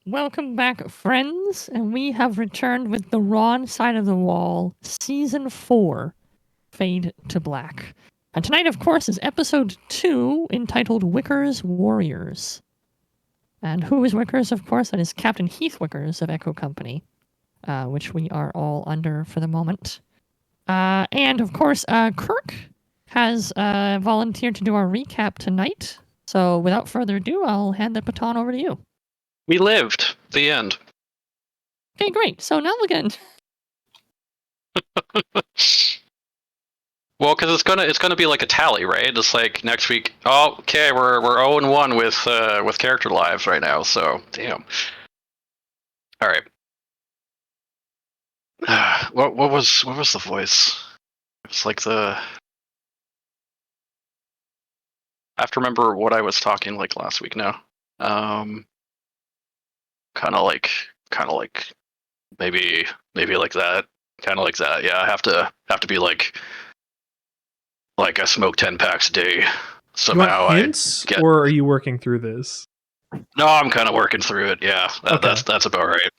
Welcome back, friends, and we have returned with The Wrong Side of the Wall, Season 4, Fade to Black. And tonight, of course, is Episode 2, entitled Wickers Warriors. And who is Wickers, of course? That is Captain Heath Wickers of Echo Company, which we are all under for the moment. And, of course, Kirk has volunteered to do our recap tonight. So, without further ado, I'll hand the baton over to you. We lived. The end. Okay, great. So now again. Well, because it's gonna be like a tally, right? It's like next week. Oh, okay, we're 0-1 with character lives right now. So damn. All right. What was the voice? It was like the. I have to remember what I was talking like last week now. Kind of like maybe like that. Kind of like that. Yeah, I have to be like I smoke 10 packs a day. Somehow hints, or are you working through this? No, I'm kind of working through it. Yeah, okay. That's about right.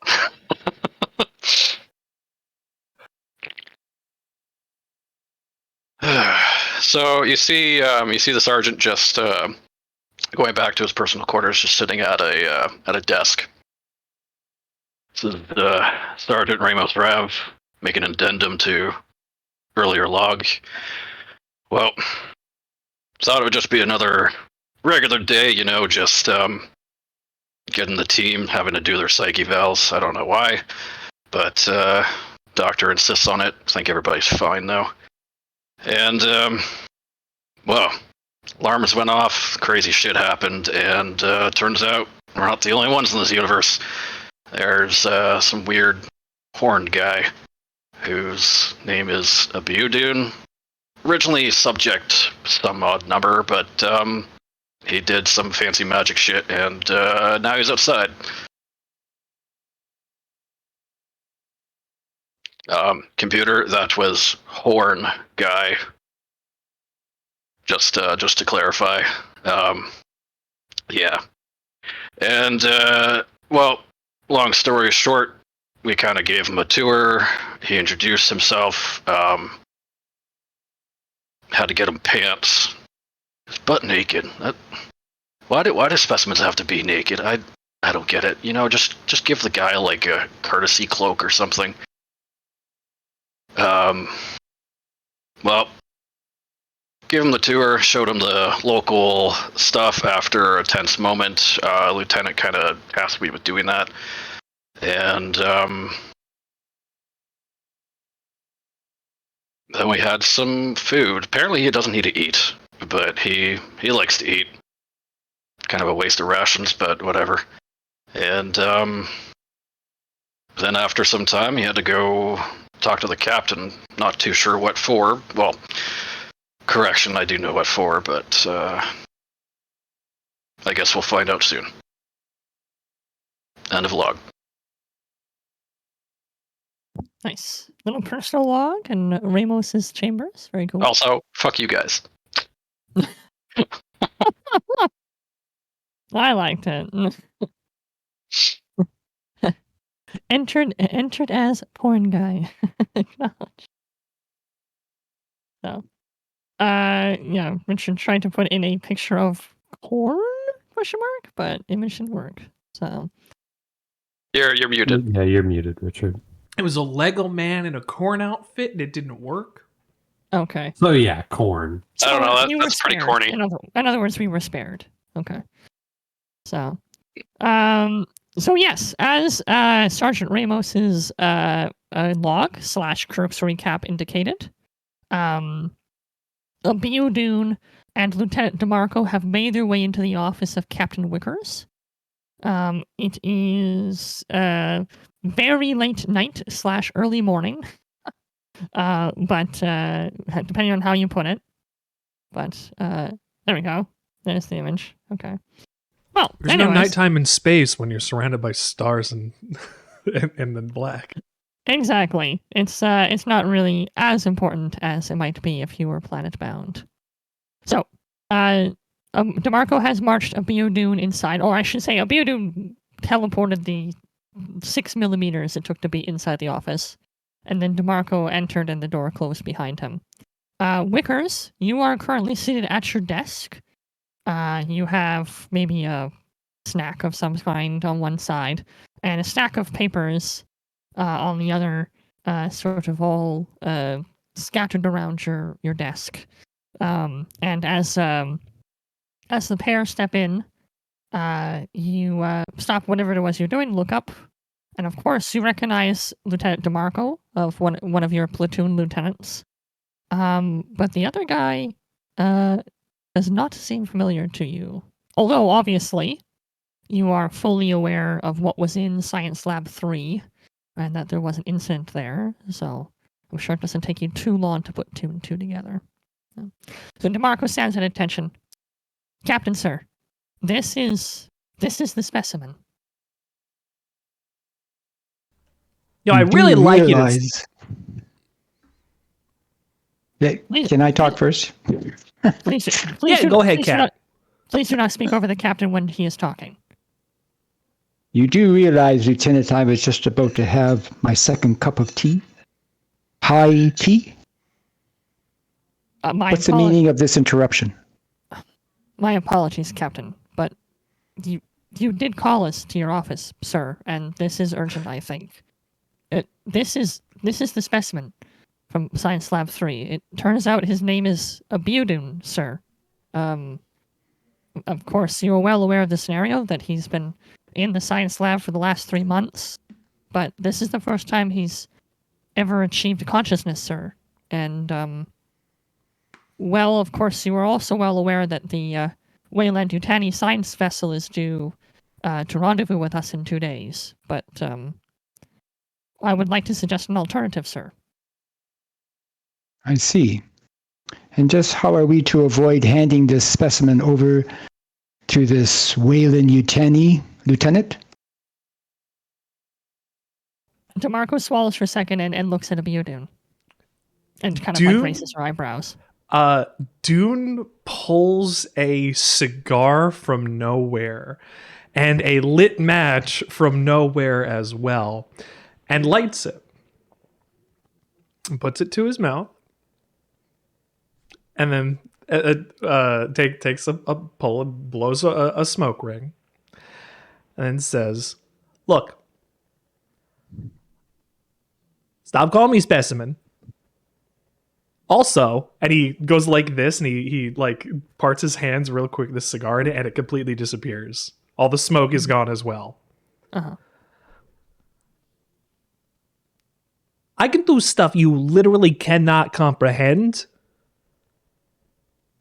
So you see the sergeant just going back to his personal quarters, just sitting at a desk. This is Sergeant Ramos Rav making an addendum to earlier log. Well, thought it would just be another regular day, just getting the team having to do their psyche evals. I don't know why, but doctor insists on it. I think everybody's fine though. And well, alarms went off, crazy shit happened, and turns out we're not the only ones in this universe. There's some weird horned guy whose name is Abiudun. Originally subject some odd number, but he did some fancy magic shit, and now he's outside. Computer, that was Horn guy. Just to clarify. Yeah. And well, long story short, we kind of gave him a tour. He introduced himself. Had to get him pants. He's butt naked. Why do specimens have to be naked? I don't get it. Just give the guy like a courtesy cloak or something. Well, gave him the tour, showed him the local stuff. After a tense moment, Lieutenant kind of tasked me with doing that, and then we had some food. Apparently he doesn't need to eat, but he likes to eat. Kind of a waste of rations, but whatever. And then after some time, he had to go talk to the captain. Not too sure what for. Well, correction, I do know what for, but I guess we'll find out soon. End of log. Nice. Little personal log in Ramos's chambers. Very cool. Also, fuck you guys. I liked it. entered as porn guy. So, yeah, Richard tried to put in a picture of corn ? But image didn't work. So, you're muted. Yeah, you're muted, Richard. It was a Lego man in a corn outfit, and it didn't work. Okay. So yeah, corn. I don't know. That's pretty corny. In other words, we were spared. Okay. So, so yes, as Sergeant Ramos's log / Kirk's recap indicated, Abiudun and Lieutenant DeMarco have made their way into the office of Captain Wickers. It is very late night / early morning, but depending on how you put it. But there we go. There's the image. Okay. Well, there's no nighttime in space when you're surrounded by stars and then black. Exactly. It's not really as important as it might be if you were planet bound. So, DeMarco has marched a Biodune inside, or I should say, a Biodune teleported the 6 millimeters it took to be inside the office, and then DeMarco entered and the door closed behind him. Wickers, you are currently seated at your desk. You have maybe a snack of some kind on one side, and a stack of papers on the other, sort of all scattered around your desk. And as the pair step in, you stop whatever it was you're doing, look up, and of course you recognize Lieutenant DeMarco of one of your platoon lieutenants. But the other guy does not seem familiar to you. Although obviously you are fully aware of what was in Science Lab 3 and that there was an incident there, so I'm sure it doesn't take you too long to put 2 and 2 together. So DeMarco stands at attention. Captain, sir, this is the specimen. I really like you to... Can I talk first? Please, go ahead, Cap. Please do not speak over the captain when he is talking. You do realize, Lieutenant, I was just about to have my second cup of tea? High tea? What's the meaning of this interruption? My apologies, Captain, but you did call us to your office, sir, and this is urgent, I think. This is the specimen from Science Lab 3. It turns out his name is a Biodune, sir. Of course, you're well aware of the scenario, that he's been in the science lab for the last 3 months, but this is the first time he's ever achieved consciousness, sir. And, well, of course, you are also well aware that the Weyland-Yutani science vessel is due to rendezvous with us in 2 days, but I would like to suggest an alternative, sir. I see. And just how are we to avoid handing this specimen over to this Weyland-Yutani lieutenant? DeMarco swallows for a second and looks at a Biodune. And kind of like raises her eyebrows. Dune pulls a cigar from nowhere and a lit match from nowhere as well and lights it and puts it to his mouth and then takes a pull and blows a smoke ring and then says, "Look, stop calling me specimen. Also," and he goes like this, and he like parts his hands real quick, the cigar, and it completely disappears. All the smoke is gone as well. Uh-huh. I can do stuff you literally cannot comprehend.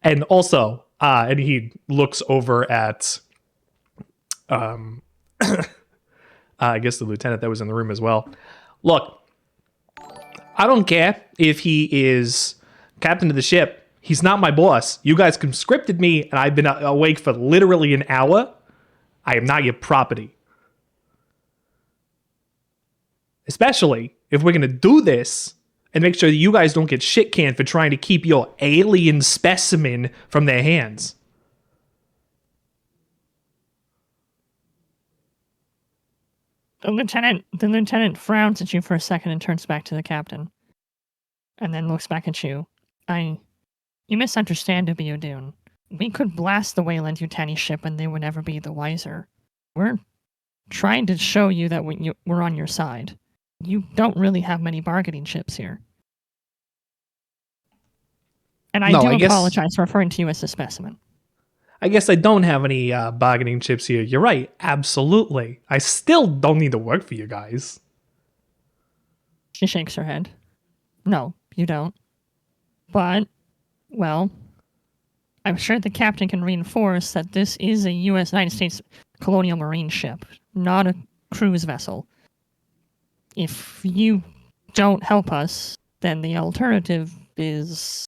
And also, and he looks over at, I guess the lieutenant that was in the room as well. Look, I don't care if he is captain of the ship. He's not my boss. You guys conscripted me, and I've been awake for literally an hour. I am not your property. Especially if we're going to do this and make sure that you guys don't get shit canned for trying to keep your alien specimen from their hands. The lieutenant frowns at you for a second and turns back to the captain. And then looks back at you. You misunderstand, Biodune. We could blast the Weyland-Yutani ship and they would never be the wiser. We're trying to show you that we're on your side. You don't really have many bargaining chips here. And I apologize for referring to you as a specimen. I guess I don't have any bargaining chips here. You're right. Absolutely. I still don't need to work for you guys. She shakes her head. No, you don't. But, well, I'm sure the captain can reinforce that this is a United States Colonial Marine ship, not a cruise vessel. If you don't help us, then the alternative is...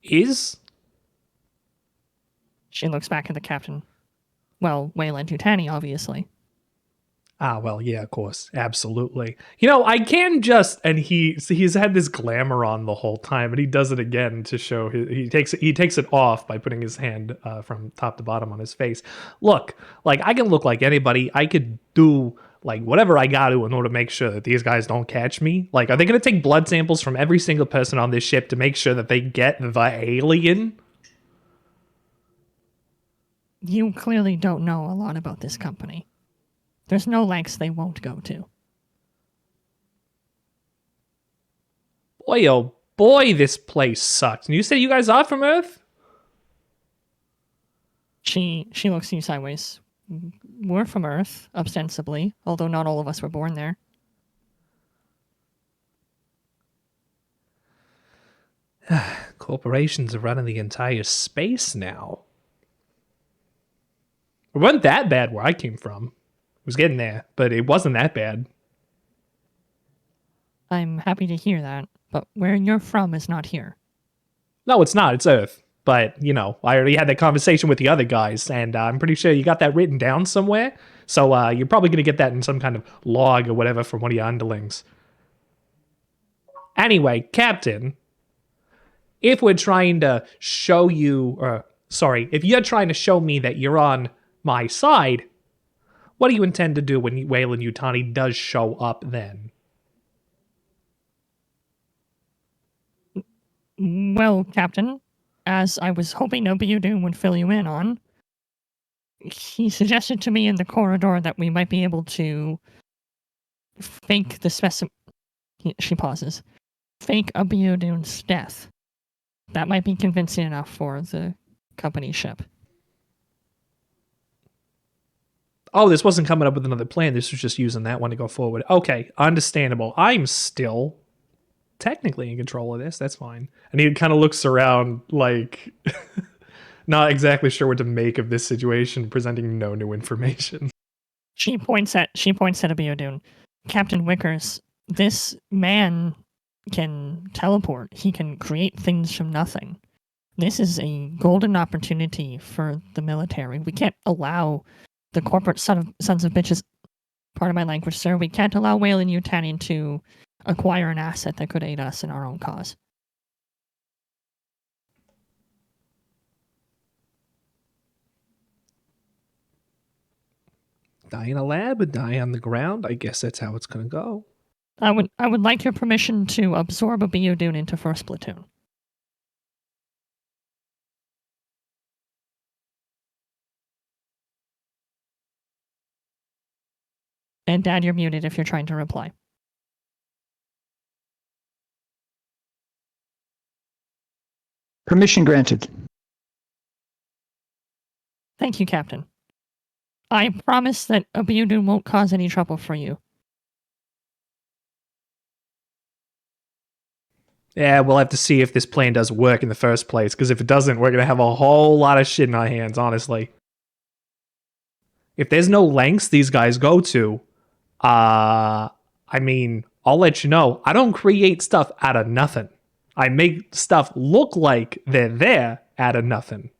She looks back at the captain. Well, Weyland-Yutani, obviously. Ah, well, yeah, of course, absolutely. You know, I can just, and he's had this glamour on the whole time, and he does it again to show he takes it off by putting his hand from top to bottom on his face. Look, like I can look like anybody. I could do like whatever I got to in order to make sure that these guys don't catch me. Like, are they going to take blood samples from every single person on this ship to make sure that they get the alien? You clearly don't know a lot about this company. There's no lengths they won't go to. Boy, oh boy, this place sucks. And you say you guys are from Earth? She looks at you sideways. We're from Earth, ostensibly, although not all of us were born there. Corporations are running the entire space now. It wasn't that bad where I came from. It was getting there, but it wasn't that bad. I'm happy to hear that, but where you're from is not here. No, it's not. It's Earth. But, you know, I already had that conversation with the other guys, and I'm pretty sure you got that written down somewhere. So you're probably going to get that in some kind of log or whatever from one of your underlings. Anyway, Captain, if we're trying to show you, if you're trying to show me that you're on my side, what do you intend to do when Weyland-Yutani does show up then? Well, Captain, as I was hoping Obiudun would fill you in on, he suggested to me in the corridor that we might be able to fake the specimen. She pauses. Fake Obiudun's death. That might be convincing enough for the company ship. Oh, this wasn't coming up with another plan. This was just using that one to go forward. Okay, understandable. I'm still technically in control of this. That's fine. And he kind of looks around like not exactly sure what to make of this situation, presenting no new information. She points at Obiudun. Captain Wickers, this man can teleport. He can create things from nothing. This is a golden opportunity for the military. We can't allow the corporate sons of bitches, pardon my language, sir, we can't allow Weyland-Yutani to acquire an asset that could aid us in our own cause. Die in a lab or die on the ground? I guess that's how it's going to go. I would like your permission to absorb Obiudun into first platoon. And Dad, you're muted if you're trying to reply. Permission granted. Thank you, Captain. I promise that Obiudun won't cause any trouble for you. Yeah, we'll have to see if this plan does work in the first place, because if it doesn't, we're going to have a whole lot of shit in our hands, honestly. If there's no lengths these guys go to, I mean, I'll let you know, I don't create stuff out of nothing. I make stuff look like they're there out of nothing.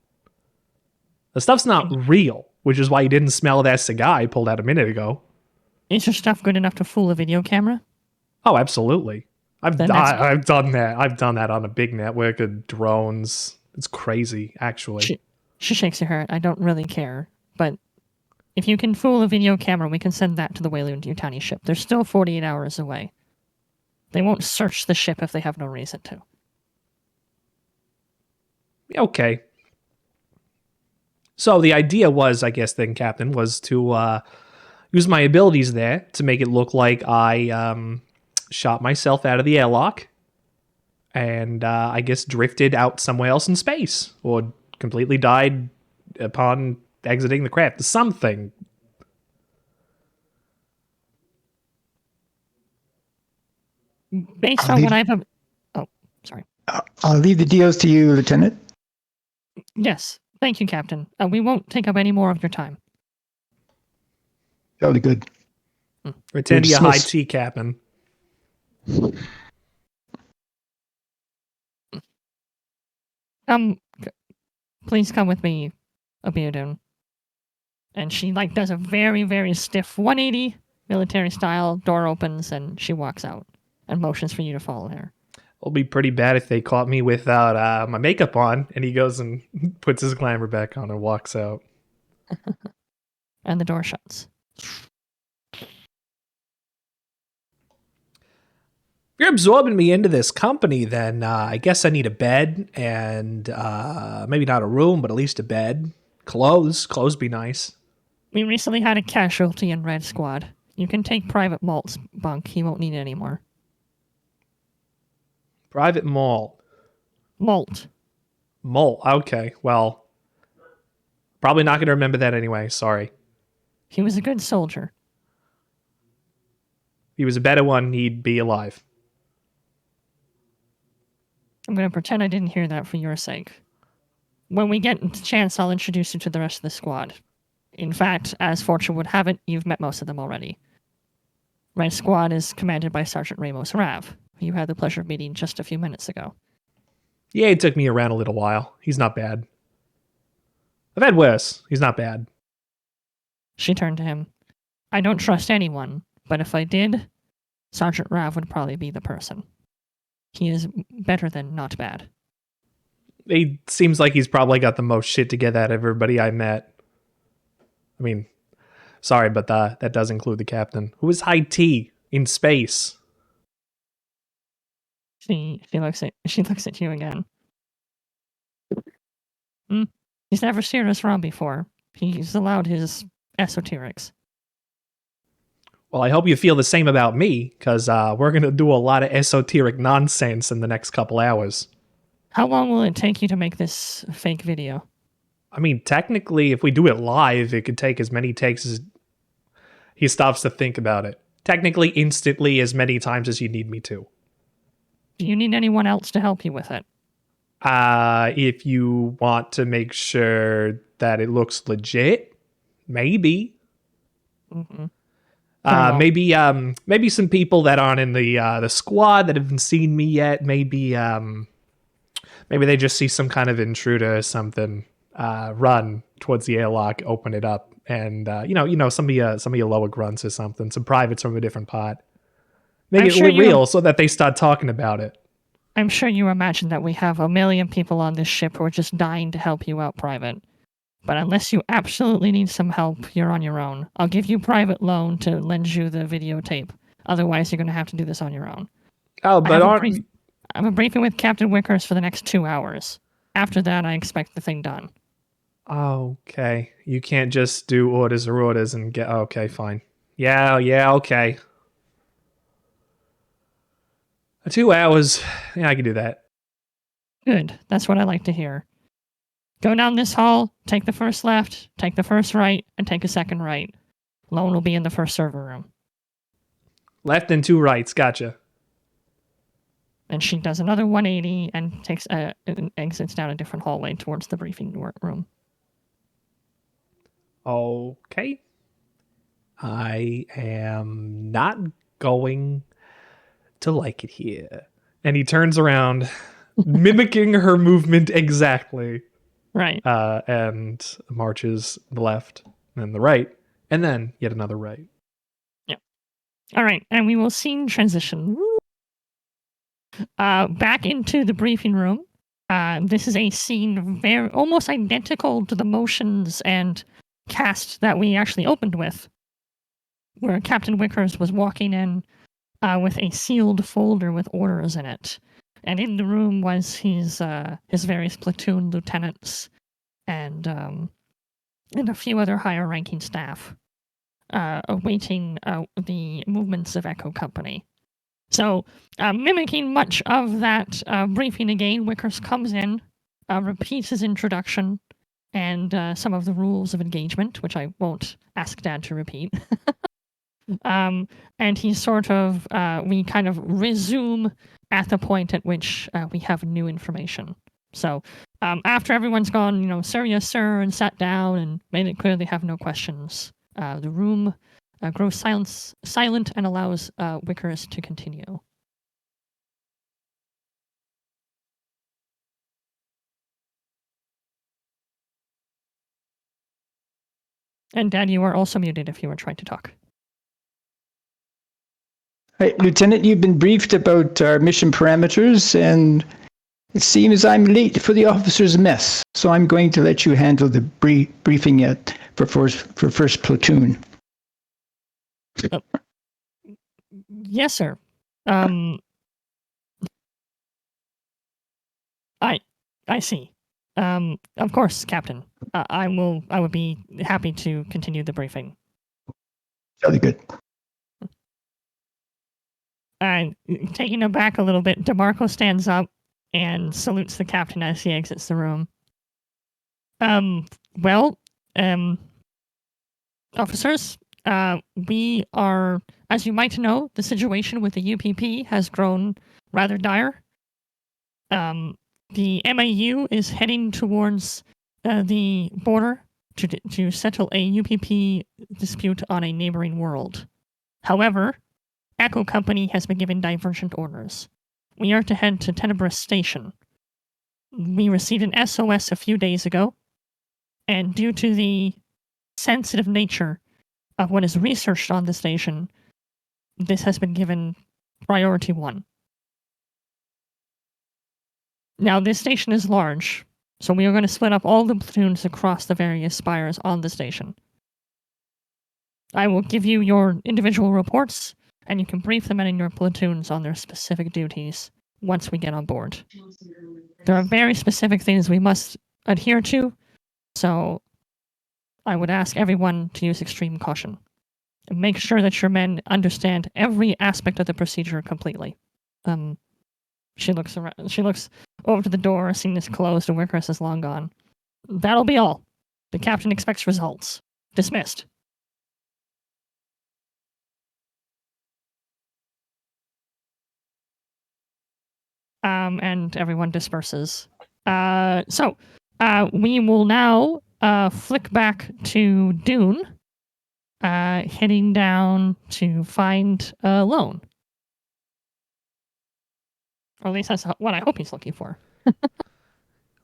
The stuff's not real, which is why you didn't smell that cigar I pulled out a minute ago. Is your stuff good enough to fool a video camera? Oh, absolutely. I've Then done that. I've done that on a big network of drones. It's crazy, actually. She shakes her head. I don't really care, but if you can fool a video camera, we can send that to the Weyland-Yutani ship. They're still 48 hours away. They won't search the ship if they have no reason to. Okay. So the idea was, I guess then, Captain, was to use my abilities there to make it look like I shot myself out of the airlock and I guess drifted out somewhere else in space or completely died upon exiting the craft. Something. Based on what I've... Oh, sorry. I'll leave the deals to you, Lieutenant. Yes. Thank you, Captain. We won't take up any more of your time. Jolly good. Return to your high dismissed. tea, Captain. Please come with me, Obiudun. And she does a very, very stiff 180 Military style, door opens, and she walks out and motions for you to follow her. It'll be pretty bad if they caught me without my makeup on. And he goes and puts his glamour back on and walks out. And the door shuts. If you're absorbing me into this company, then I guess I need a bed and maybe not a room, but at least a bed. Clothes. Clothes be nice. We recently had a casualty in Red Squad. You can take Private Malt's bunk. He won't need it anymore. Private mall. Malt. Mole. Okay. Well, probably not going to remember that anyway. Sorry. He was a good soldier. If he was a better one, he'd be alive. I'm going to pretend I didn't hear that for your sake. When we get the chance, I'll introduce you to the rest of the squad. In fact, as fortune would have it, you've met most of them already. Red Squad is commanded by Sergeant Ramos Rav, who you had the pleasure of meeting just a few minutes ago. Yeah, he took me around a little while. He's not bad. I've had worse. He's not bad. She turned to him. I don't trust anyone, but if I did, Sergeant Rav would probably be the person. He is better than not bad. He seems like he's probably got the most shit together out of everybody I met. I mean, sorry, but that does include the captain, who is high T in space. She looks at you again. He's never steered us wrong before. He's allowed his esoterics. Well, I hope you feel the same about me, because we're going to do a lot of esoteric nonsense in the next couple hours. How long will it take you to make this fake video? I mean, technically, if we do it live, it could take as many takes as he stops to think about it. Technically, instantly, as many times as you need me to. Do you need anyone else to help you with it? If you want to make sure that it looks legit, maybe. Mm-hmm. Well. Maybe some people that aren't in the squad that haven't seen me yet. Maybe they just see some kind of intruder or something. Run towards the airlock, open it up, and some of your lower grunts or something. Some privates from a different pod. Make it real so that they start talking about it. I'm sure you imagine that we have a million people on this ship who are just dying to help you out, Private. But unless you absolutely need some help, you're on your own. I'll give you private loan to lend you the videotape. Otherwise, you're going to have to do this on your own. Oh, but I have a briefing with Captain Wickers for the next 2 hours. After that, I expect the thing done. Okay. You can't just do orders and get... Okay, fine. Yeah, okay. 2 hours. Yeah, I can do that. Good. That's what I like to hear. Go down this hall, take the first left, take the first right, and take a second right. Lone will be in the first server room. Left and 2 rights. Gotcha. And she does another 180 and takes and exits down a different hallway towards the briefing room. Okay. I am not going to like it here. And he turns around, mimicking her movement exactly. Right. And marches the left and the right, and then yet another right. Yeah. All right, and we will soon transition back into the briefing room. This is a scene very almost identical to the motions and cast that we actually opened with, where Captain Wickers was walking in with a sealed folder with orders in it. And in the room was his various platoon lieutenants and a few other higher-ranking staff awaiting the movements of Echo Company. So, mimicking much of that briefing again, Wickers comes in, repeats his introduction, and some of the rules of engagement, which I won't ask Dad to repeat. And he we kind of resume at the point at which we have new information. So after everyone's gone, sir, yes, sir, and sat down and made it clear they have no questions, the room grows silent and allows Wickers to continue. And Dad, you are also muted if you were trying to talk. Right, Lieutenant, you've been briefed about our mission parameters, and it seems I'm late for the officer's mess, so I'm going to let you handle the briefing for first platoon. Yes, sir. I see. Of course, Captain. I would be happy to continue the briefing. Very good. Taking him back a little bit, DeMarco stands up and salutes the captain as he exits the room. Well, officers, we are, as you might know, the situation with the UPP has grown rather dire. The MAU is heading towards the border to settle a UPP dispute on a neighboring world. However, Echo Company has been given divergent orders. We are to head to Tenebris Station. We received an SOS a few days ago, and due to the sensitive nature of what is researched on the station, this has been given priority 1. Now, this station is large, so we are going to split up all the platoons across the various spires on the station. I will give you your individual reports, and you can brief the men in your platoons on their specific duties once we get on board. There are very specific things we must adhere to, so I would ask everyone to use extreme caution. And make sure that your men understand every aspect of the procedure completely. She looks around. She looks over to the door, seeing it's closed and Wickers is long gone. That'll be all. The captain expects results. Dismissed. And everyone disperses. So we will now flick back to Dune, heading down to find Lone. Or at least that's what I hope he's looking for.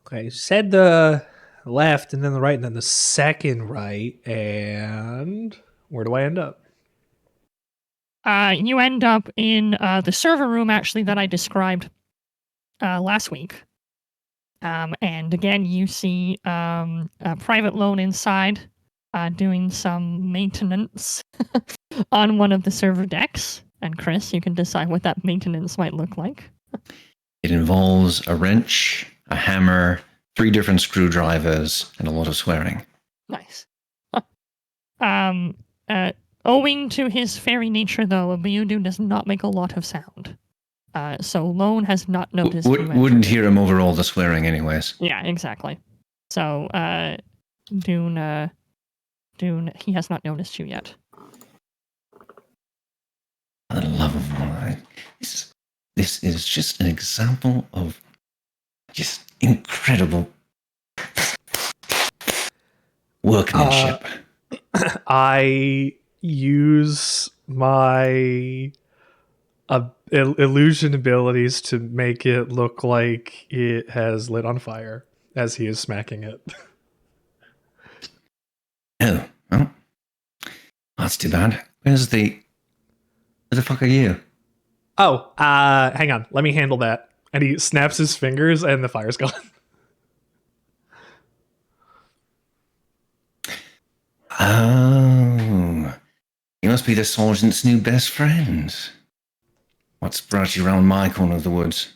Okay, said the left and then the right and then the second right. And where do I end up? You end up in the server room, actually, that I described last week. And again, you see a private Lone inside doing some maintenance on one of the server decks. And Chris, you can decide what that maintenance might look like. It involves a wrench, a hammer, 3 different screwdrivers, and a lot of swearing. Nice. Owing to his fairy nature, though, Mewdu does not make a lot of sound. So Lone has not noticed. Wouldn't hear him over all the swearing, anyways. Yeah, exactly. So Dune, he has not noticed you yet. For the love of all, this is just an example of just incredible workmanship. I use my illusion abilities to make it look like it has lit on fire as he is smacking it. Oh, well, that's too bad. Where the fuck are you? Oh, hang on. Let me handle that. And he snaps his fingers and the fire's gone. Oh, you must be the sergeant's new best friend. What's brought you around my corner of the woods?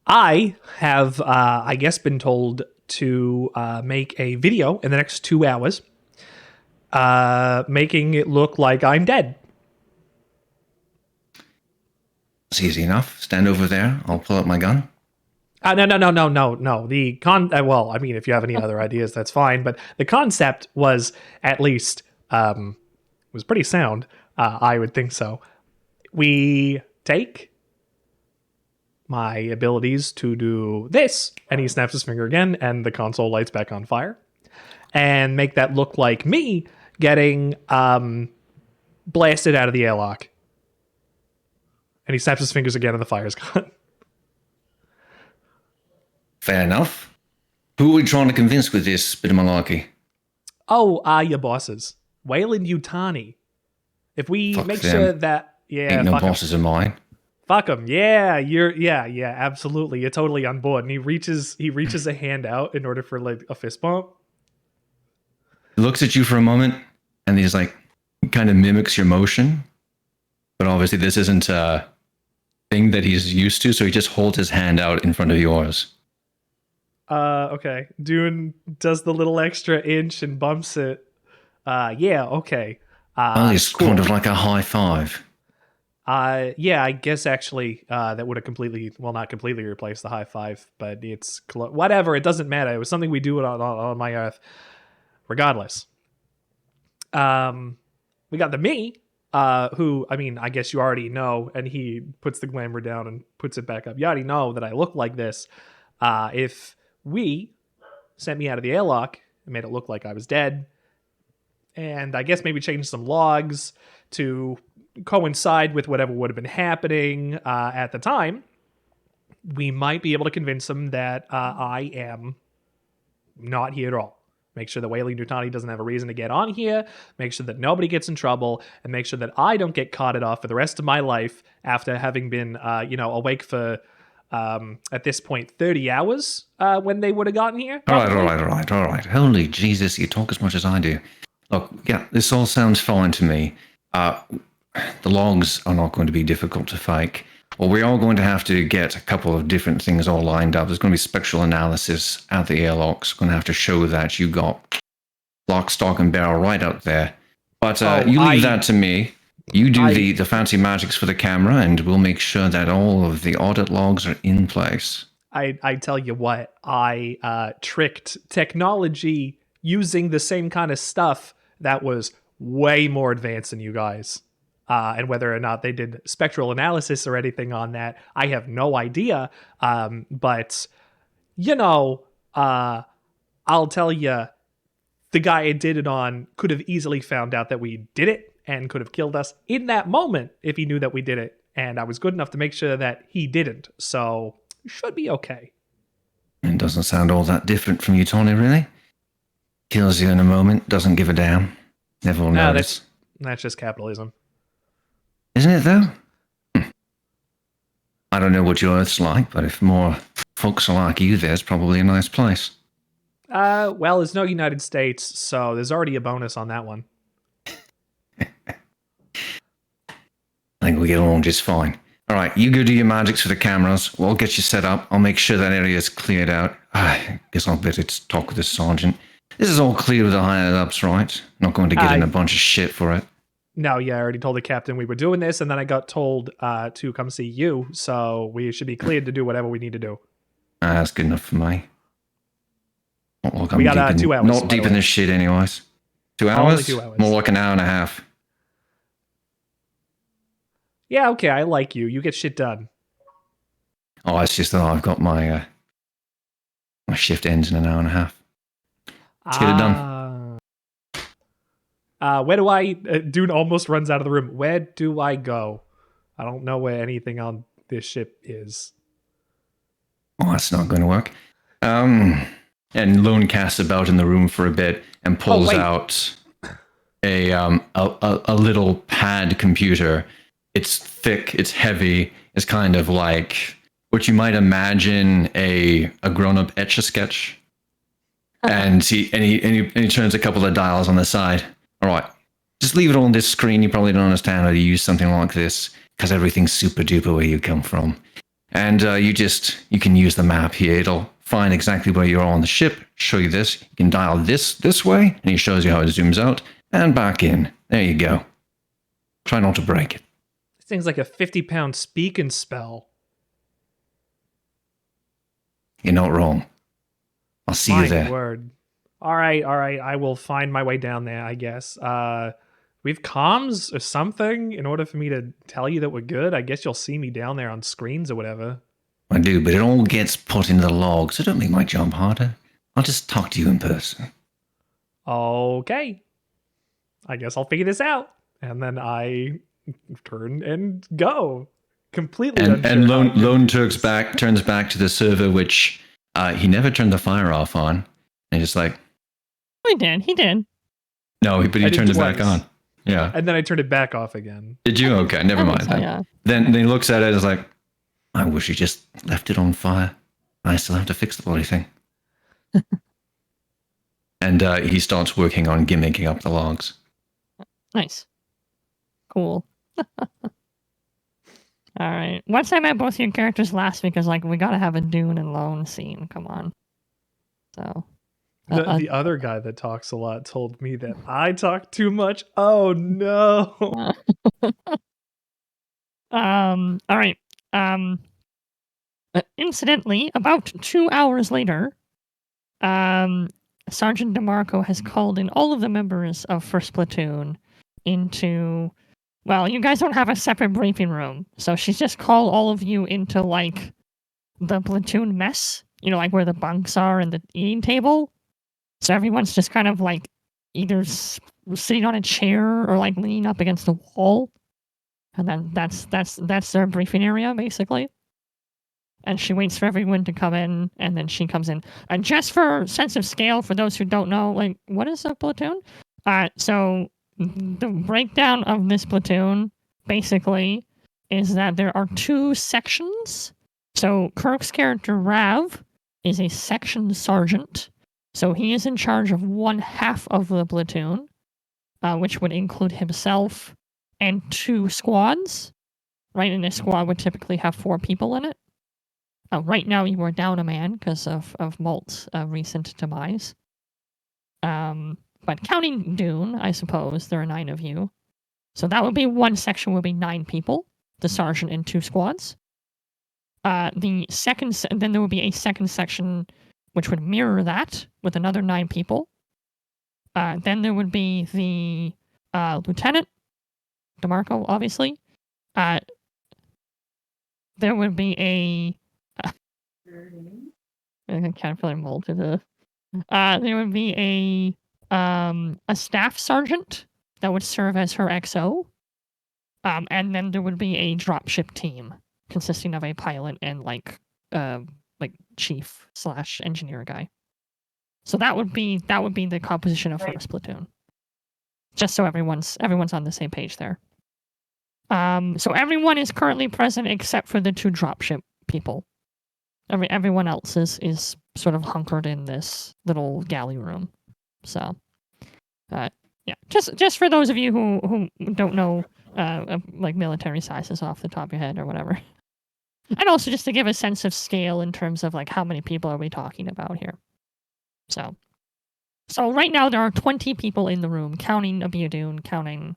I have, I guess, been told to make a video in the next 2 hours, making it look like I'm dead. It's easy enough. Stand over there. I'll pull out my gun. No. The well, I mean, if you have any other ideas, that's fine. But the concept was at least was pretty sound. I would think so. We take my abilities to do this, and he snaps his finger again, and the console lights back on fire, and make that look like me getting blasted out of the airlock. And he snaps his fingers again, and the fire's gone. Fair enough. Who are we trying to convince with this bit of malarkey? Oh, your bosses. Wayland Yutani. If we Fuck make them. sure that Yeah, Ain't no fuck 'em. bosses of mine. Fuck him. Yeah, yeah, absolutely. You're totally on board. And he reaches a hand out in order for like a fist bump. He looks at you for a moment, and he's like, kind of mimics your motion. But obviously, this isn't a thing that he's used to, so he just holds his hand out in front of yours. Okay. Dune does the little extra inch and bumps it. Yeah, okay. It's cool. kind of like a high five. Yeah, I guess actually that would have not completely replaced the high five, but it's whatever. It doesn't matter. It was something we do on my Earth. Regardless, we got the me, who I mean, I guess you already know, and he puts the glamour down and puts it back up. You already know that I look like this. If we sent me out of the airlock and made it look like I was dead, and I guess maybe changed some logs to coincide with whatever would have been happening at the time, we might be able to convince them that I am not here at all. Make sure that Whaley Nutani doesn't have a reason to get on here, make sure that nobody gets in trouble, and make sure that I don't get carted off for the rest of my life after having been, awake for, at this point, 30 hours when they would have gotten here. All right. Holy Jesus, you talk as much as I do. Look, yeah, this all sounds fine to me. The logs are not going to be difficult to fake. Well, we are going to have to get a couple of different things all lined up. There's going to be spectral analysis at the airlocks. Going to have to show that you got lock, stock, and barrel right out there. But you leave that to me. You do the fancy magics for the camera, and we'll make sure that all of the audit logs are in place. I tell you what, I tricked technology using the same kind of stuff that was way more advanced than you guys. And whether or not they did spectral analysis or anything on that, I have no idea. But, I'll tell you, the guy I did it on could have easily found out that we did it and could have killed us in that moment if he knew that we did it. And I was good enough to make sure that he didn't. So, should be okay. It doesn't sound all that different from you, Tony, really. Kills you in a moment, doesn't give a damn. Never will notice. That's just capitalism. Isn't it, though? I don't know what your Earth's like, but if more folks are like you, there's probably a nice place. Well, there's no United States, so there's already a bonus on that one. I think we get along just fine. All right, you go do your magics for the cameras. We'll get you set up. I'll make sure that area is cleared out. I guess I'll better talk with the sergeant. This is all clear with the higher-ups, right? Not going to get in a bunch of shit for it. No, yeah, I already told the captain we were doing this, and then I got told to come see you, so we should be cleared to do whatever we need to do. That's good enough for me. Look, We got 2 hours. Not deep in this shit anyways. 2 hours? Only 2 hours. More like an hour and a half. Yeah, okay, I like you. You get shit done. Oh, it's just that I've got my shift ends in an hour and a half. Let's get it done. Where do I... Dune almost runs out of the room. Where do I go? I don't know where anything on this ship is. Oh, that's not going to work. And Lone casts about in the room for a bit and pulls out a little pad computer. It's thick, it's heavy, it's kind of like what you might imagine a grown-up Etch-a-Sketch. And he turns a couple of dials on the side. All right, just leave it on this screen. You probably don't understand how to use something like this because everything's super duper where you come from. And you can use the map here. It'll find exactly where you are on the ship, show you this. You can dial this way, and he shows you how it zooms out and back in. There you go. Try not to break it. This thing's like a 50-pound speak and spell. You're not wrong. I'll see you there. My word. All right. I will find my way down there, I guess. We've comms or something in order for me to tell you that we're good. I guess you'll see me down there on screens or whatever. I do, but it all gets put into the log, so don't make my job harder. I'll just talk to you in person. Okay. I guess I'll figure this out. And then I turn and go. Completely unsure. And Lone turns back to the server, which he never turned the fire off on. And just like... He did. No, but he turned it back on. Yeah. And then I turned it back off again. Did you? Okay, never I mind think so, then. yeah. Then he looks at it and is like, I wish he just left it on fire. I still have to fix the bloody thing. And he starts working on gimmicking up the logs. Nice. Cool. All right. Once I met both your characters last week, I was like, we gotta have a Dune and Lone scene. Come on. So. The other guy that talks a lot told me that I talk too much. Oh no. All right. Incidentally, about 2 hours later, Sergeant DeMarco has called in all of the members of First Platoon into. Well, you guys don't have a separate briefing room, so she's just called all of you into like the platoon mess. You know, like where the bunks are and the eating table. So everyone's just kind of like either sitting on a chair or like leaning up against the wall, and then that's their briefing area basically. And she waits for everyone to come in, and then she comes in. And just for sense of scale, for those who don't know, like what is a platoon? So the breakdown of this platoon basically is that there are 2 sections. So Kirk's character Rav is a section sergeant. So he is in charge of 1/2 of the platoon, which would include himself and 2 squads. Right, and a squad would typically have 4 people in it. Right now you are down a man because of Malt's recent demise. But counting Dune, I suppose, there are 9 of you. So that would be one section would be 9 people, the sergeant and 2 squads. Then there would be a second section which would mirror that with another 9 people. Then there would be the lieutenant, DeMarco, obviously. There would be a Caterpillar mold to the. There would be a staff sergeant that would serve as her XO. And then there would be a dropship team consisting of a pilot and like chief / engineer guy. So that would be the composition of First Platoon. Just so everyone's on the same page there. So everyone is currently present except for the 2 dropship people. Everyone else is sort of hunkered in this little galley room. So, yeah, just for those of you who don't know, like military sizes off the top of your head or whatever, and also just to give a sense of scale in terms of like how many people are we talking about here. So right now there are 20 people in the room, counting Abiodun, counting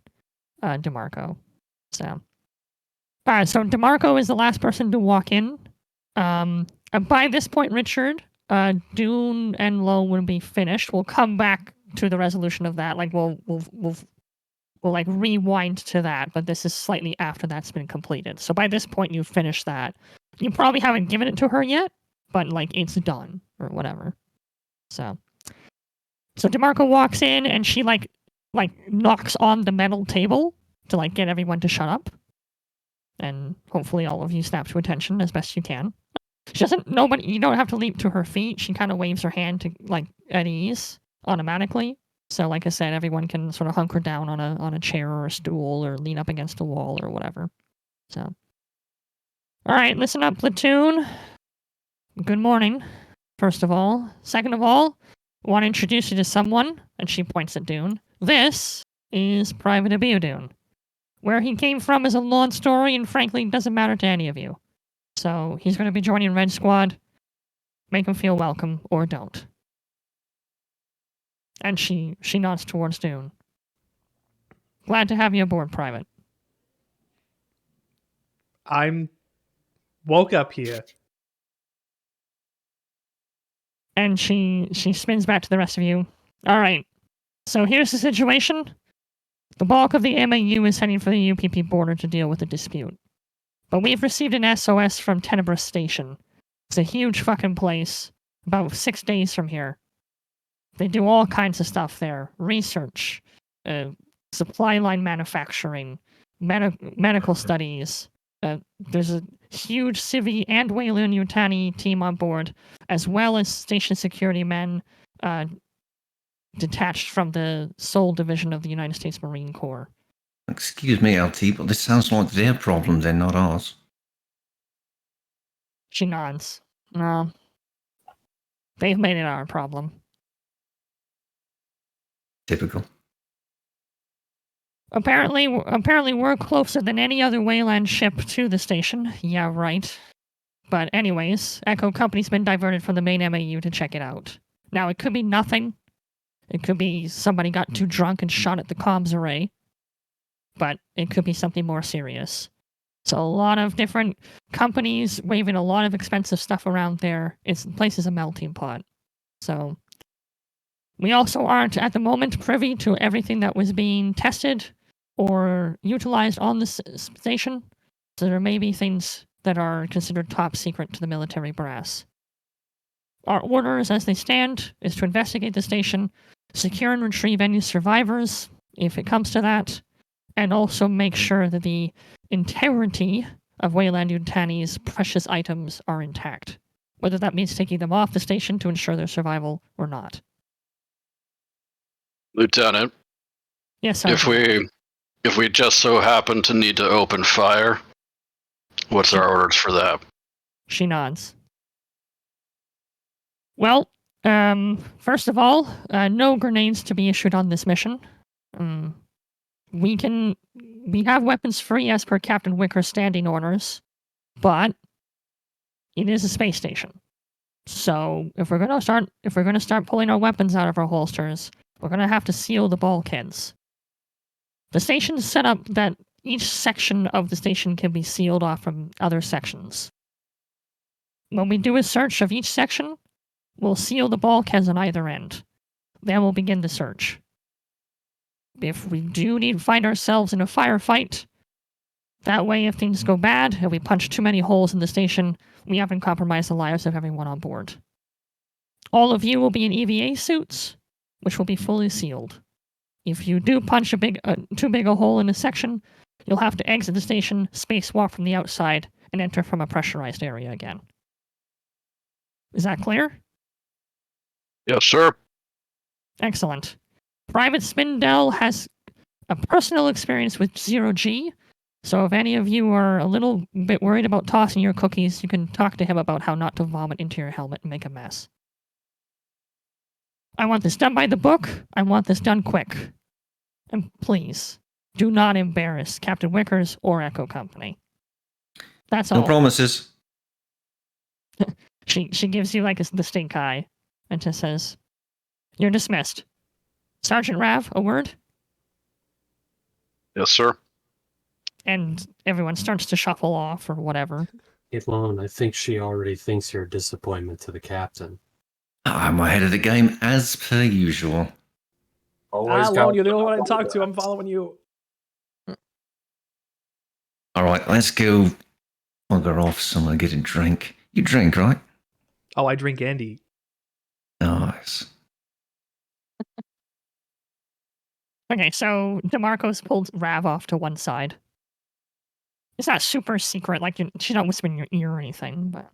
DeMarco. So DeMarco is the last person to walk in. By this point, Richard, Dune and Lowe will be finished. We'll come back to the resolution of that. Like we'll like rewind to that, but this is slightly after that's been completed. So by this point, you've finished that. You probably haven't given it to her yet, but like it's done or whatever. So DeMarco walks in and she like knocks on the metal table to like get everyone to shut up. And hopefully all of you snap to attention as best you can. She doesn't, you don't have to leap to her feet. She kind of waves her hand to like at ease automatically. So like I said, everyone can sort of hunker down on a chair or a stool or lean up against a wall or whatever. So, all right, listen up, platoon. Good morning, first of all. Second of all, I want to introduce you to someone, and she points at Dune. This is Private Abiodun. Where he came from is a long story and frankly doesn't matter to any of you. So he's going to be joining Red Squad. Make him feel welcome or don't. And she nods towards Dune. Glad to have you aboard, Private. I'm woke up here. And she spins back to the rest of you. All right. So here's the situation. The bulk of the MAU is heading for the UPP border to deal with the dispute. But we've received an SOS from Tenebrous Station. It's a huge fucking place, about 6 days from here. They do all kinds of stuff there. Research, supply line manufacturing, medical studies. There's a huge Civi and Wayland Yutani team on board, as well as station security men, detached from the Seoul Division of the United States Marine Corps. Excuse me, LT, but this sounds like their problem, then, not ours. She nods. No. They've made it our problem. Typical. Apparently we're closer than any other Wayland ship to the station. Yeah, right. But anyways, Echo Company's been diverted from the main MAU to check it out. Now, it could be nothing. It could be somebody got too drunk and shot at the comms array. But it could be something more serious. So a lot of different companies waving a lot of expensive stuff around there. The place is a melting pot. So we also aren't at the moment privy to everything that was being tested or utilized on the station. So there may be things that are considered top secret to the military brass. Our orders as they stand is to investigate the station, secure and retrieve any survivors, if it comes to that, and also make sure that the integrity of Wayland Yutani's precious items are intact, whether that means taking them off the station to ensure their survival or not. Lieutenant, Yes, Sergeant. if we just so happen to need to open fire, what's our orders for that? She nods. Well, first of all, no grenades to be issued on this mission. We have weapons free as per Captain Wicker's standing orders, but it is a space station. So if we're gonna start pulling our weapons out of our holsters, we're gonna have to seal the bulkheads. The station is set up that each section of the station can be sealed off from other sections. When we do a search of each section, we'll seal the bulkheads on either end. Then we'll begin the search. If we do need to find ourselves in a firefight, that way if things go bad and we punch too many holes in the station, we haven't compromised the lives of everyone on board. All of you will be in EVA suits, which will be fully sealed. If you do punch too big a hole in a section, you'll have to exit the station, spacewalk from the outside, and enter from a pressurized area again. Is that clear? Yes, sir. Excellent. Private Spindell has a personal experience with zero-G, so if any of you are a little bit worried about tossing your cookies, you can talk to him about how not to vomit into your helmet and make a mess. I want this done by the book. I want this done quick. And please, do not embarrass Captain Wickers or Echo Company. That's all. No promises. She gives you like the stink eye and just says, "You're dismissed." Sergeant Rav, a word? Yes, sir. And everyone starts to shuffle off or whatever. Elon, I think she already thinks you're a disappointment to the captain. I'm ahead of the game as per usual. Lon, you're the only one I talk to. I'm following you. All right, let's go bugger off somewhere, get a drink. You drink, right? Oh, I drink and eat. Nice. Okay, so DeMarco's pulled Rav off to one side. It's not super secret, like she's not whispering in your ear or anything, but...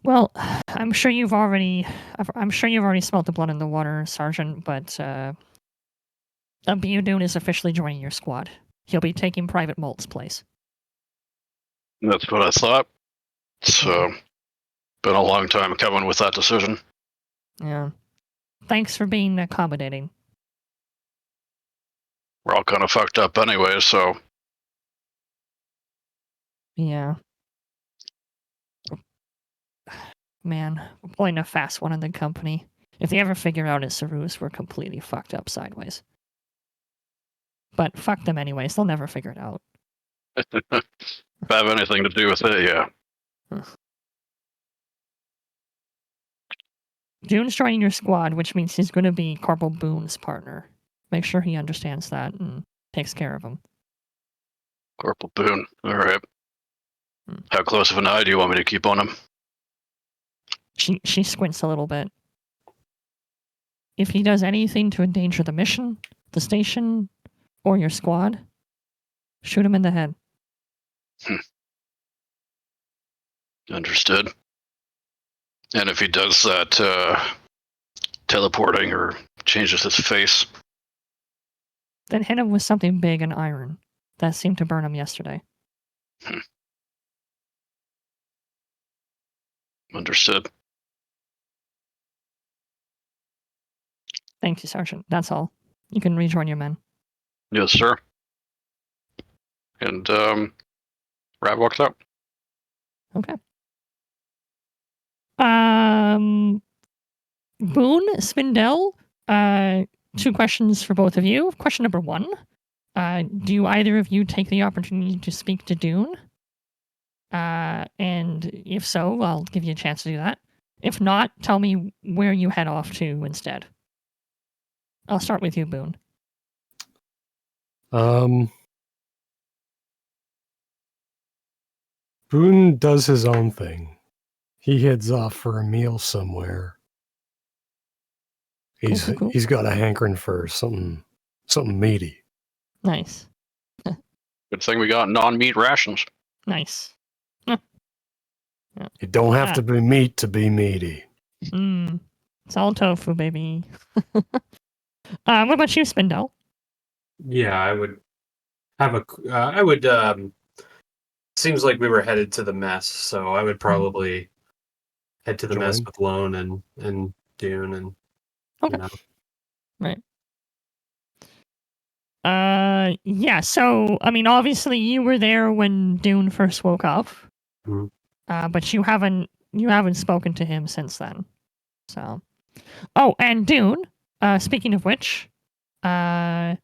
Well, I'm sure you've already smelled the blood in the water, Sergeant, but Abiodun is officially joining your squad. He'll be taking Private Malt's place. That's what I thought. It's been a long time coming with that decision. Yeah. Thanks for being accommodating. We're all kind of fucked up anyway, so... Yeah. Man, we're pulling a fast one in the company. If they ever figure out it's a ruse, we're completely fucked up sideways. But fuck them anyways, they'll never figure it out. If I have anything to do with it, yeah. June's joining your squad, which means he's going to be Corporal Boone's partner. Make sure he understands that and takes care of him. Corporal Boone, alright. How close of an eye do you want me to keep on him? She squints a little bit. If he does anything to endanger the mission, the station, or your squad, shoot him in the head. Understood. And if he does that teleporting or changes his face. Then hit him with something big and iron. That seemed to burn him yesterday. Understood. Thank you, Sergeant. That's all. You can rejoin your men. Yes, sir. And Rab walks out. Okay. Boone, Spindell, 2 questions for both of you. Question number 1. Do either of you take the opportunity to speak to Dune? And if so, I'll give you a chance to do that. If not, tell me where you head off to instead. I'll start with you, Boone. Boone does his own thing. He heads off for a meal somewhere. Cool. He's got a hankering for something meaty. Nice. Good thing we got non-meat rations. Nice. You don't have to be meat to be meaty. It's all tofu, baby. What about you, Spindell? Yeah, I would have seems like we were headed to the mess, so I would probably head to the mess Join. with Lone and Dune and Okay. you know. Right. Yeah, so, I mean, obviously you were there when Dune first woke up. Mhm. But you haven't spoken to him since then. So. Oh, and Dune, speaking of which, by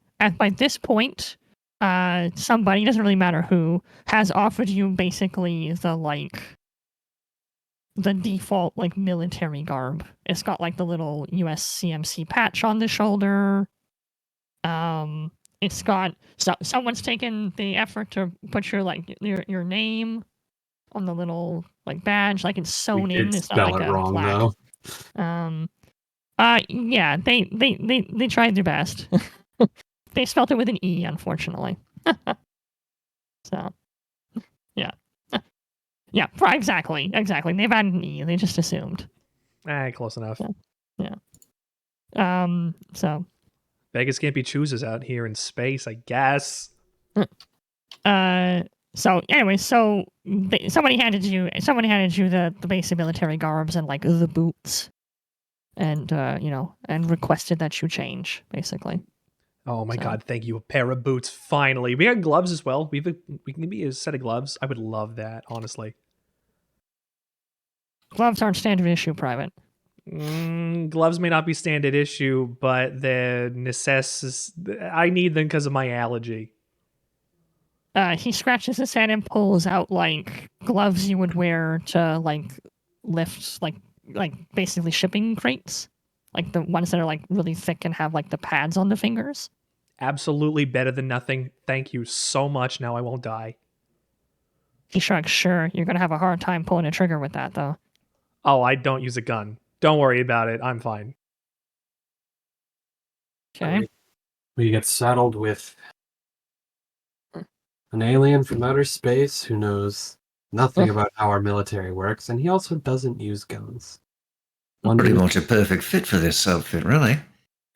this point, somebody, doesn't really matter who, has offered you basically the default military garb. It's got the little US CMC patch on the shoulder. It's got someone's taken the effort to put your name on the little badge, it's sewn in. It's not spell it a wrong plaque. though. Yeah, they tried their best. They spelled it with an E, unfortunately. So, yeah. Yeah, exactly. They've added an E. They just assumed. Close enough. Yeah. So. Vegas can't be choosers out here in space, I guess. So anyway, somebody handed you the basic military garbs and the boots, and and requested that you change, basically. Oh my god, thank you. A pair of boots, finally. We got gloves as well. We can maybe a set of gloves. I would love that, honestly. Gloves aren't standard issue, Private. Gloves may not be standard issue, but they're I need them because of my allergy. He scratches his head and pulls out gloves you would wear to lift basically shipping crates, the ones that are really thick and have the pads on the fingers. Absolutely better than nothing. Thank you so much. Now I won't die. He shrugs. Sure, you're gonna have a hard time pulling a trigger with that, though. Oh, I don't use a gun. Don't worry about it. I'm fine. Okay. We get saddled with an alien from outer space who knows nothing about how our military works, and he also doesn't use guns. Pretty much a perfect fit for this outfit, really.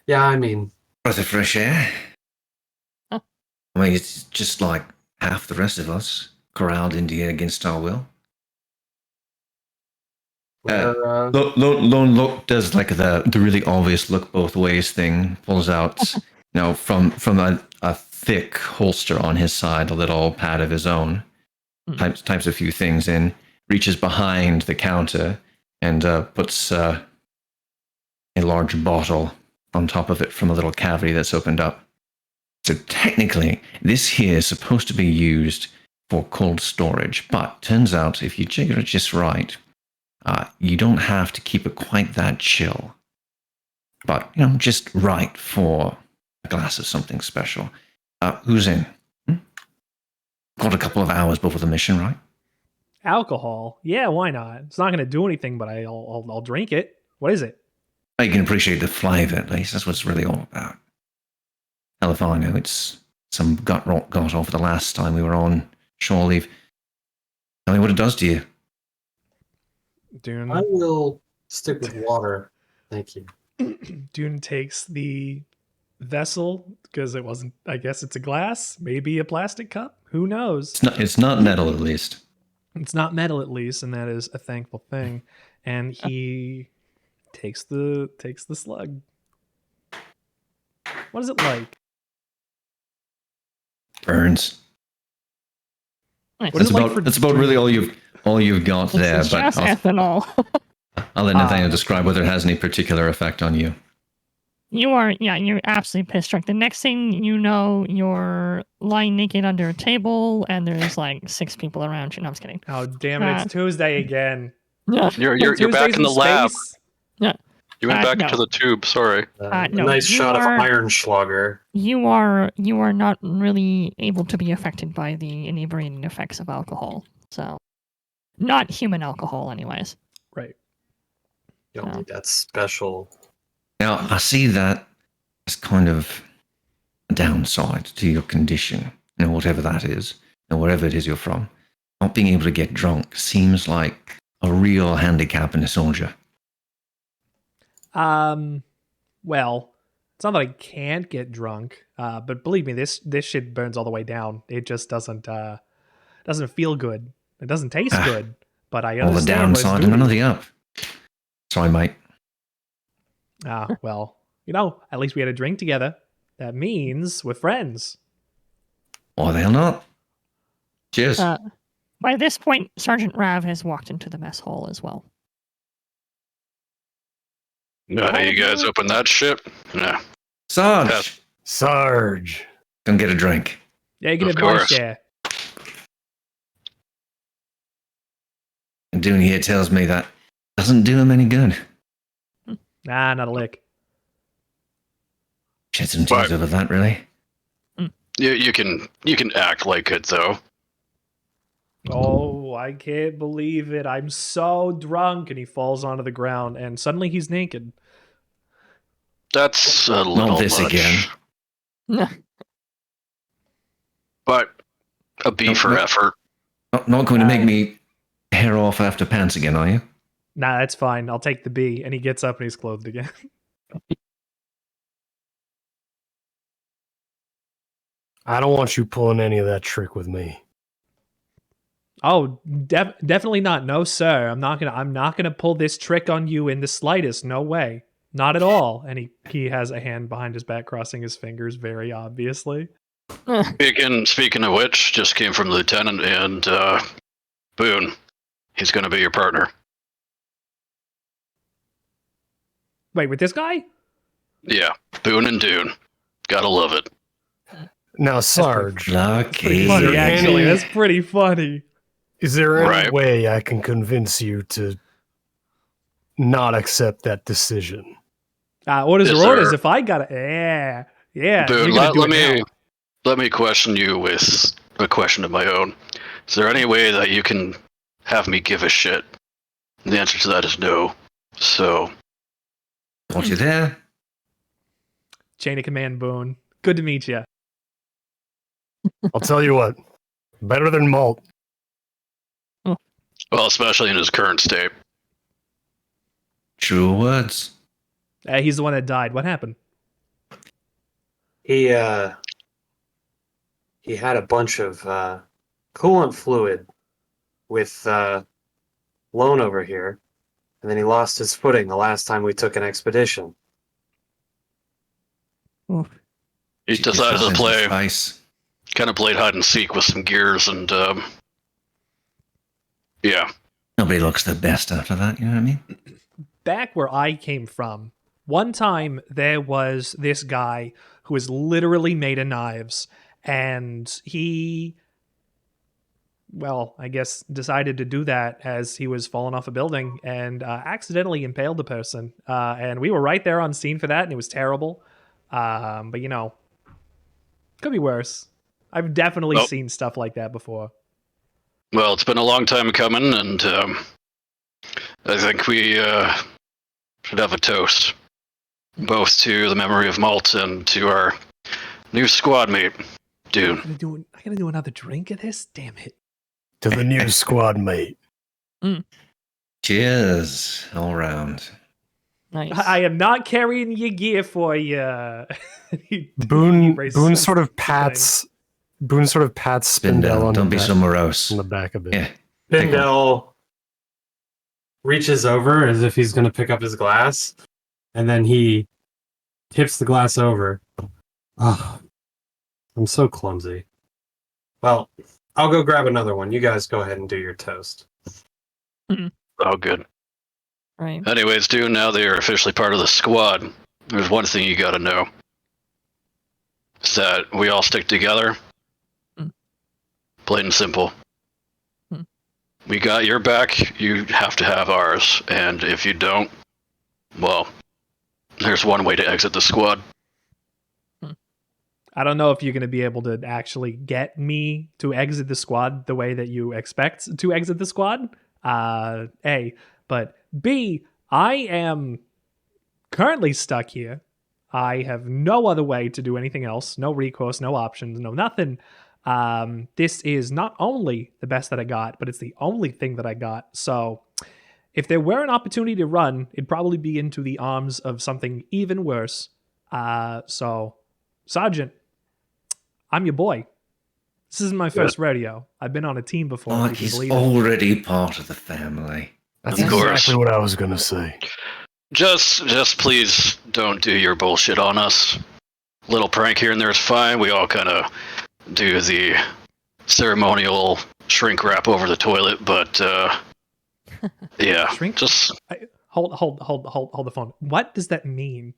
Yeah, I mean, Breath of fresh air. Huh. I mean, it's just like half the rest of us corralled in here against our will. Lone Look does the really obvious look both ways thing. Pulls out, from a thick holster on his side, a little pad of his own. Types a few things in. Reaches behind the counter and puts a large bottle on top of it from a little cavity that's opened up. So technically, this here is supposed to be used for cold storage, but turns out if you jigger it just right, you don't have to keep it quite that chill. But, just right for a glass of something special. Who's in? Got a couple of hours before the mission, right? Alcohol? Yeah, why not? It's not going to do anything, but I'll drink it. What is it? You can appreciate the flavor, at least. That's what it's really all about. Hell if I know. It's some gut rot got off the last time we were on shore leave. Tell me what it does to you. Dune. I will stick with water. Thank you. Dune takes the vessel because it wasn't. I guess it's a glass, maybe a plastic cup. Who knows? It's not metal, at least. It's not metal, at least, and that is a thankful thing. And he takes the slug. What is it like? Burns. Nice. What is it like for That's about really all you've got there. It's But just ethanol. I'll let Nathaniel describe whether it has any particular effect on you. You're absolutely pissed drunk. The next thing you know, you're lying naked under a table, and there's like 6 people around you. No, I'm just kidding. Oh, damn it! It's Tuesday again. Yeah. You're Tuesdays back in the lab. space. Yeah. You went back no. to the tube. Sorry. No, a nice you shot are- of Iron Schlager. You are not really able to be affected by the inebriating effects of alcohol. So, not human alcohol, anyways. Right. You don't No. need that special. Now, I see that as kind of a downside to your condition, whatever that is, and wherever it is you're from. Not being able to get drunk seems like a real handicap in a soldier. Well, it's not that I can't get drunk, but believe me, this shit burns all the way down. It just doesn't feel good. It doesn't taste good. But I All the understand what it's downside and doing. none of the up. Sorry, mate. Well, at least we had a drink together. That means we're friends. Or they'll not. Cheers. By this point, Sergeant Rav has walked into the mess hall as well. You guys open that ship? Yeah. Sarge, Yes. Sarge. come get a drink. Yeah, you can Of have my course. share. And Dune here tells me that doesn't do him any good. Nah, not a lick. Shed some tears Right. over that, really. You can act like it though. Oh, I can't believe it. I'm so drunk. And he falls onto the ground, and suddenly he's naked. That's a little Not this much. again. But a B for No. effort. Not going to make me hair off after pants again, are you? Nah, that's fine. I'll take the B. And he gets up and he's clothed again. I don't want you pulling any of that trick with me. Oh, definitely not. No, sir. I'm not gonna pull this trick on you in the slightest. No way. Not at all. And he has a hand behind his back, crossing his fingers very obviously. Speaking of which, just came from the lieutenant and Boone. He's going to be your partner. Wait, with this guy? Yeah, Boone and Dune. Gotta love it. Now, Sarge, Lucky. Is there Funny, actually. any- That's pretty funny. is there any Right. way I can convince you to not accept that decision? Orders Yes, are orders. sir. If I got it, yeah. You're Boone, gonna do let it me now. let me question you with a question of my own. Is there any way that you can have me give a shit? And the answer to that is no. So Got you there. Chain of command, Boone. Good to meet you. I'll tell you what, better than malt. well, especially in his current state. True words. He's the one that died. What happened? He had a bunch of coolant fluid with Lone over here, and then he lost his footing the last time we took an expedition. He decided to play, Face. kind of played hide and seek with some gears, and yeah. Nobody looks the best after that, you know what I mean? Back where I came from, one time there was this guy who was literally made of knives, and he, well, I guess decided to do that as he was falling off a building and accidentally impaled a person. And we were right there on scene for that, and it was terrible. But could be worse. I've definitely Nope. seen stuff like that before. Well, it's been a long time coming, and I think we should have a toast, both to the memory of Malt and to our new squad mate, Dune. I gotta do another drink of this? Damn it. To the new squad mate. Cheers all round. Nice. I am not carrying your gear for you. Boone raises sort of the pats Spindell on Don't be so morose. the back of it. Yeah. Spindell reaches over as if he's going to pick up his glass, and then he tips the glass over. Oh, I'm so clumsy. Well, I'll go grab another one. You guys go ahead and do your toast. Oh, good. Right. Anyways, dude, now that you're officially part of the squad, there's one thing you gotta know. Is that we all stick together. Plain and simple. We got your back, you have to have ours. And if you don't, well, there's one way to exit the squad. I don't know if you're going to be able to actually get me to exit the squad the way that you expect to exit the squad. A, but B, I am currently stuck here. I have no other way to do anything else. No recourse, no options, no nothing. This is not only the best that I got, but it's the only thing that I got. So if there were an opportunity to run, it'd probably be into the arms of something even worse. So, Sergeant, I'm your boy. This isn't my first rodeo. I've been on a team before. Like he's already part of the family. That's Of course. exactly what I was going to say. Just please don't do your bullshit on us. Little prank here and there is fine. We all kind of do the ceremonial shrink wrap over the toilet, but yeah, Shrink? just Hold the phone. What does that mean?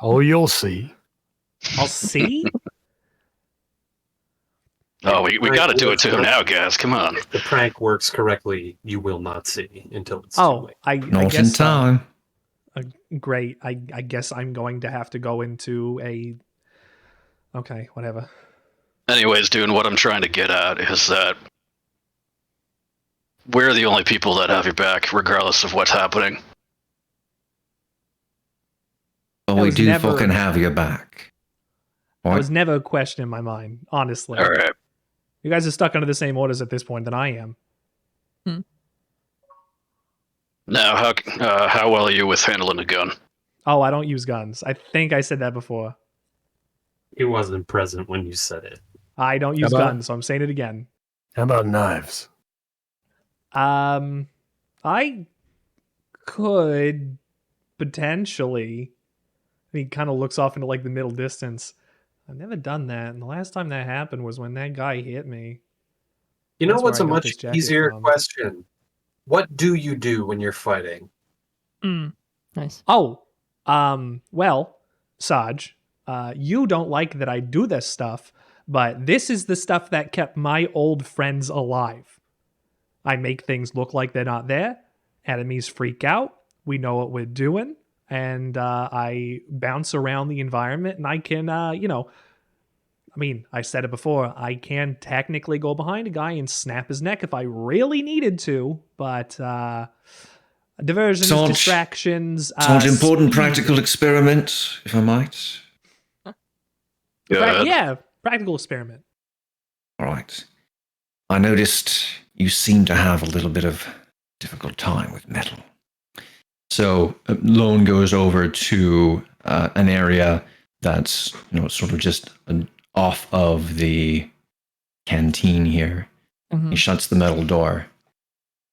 Oh, you'll see. I'll see? oh, we got to do it to him now, guys. Come on. If the prank works correctly, you will not see until it's too Oh, late. I Not guess in time. great. I guess I'm going to have to go into a. Okay, whatever. Anyways, dude, what I'm trying to get at is that we're the only people that have your back, regardless of what's happening. But That we was do never- fucking have your back. That What? was never a question in my mind, honestly. All right. You guys are stuck under the same orders at this point than I am. Now, how well are you with handling a gun? Oh, I don't use guns. I think I said that before. He wasn't present when you said it. I don't use about- guns, so I'm saying it again. How about knives? I could potentially. He kind of looks off into like the middle distance. I've never done that, and the last time that happened was when that guy hit me. You know That's what's where a I got much this jacket easier from. question? What do you do when you're fighting? Nice. Oh, well, Saj, you don't like that I do this stuff, but this is the stuff that kept my old friends alive. I make things look like they're not there. Enemies freak out. We know what we're doing. And I bounce around the environment and I can, I said it before, I can technically go behind a guy and snap his neck if I really needed to, but diversions, Sarge- distractions. Such important speed. practical experiment, if I might. Good. Yeah, practical experiment. All right. I noticed you seem to have a little bit of difficult time with metal. So Lone goes over to an area that's sort of just off of the canteen here. He shuts the metal door,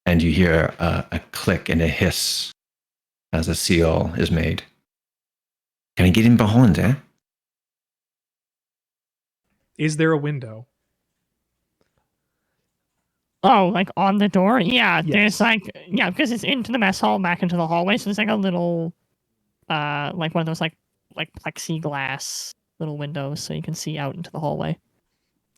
and you hear a click and a hiss as a seal is made. Can I get in behind, eh? Is there a window? Oh, like on the door? Yeah, Yes. there's like, yeah, because it's into the mess hall, back into the hallway. So there's like a little, like one of those like plexiglass little windows so you can see out into the hallway.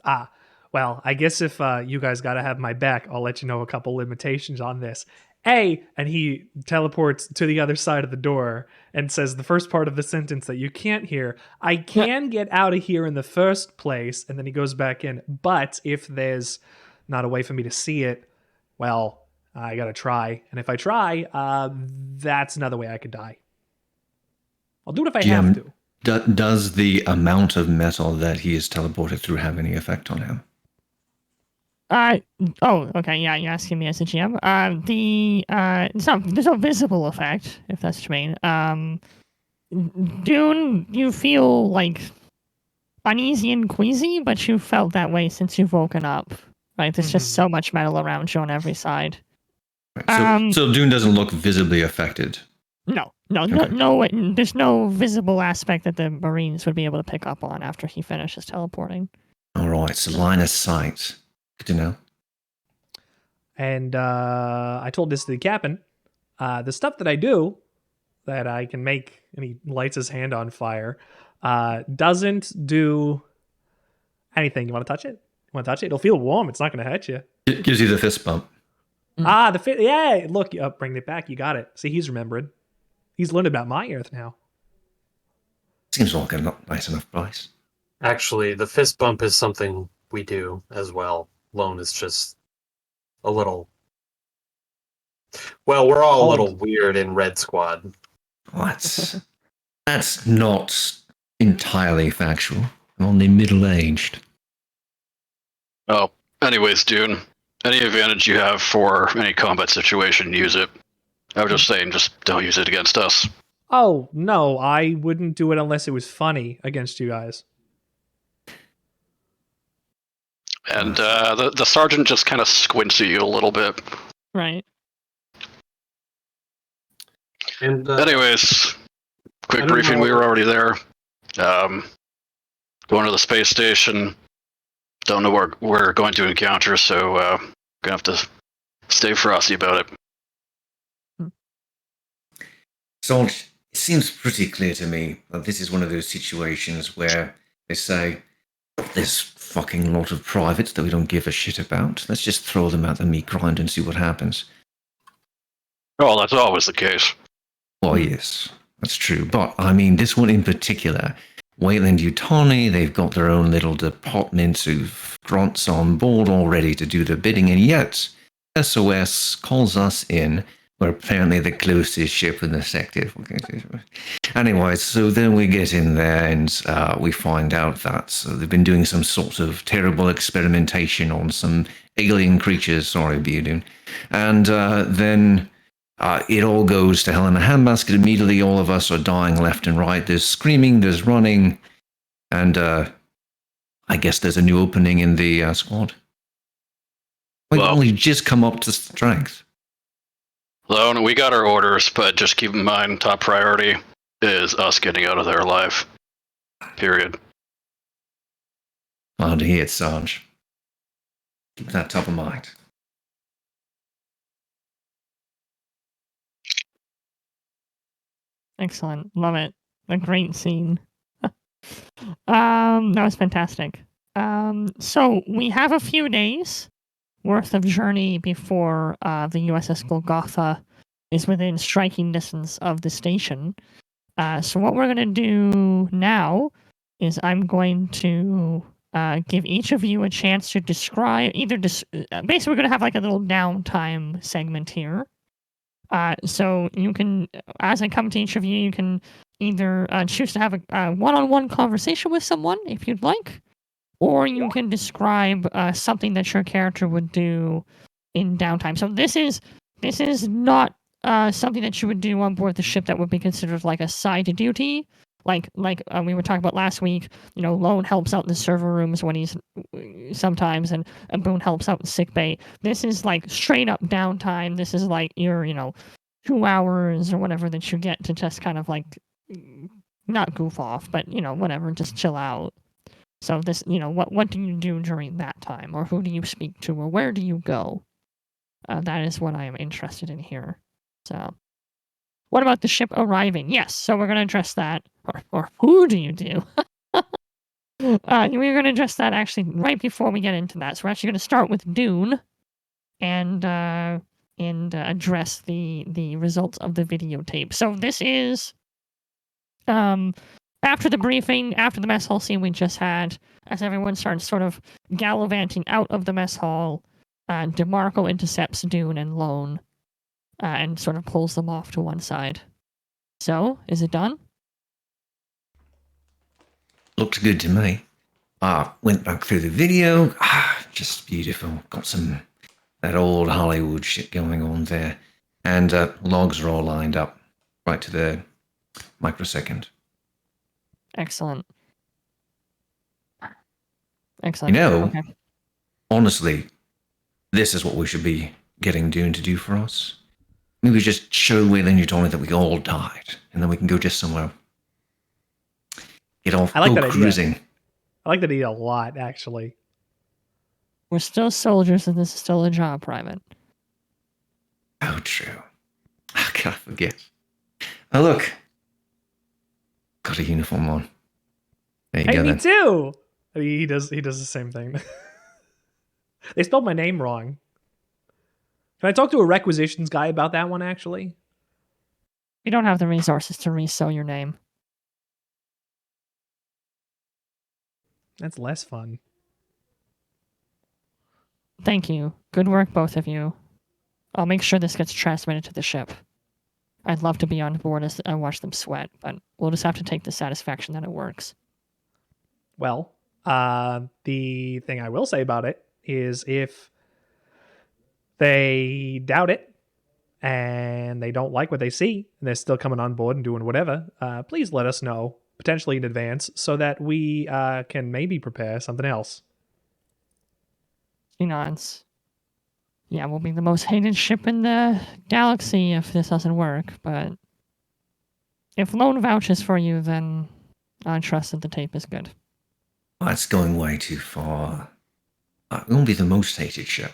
Ah, well, I guess if you guys got to have my back, I'll let you know a couple limitations on this. A, and he teleports to the other side of the door and says the first part of the sentence that you can't hear. I can get out of here in the first place, and then he goes back in. But if there's not a way for me to see it, well, I gotta try. And if I try, that's another way I could die. I'll do it if I have to. Does the amount of metal that he is teleported through have any effect on him? Oh, okay, yeah, you're asking me as a GM. There's no visible effect, if that's what you mean. Dune, you feel like uneasy and queasy, but you felt that way since you've woken up. Right? There's just so much metal around you on every side. Right, so Dune doesn't look visibly affected. No, Okay. no, there's no visible aspect that the Marines would be able to pick up on after he finishes teleporting. All right, so line of sight. Good to know. And I told this to the captain. The stuff that I do, that I can make, and he lights his hand on fire, doesn't do anything. You want to touch it? You want to touch it? It'll feel warm. It's not going to hurt you. It gives you the fist bump. The fit. Yeah, look, bring it back. You got it. See, he's remembering. He's learned about my earth now. Seems like a not nice enough price. Actually, the fist bump is something we do as well. Lone is just a little. Well, we're all a little weird in Red Squad. What? That's not entirely factual. I'm only middle-aged. Oh, anyways, Dune, any advantage you have for any combat situation, use it. I was just saying, just don't use it against us. Oh, no, I wouldn't do it unless it was funny against you guys. And the sergeant just kind of squints at you a little bit. Right. And Anyways, quick I don't briefing, know. we were already there. Going to the space station. Don't know what we're going to encounter, so gonna have to stay frosty about it. Sarge, it seems pretty clear to me that this is one of those situations where they say, there's fucking lot of privates that we don't give a shit about. Let's just throw them at the meat grind and see what happens. Oh, that's always the case. Well, yes, that's true. But, I mean, this one in particular, Wayland Utani, they've got their own little department of grunts on board all ready to do their bidding, and yet SOS calls us in. We're apparently the closest ship in the sector. Anyway, so then we get in there and we find out that they've been doing some sort of terrible experimentation on some alien creatures. Sorry, Beardun. And then it all goes to hell in a handbasket. Immediately, all of us are dying left and right. There's screaming, there's running, and I guess there's a new opening in the squad. We've only just come up to strength. Lone, we got our orders, but just keep in mind, top priority is us getting out of there alive. Period. Glad to hear it, Sarge. Keep that top of mind. Excellent. Love it. A great scene. That was fantastic. So we have a few days worth of journey before the USS Golgotha is within striking distance of the station. So what we're going to do now is I'm going to give each of you a chance to describe basically we're going to have like a little downtime segment here. So you can, as I come to each of you, you can either choose to have a one-on-one conversation with someone if you'd like, or you can describe something that your character would do in downtime. So this is not something that you would do on board the ship that would be considered like a side duty. Like we were talking about last week, Lone helps out in the server rooms when he's sometimes, and Boone helps out in sick bay. This is like straight up downtime. This is like your 2 hours or whatever that you get to just kind of like not goof off, but whatever, just chill out. So this, what do you do during that time, or who do you speak to, or where do you go? That is what I am interested in here. So. What about the ship arriving? Yes, so we're going to address that. Or who do you do? We're going to address that actually right before we get into that. So we're actually going to start with Dune and address the results of the videotape. So this is after the briefing, after the mess hall scene we just had, as everyone starts sort of gallivanting out of the mess hall, DeMarco intercepts Dune and Lone. And sort of pulls them off to one side. So, is it done? Looks good to me. Went back through the video. just beautiful. Got some that old Hollywood shit going on there, and logs are all lined up right to the microsecond. Excellent. You Excellent. know, Okay. honestly, this is what we should be getting Dune to do for us. Maybe just show Wayland Utoni that we all died, and then we can go just somewhere. Get off, I like go that idea. cruising. I like that idea a lot, actually. We're still soldiers and this is still a job, Private. Oh, true. How can I forget? Oh, look. Got a uniform on. There you Hey, go, me then. too. He does the same thing. They spelled my name wrong. Can I talk to a requisitions guy about that one, actually? You don't have the resources to resew your name. That's less fun. Thank you. Good work, both of you. I'll make sure this gets transmitted to the ship. I'd love to be on board as I watch them sweat, but we'll just have to take the satisfaction that it works. Well, the thing I will say about it is if they doubt it and they don't like what they see and they're still coming on board and doing whatever, please let us know, potentially in advance, so that we can maybe prepare something else. She nods. Yeah, we'll be the most hated ship in the galaxy if this doesn't work, but if Lone vouches for you, then I trust that the tape is good. That's going way too far. We won't be the most hated ship.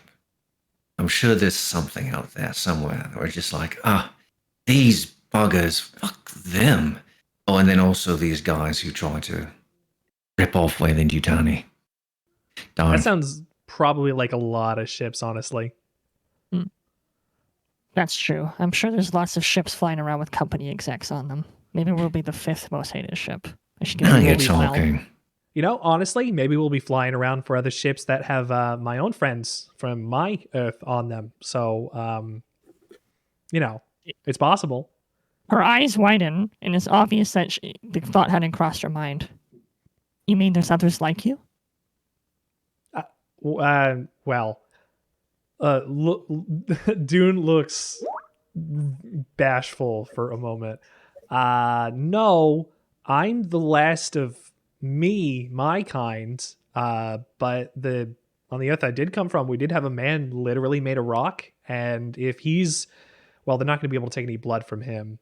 I'm sure there's something out there somewhere where it's just like, these buggers, fuck them. Oh, and then also these guys who try to rip off Wayland Yutani. Darn. That sounds probably like a lot of ships, honestly. That's true. I'm sure there's lots of ships flying around with company execs on them. Maybe we'll be the 5th most hated ship. I should get Now a you're Ruby Wild. talking. You know, honestly, maybe we'll be flying around for other ships that have my own friends from my Earth on them. So, you know, it's possible. Her eyes widen, and it's obvious that the thought hadn't crossed her mind. You mean there's others like you? Well, Dune looks bashful for a moment. No, I'm the last of my kind. But on the Earth I did come from, we did have a man literally made of rock, and if he's, well, they're not going to be able to take any blood from him.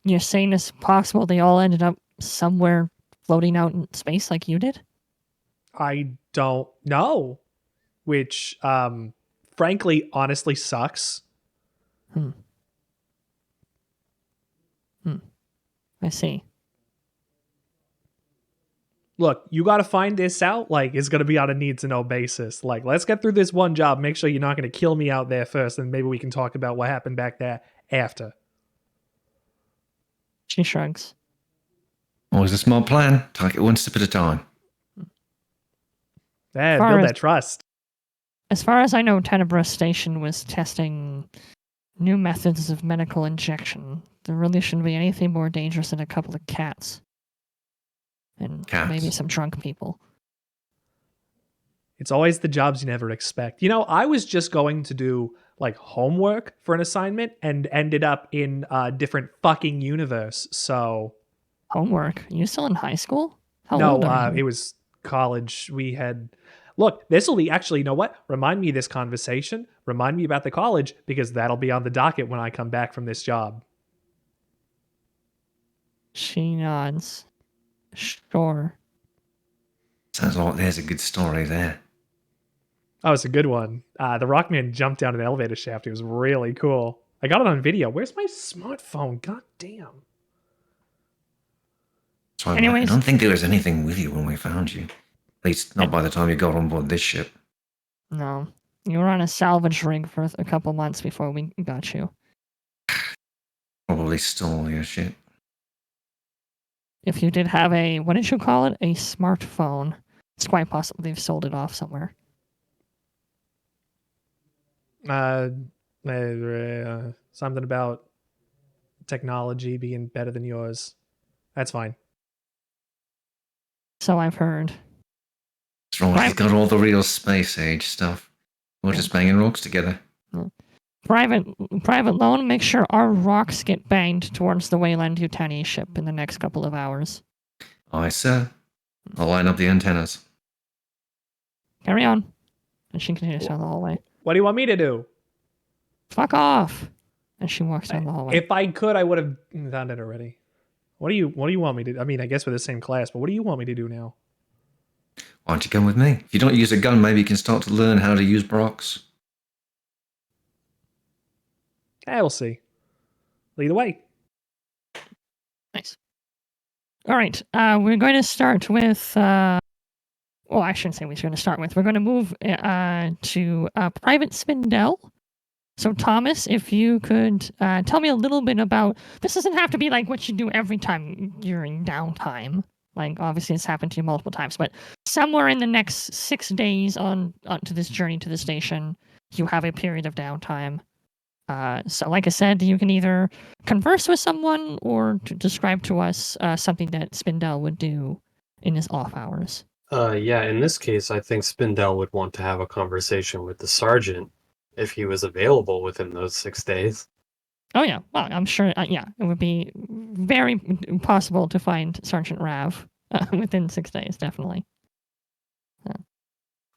You're saying it's possible they all ended up somewhere floating out in space like you did? I don't know, which, frankly, honestly sucks. I see. Look, you got to find this out. Like, it's going to be on a need-to-know basis. Like, let's get through this one job. Make sure you're not going to kill me out there first, and maybe we can talk about what happened back there after. She shrugs. Always a smart plan. Take it one step at a time. Yeah, Far build as- that trust. As far as I know, Tenebra Station was testing new methods of medical injection. There really shouldn't be anything more dangerous than a couple of cats. And Cats. maybe some drunk people. It's always the jobs you never expect. You know, I was just going to do like homework for an assignment and ended up in a different fucking universe. So Homework? Are you still in high school? How no, old are you? it was college. We had, look, this will be actually, you know what? Remind me of this conversation. Remind me about the college, because that'll be on the docket when I come back from this job. She nods. Sure. Sounds like there's a good story there. Oh, it's a good one. The Rockman jumped down an elevator shaft. It was really cool. I got it on video. Where's my smartphone? God damn. So I Anyways. don't think there was anything with you when we found you. At least not by the time you got on board this ship. No. You were on a salvage rig for a couple months before we got you. Probably stole your shit. If you did have a, what did you call it? A smartphone. It's quite possible they've sold it off somewhere. Something about technology being better than yours. That's fine. So I've heard. As long as he's got all the real space age stuff. We're just banging rocks together. Private Loan, make sure our rocks get banged towards the Wayland Yutani ship in the next couple of hours. Aye, sir. I'll line up the antennas. Carry on. And she continues down the hallway. What do you want me to do? Fuck off. And she walks down the hallway. If I could, I would have done it already. What do you want me to do? I mean, I guess we're the same class, but what do you want me to do now? Why don't you come with me? If you don't use a gun, maybe you can start to learn how to use Brox. We'll see. Lead the way. Nice. All right. We're going to start with... well, I shouldn't say we're going to start with. We're going to move to Private Spindell. So, Thomas, if you could tell me a little bit about... This doesn't have to be like what you do every time during downtime. Like, obviously, it's happened to you multiple times. But somewhere in the next 6 days onto this journey to the station, you have a period of downtime. So, like I said, you can either converse with someone or describe to us something that Spindell would do in his off hours. Yeah, in this case, I think Spindell would want to have a conversation with the sergeant if he was available within those 6 days. Oh, yeah. Well, I'm sure, it would be very possible to find Sergeant Rav within 6 days, definitely.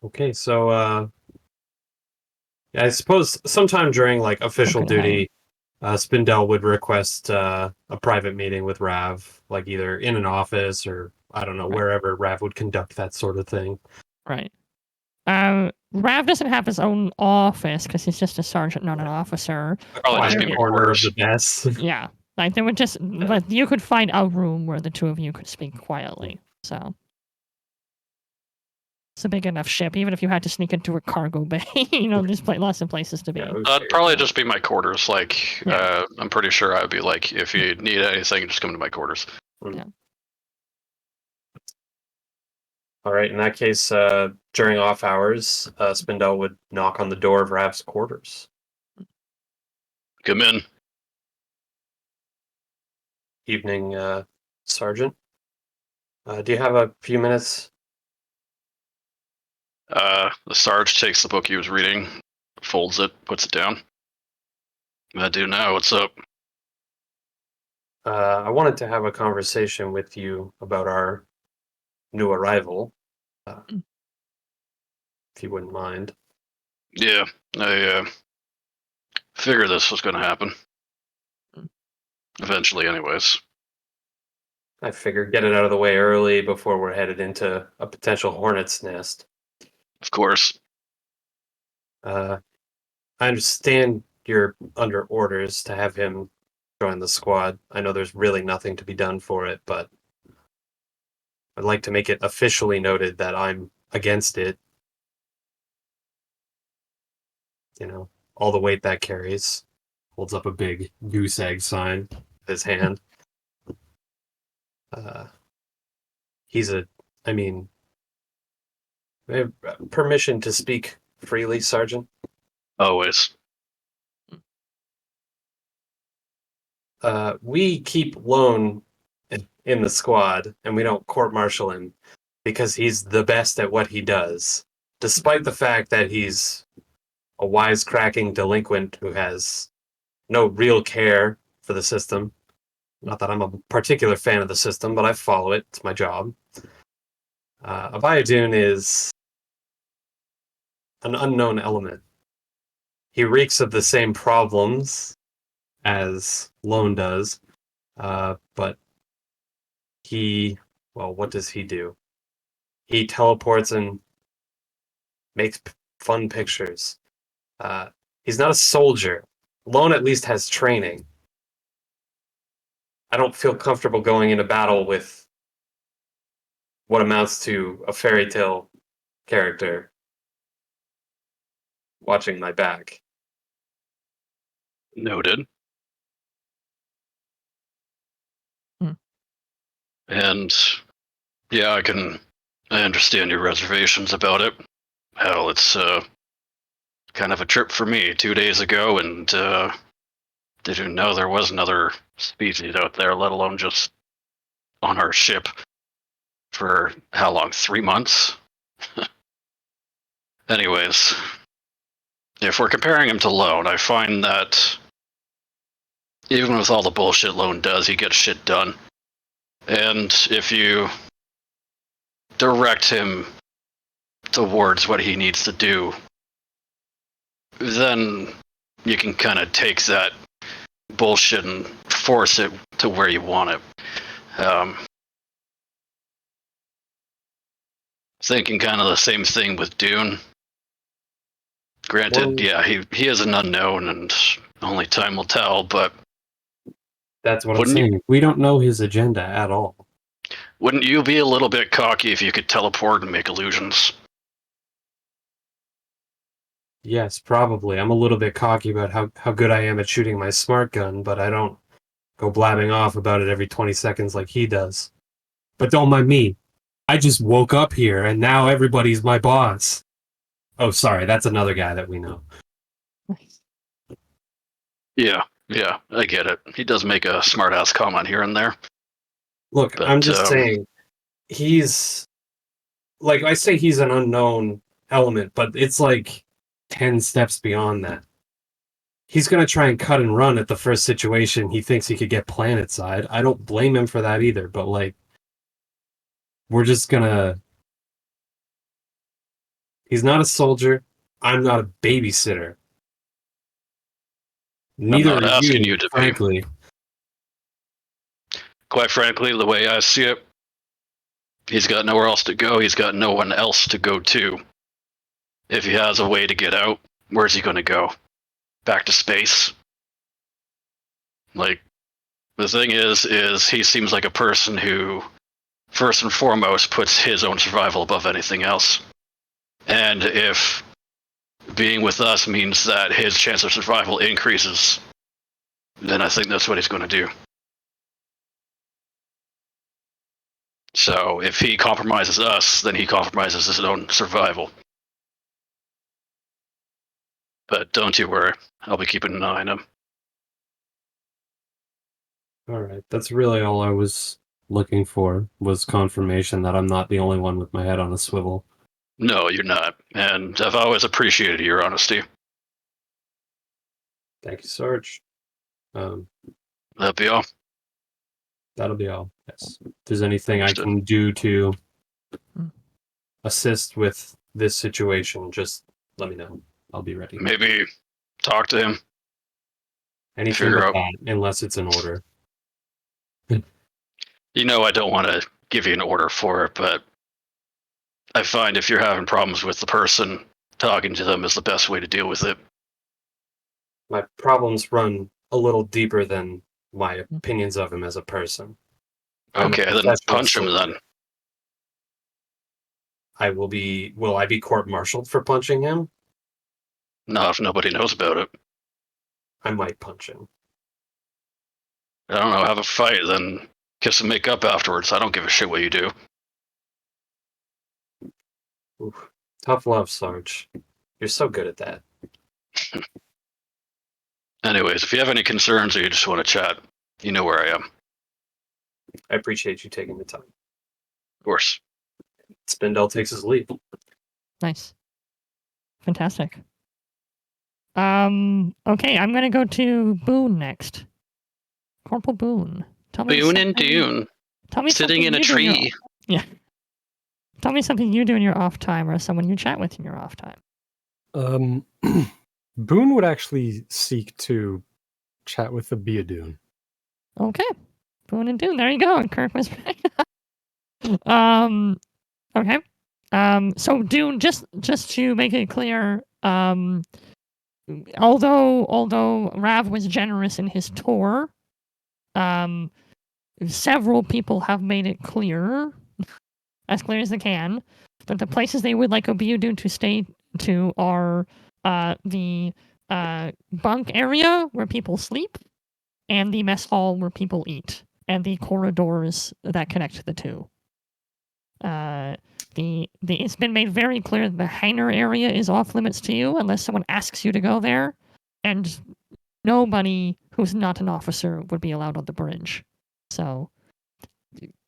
Okay, so I suppose sometime during like official duty, Spindell would request a private meeting with Rav, like either in an office or I don't know, wherever Rav would conduct that sort of thing. Right. Rav doesn't have his own office because he's just a sergeant, not an officer. Probably just be corner of the desk. Yeah, like they would just, but you could find a room where the two of you could speak quietly. So it's a big enough ship, even if you had to sneak into a cargo bay. There's lots of places to be. That'd probably just be my quarters. Like, I'm pretty sure I'd be like, if you need anything, just come to my quarters. Yeah. All right. In that case, during off hours, Spindell would knock on the door of Rav's quarters. Come in. Evening, Sergeant. Do you have a few minutes? The Sarge takes the book he was reading, folds it, puts it down. I do now. What's up? I wanted to have a conversation with you about our new arrival, if you wouldn't mind. Yeah, I figured this was going to happen. Eventually, anyways. I figured get it out of the way early before we're headed into a potential hornet's nest. Of course. I understand you're under orders to have him join the squad. I know there's really nothing to be done for it, but I'd like to make it officially noted that I'm against it. All the weight that carries. Holds up a big goose egg sign with his hand. I have permission to speak freely, Sergeant? Always. We keep Lone in the squad, and we don't court-martial him because he's the best at what he does, despite the fact that he's a wisecracking delinquent who has no real care for the system. Not that I'm a particular fan of the system, but I follow it. It's my job. Abayadun is an unknown element. He reeks of the same problems as Lone does, but what does he do? He teleports and makes fun pictures. He's not a soldier. Lone at least has training. I don't feel comfortable going into battle with what amounts to a fairy tale character watching my back. Noted. And yeah, I understand your reservations about it. Hell, it's kind of a trip for me 2 days ago, and didn't know there was another species out there, let alone just on our ship for how long? 3 months? Anyways, if we're comparing him to Lone, I find that even with all the bullshit Lone does, he gets shit done. And if you direct him towards what he needs to do, then you can kind of take that bullshit and force it to where you want it. Thinking kind of the same thing with Dune. Granted, yeah, he is an unknown, and only time will tell, but... That's what I'm saying. We don't know his agenda at all. Wouldn't you be a little bit cocky if you could teleport and make illusions? Yes, probably. I'm a little bit cocky about how good I am at shooting my smart gun, but I don't go blabbing off about it every 20 seconds like he does. But don't mind me. I just woke up here, and now everybody's my boss. Oh, sorry, that's another guy that we know. Yeah, I get it. He does make a smart-ass comment here and there. Look, But, I'm just saying, he's... Like, I say he's an unknown element, but it's like 10 steps beyond that. He's going to try and cut and run at the first situation he thinks he could get planetside. I don't blame him for that either, but, like, we're just going to... He's not a soldier. I'm not a babysitter. Neither I'm not are asking you to be. frankly. Quite frankly, the way I see it, he's got nowhere else to go. He's got no one else to go to. If he has a way to get out, where's he going to go? Back to space? Like, the thing is he seems like a person who, first and foremost, puts his own survival above anything else. And if being with us means that his chance of survival increases, then I think that's what he's going to do. So if he compromises us, then he compromises his own survival. But don't you worry, I'll be keeping an eye on him. Alright, that's really all I was looking for, was confirmation that I'm not the only one with my head on a swivel. No, you're not. And I've always appreciated your honesty. Thank you, Sarge. That'll be all. That'll be all. Yes. If there's anything Understood. I can do to assist with this situation, just let me know. I'll be ready. Maybe talk to him. Anything figure but out- that, unless it's an order. You know I don't want to give you an order for it, but I find if you're having problems with the person, talking to them is the best way to deal with it. My problems run a little deeper than my opinions of him as a person. I'm a Okay, then professional punch him soldier. then. Will I be court-martialed for punching him? No, if nobody knows about it. I might punch him. I don't know, have a fight, then kiss and make up afterwards. I don't give a shit what you do. Oof. Tough love, Sarge. You're so good at that. Anyways, if you have any concerns or you just want to chat, you know where I am. I appreciate you taking the time. Of course. Spindell takes his leave. Nice. Fantastic. Okay, I'm gonna go to Boone next. Corporal Boone. Tell me Boone and something- Dune, Tell me sitting something in a you do your- tree. Yeah. Tell me something you do in your off time, or someone you chat with in your off time. Boone would actually seek to chat with the Beadoon. Okay. Boone and Dune. There you go. And Kirk was right. Okay. So Dune, just to make it clear, although Rav was generous in his tour, several people have made it clear, as clear as they can, that the places they would like Obiudun to stay to are the bunk area where people sleep, and the mess hall where people eat, and the corridors that connect the two. It's been made very clear that the hangar area is off limits to you unless someone asks you to go there, and nobody who's not an officer would be allowed on the bridge. So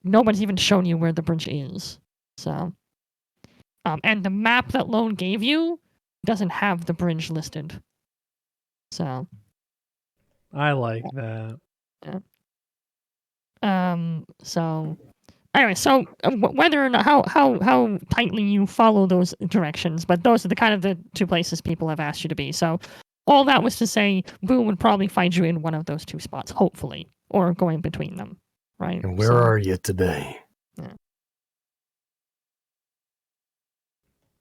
nobody's even shown you where the bridge is. So And the map that Lone gave you doesn't have the bridge listed. So, I like that. so anyway, so whether or not how tightly you follow those directions, but those are the kind of the two places people have asked you to be. So all that was to say, Boone would probably find you in one of those two spots, hopefully, or going between them, right? And where are you today?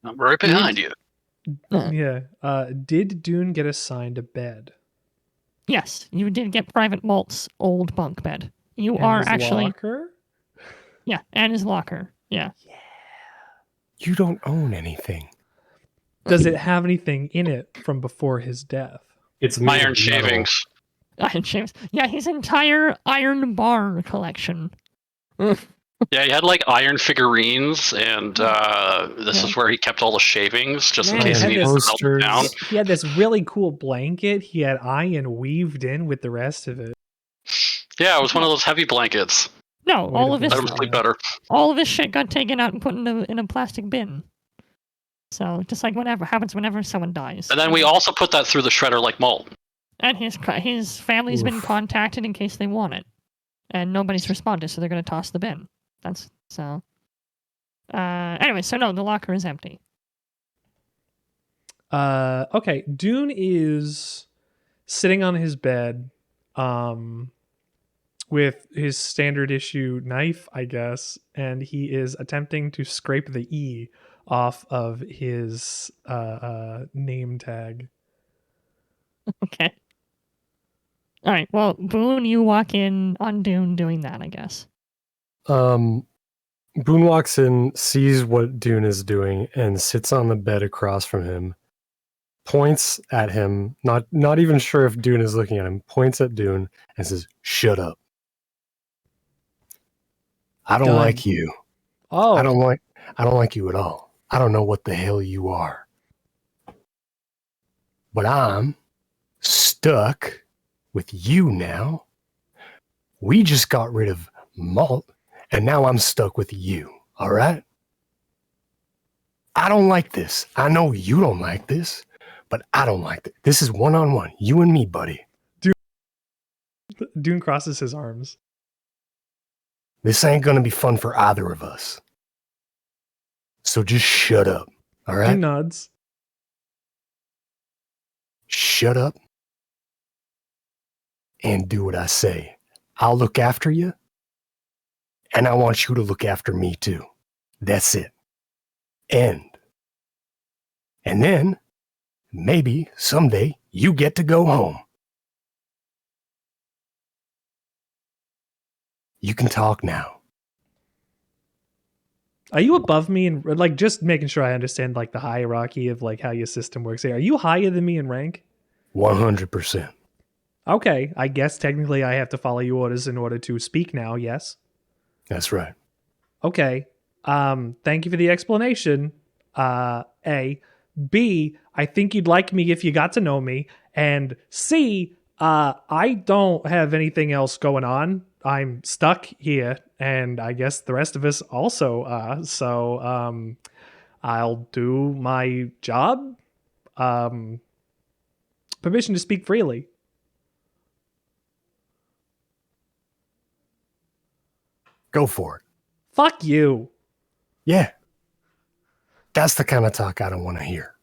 I'm right behind you. Yeah. Did Dune get assigned a bed? Yes, you did get Private Malt's old bunk bed. You And are his actually locker? Yeah, and his locker. Yeah. You don't own anything. Does it have anything in it from before his death? It's made Iron of metal. shavings. Iron James. Yeah, his entire iron bar collection. Yeah, he had like iron figurines, and this is where he kept all the shavings, just in Man, case he had needed to this- melt them down. He had this really cool blanket. He had iron weaved in with the rest of it. Yeah, it was one of those heavy blankets. No, Way all to of his Let him sleep better. all of his shit got taken out and put in a plastic bin. So just like whatever happens whenever someone dies. And then we also put that through the shredder like malt. And his family's been contacted in case they want it, and nobody's responded, so they're gonna toss the bin. That's so. Anyway, so no, the locker is empty. Okay, Dune is sitting on his bed, with his standard issue knife, I guess, and he is attempting to scrape the E off of his name tag. Okay. All right. Well, Boone, you walk in on Dune doing that, I guess. Boone walks in, sees what Dune is doing, and sits on the bed across from him, points at him, not even sure if Dune is looking at him, points at Dune and says, "Shut up. I don't Done. like you. Oh, I don't like you at all. I don't know what the hell you are. But I'm stuck with you now. We just got rid of Malt, and now I'm stuck with you. All right? I don't like this. I know you don't like this, but I don't like it. This is one-on-one. You and me, buddy. Dune crosses his arms. This ain't gonna be fun for either of us. So just shut up. All He right? nods. Shut up and do what I say. I'll look after you, and I want you to look after me too. That's it. End. And then, maybe someday you get to go home. You can talk now. Are you above me and like just making sure I understand like the hierarchy of like how your system works here? Are you higher than me in rank? 100%. Okay, I guess technically I have to follow your orders in order to speak now, yes? That's right. Okay. Thank you for the explanation. A. B, I think you'd like me if you got to know me. And C, I don't have anything else going on. I'm stuck here, and I guess the rest of us also are. So, I'll do my job. Permission to speak freely. Go for it. Fuck you. Yeah. That's the kind of talk I don't want to hear.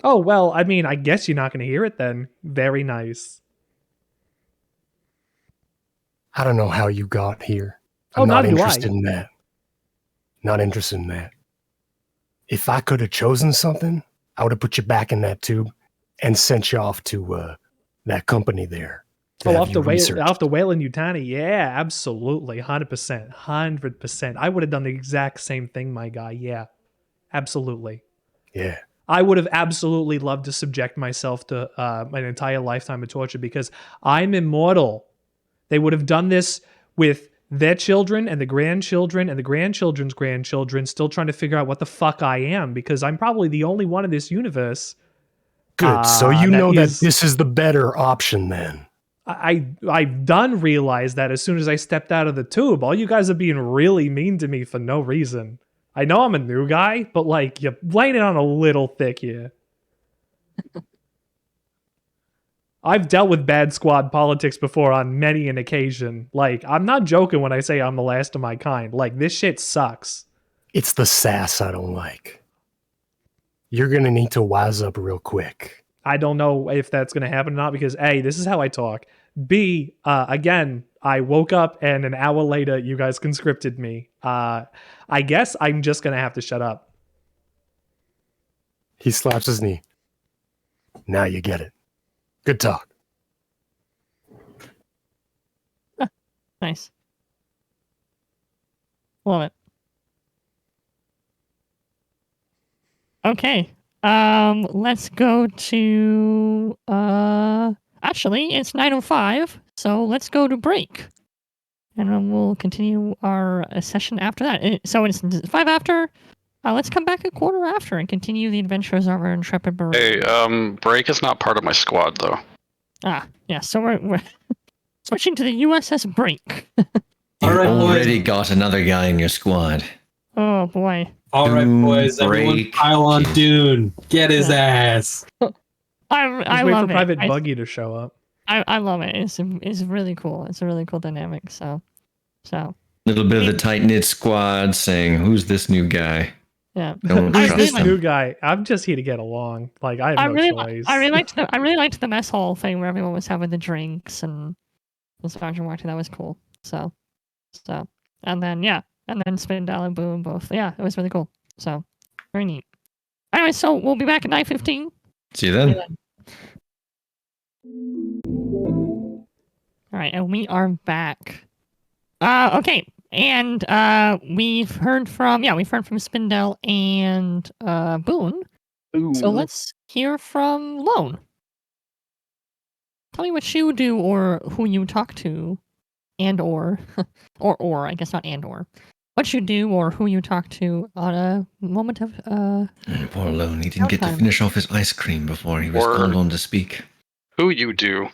Oh, well, I mean, I guess you're not going to hear it then. Very nice. I don't know how you got here. Oh, I'm not neither do I. interested in that. Not interested in that. If I could have chosen something, I would have put you back in that tube and sent you off to that company there. Oh, off the whale in Utani. Yeah, absolutely. 100%. 100%. I would have done the exact same thing, my guy. Yeah, absolutely. Yeah. I would have absolutely loved to subject myself to an entire lifetime of torture because I'm immortal. They would have done this with their children and the grandchildren and the grandchildren's grandchildren still trying to figure out what the fuck I am because I'm probably the only one in this universe. Good. So you know that is- this is the better option then. I've done realize that as soon as I stepped out of the tube. All you guys are being really mean to me for no reason. I know I'm a new guy, but like you're laying it on a little thick here. I've dealt with bad squad politics before on many an occasion. Like, I'm not joking when I say I'm the last of my kind. Like, this shit sucks. It's the sass I don't like. You're going to need to wise up real quick. I don't know if that's going to happen or not because A, this is how I talk. B, again, I woke up and an hour later you guys conscripted me. I guess I'm just going to have to shut up. He slaps his knee. Now you get it. Good talk. Nice. Love it. Okay. Let's go to actually it's 9:05, so let's go to break. And then we'll continue our session after that. So it's 5 after. Let's come back a quarter after and continue the adventures of our intrepid Marine. Hey, Break is not part of my squad though. Yeah, so we're switching to the USS Break. You've Alright, boys. already got another guy in your squad. Oh boy. All right, boys, everyone Break. pile on Dune. Get his ass. I Just wait love for it. Private Buggy to show up. I love it. It's really cool. It's a really cool dynamic. So Little bit of the tight knit squad saying, "Who's this new guy?" yeah. Don't I Who's trust this really new him. guy? I'm just here to get along. Like, I have I no really, choice. I really liked the mess hall thing where everyone was having the drinks and the sergeant walked in. That was cool. So, and then Spindle and Boom both. Yeah, it was really cool. So, very neat. Anyway, so we'll be back at 9:15. See you then. All right, and we are back. Okay, and we've heard from Spindle and Boone. So let's hear from Lone. Tell me what you do or who you talk to, and or I guess not and or. What you do or who you talk to on a moment of Poor Lone, he didn't get to Showtime. finish off his ice cream before he was Or- called on to speak. Who you do?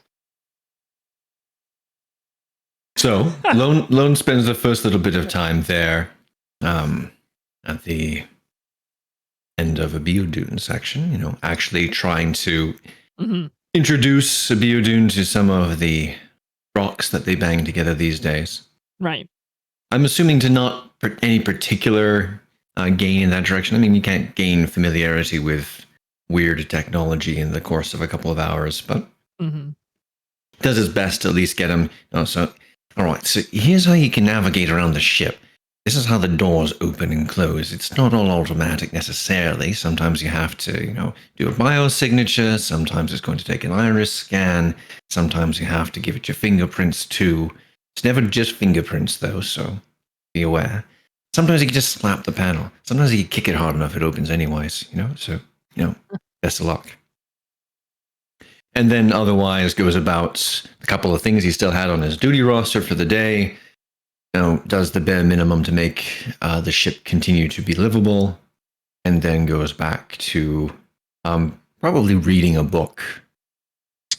So Lone spends the first little bit of time there, at the end of a Biodune section. Actually trying to mhm. introduce a Biodune to some of the rocks that they bang together these days. Right. I'm assuming to not any particular gain in that direction. I mean, you can't gain familiarity with weird technology in the course of a couple of hours, but Mm-hmm. does his best to at least get him. So, all right. So here's how you can navigate around the ship. This is how the doors open and close. It's not all automatic necessarily. Sometimes you have to, do a biosignature. Sometimes it's going to take an iris scan. Sometimes you have to give it your fingerprints too. It's never just fingerprints though, so be aware. Sometimes you can just slap the panel. Sometimes you can kick it hard enough, it opens anyways, So, best of luck. And then otherwise goes about a couple of things he still had on his duty roster for the day. Does the bare minimum to make the ship continue to be livable, and then goes back to probably reading a book. He's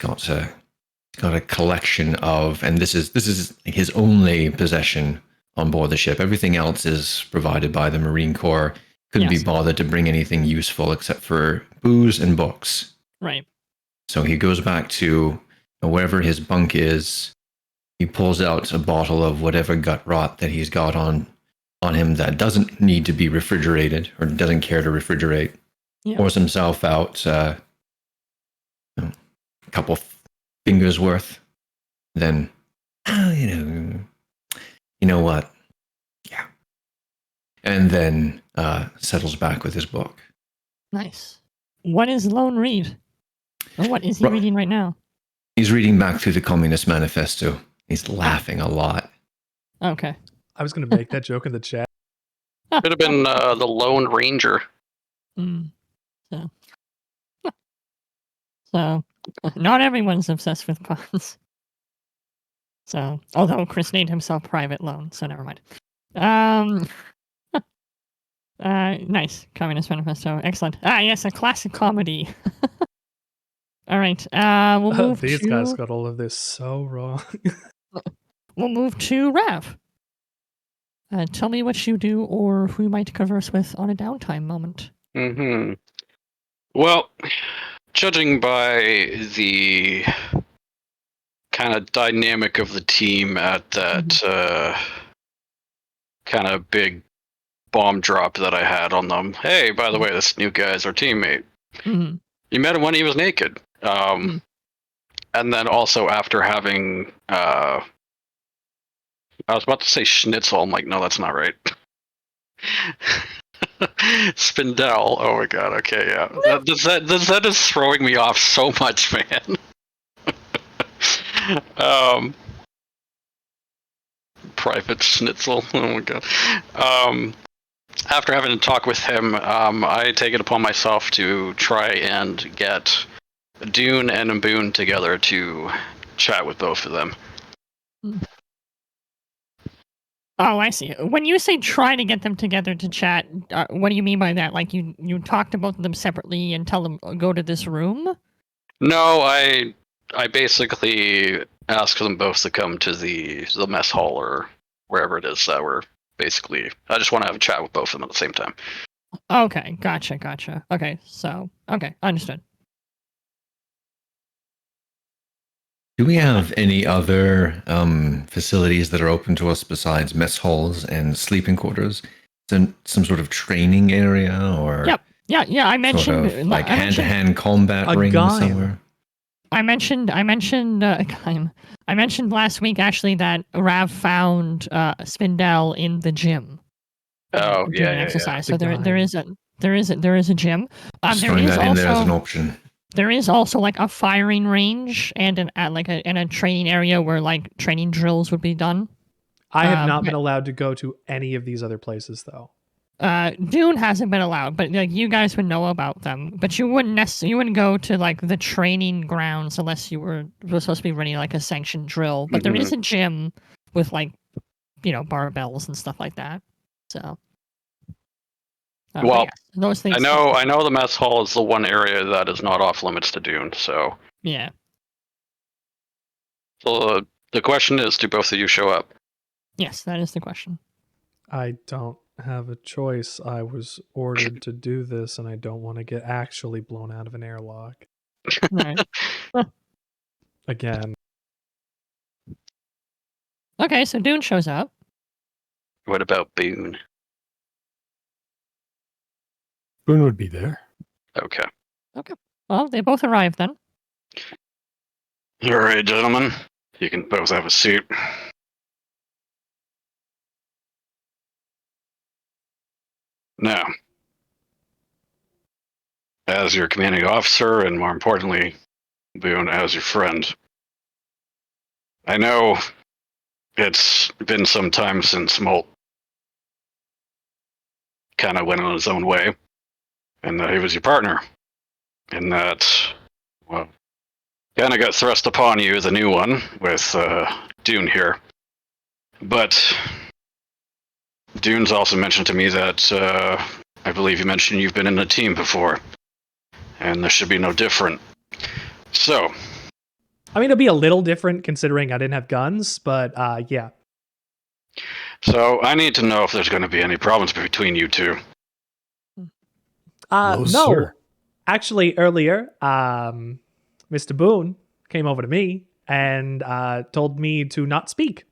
got a collection of, and this is his only possession on board the ship. Everything else is provided by the Marine Corps. Couldn't Yes. be bothered to bring anything useful except for booze and books. Right. So he goes back to wherever his bunk is. He pulls out a bottle of whatever gut rot that he's got on him that doesn't need to be refrigerated or doesn't care to refrigerate. Yeah. Pours himself out a couple fingers worth. Then, you know what? Yeah. And then settles back with his book. Nice. What does Lone read? Or what is he Ro- reading right now? He's reading back through the Communist Manifesto. He's laughing a lot. Okay. I was going to make that joke in the chat. Could have been the Lone Ranger. Mm. So, not everyone's obsessed with puns. So, although Chris named himself Private Lone, so never mind. Nice. Communist Manifesto. Excellent. Yes, a classic comedy. All right. We'll move These to, guys got all of this so wrong. We'll move to Rav. Tell me what you do or who you might converse with on a downtime moment. Mm-hmm. Well, judging by the kind of dynamic of the team at that kind of big bomb drop that I had on them. Hey, by the way, this new guy's our teammate. Mm-hmm. You met him when he was naked. And then also after having, I was about to say schnitzel. I'm like, no, that's not right. Spindel. Oh my god. Okay, yeah. That is throwing me off so much, man. Private Schnitzel. Oh my god. After having a talk with him, I take it upon myself to try and get Dune and Boone together to chat with both of them. Oh, I see. When you say try to get them together to chat, what do you mean by that? Like you talk to both of them separately and tell them go to this room? No, I basically ask them both to come to the mess hall or wherever it is that we're basically. I just want to have a chat with both of them at the same time. Okay, gotcha. Okay, understood. Do we have any other facilities that are open to us besides mess halls and sleeping quarters? Some sort of training area or Yep. Yeah. I mentioned sort of like hand-to-hand combat a ring Gaim. somewhere. I mentioned last week actually that Rav found Spindel in the gym. Oh, doing yeah. exercise. The So there is a gym. Just There throwing is that in there as an also option. there is also like a firing range and a training area where like training drills would be done. I have not been allowed to go to any of these other places, though. Dune hasn't been allowed, but like you guys would know about them. But you wouldn't go to like the training grounds unless you were supposed to be running like a sanctioned drill. But there is a gym with like, barbells and stuff like that. So. Well, yes, those things. I know the mess hall is the one area that is not off limits to Dune. So. Yeah. So the question is, do both of you show up? Yes, that is the question. I don't have a choice. I was ordered to do this, and I don't want to get actually blown out of an airlock. Right. Again. Okay, so Dune shows up. What about Boone? Boone would be there. Okay. Well, they both arrive then. All right, gentlemen. You can both have a seat. Now, as your commanding officer, and more importantly, Boone, as your friend, I know it's been some time since Molt kind of went on his own way, and that he was your partner, and that, well, kind of got thrust upon you, the new one, with Dune here. But Dune's also mentioned to me that I believe you mentioned you've been in a team before, and this should be no different. So, I mean, it'll be a little different considering I didn't have guns, but yeah. So I need to know if there's going to be any problems between you two. No, sir. Actually, earlier, Mr. Boone came over to me and told me to not speak.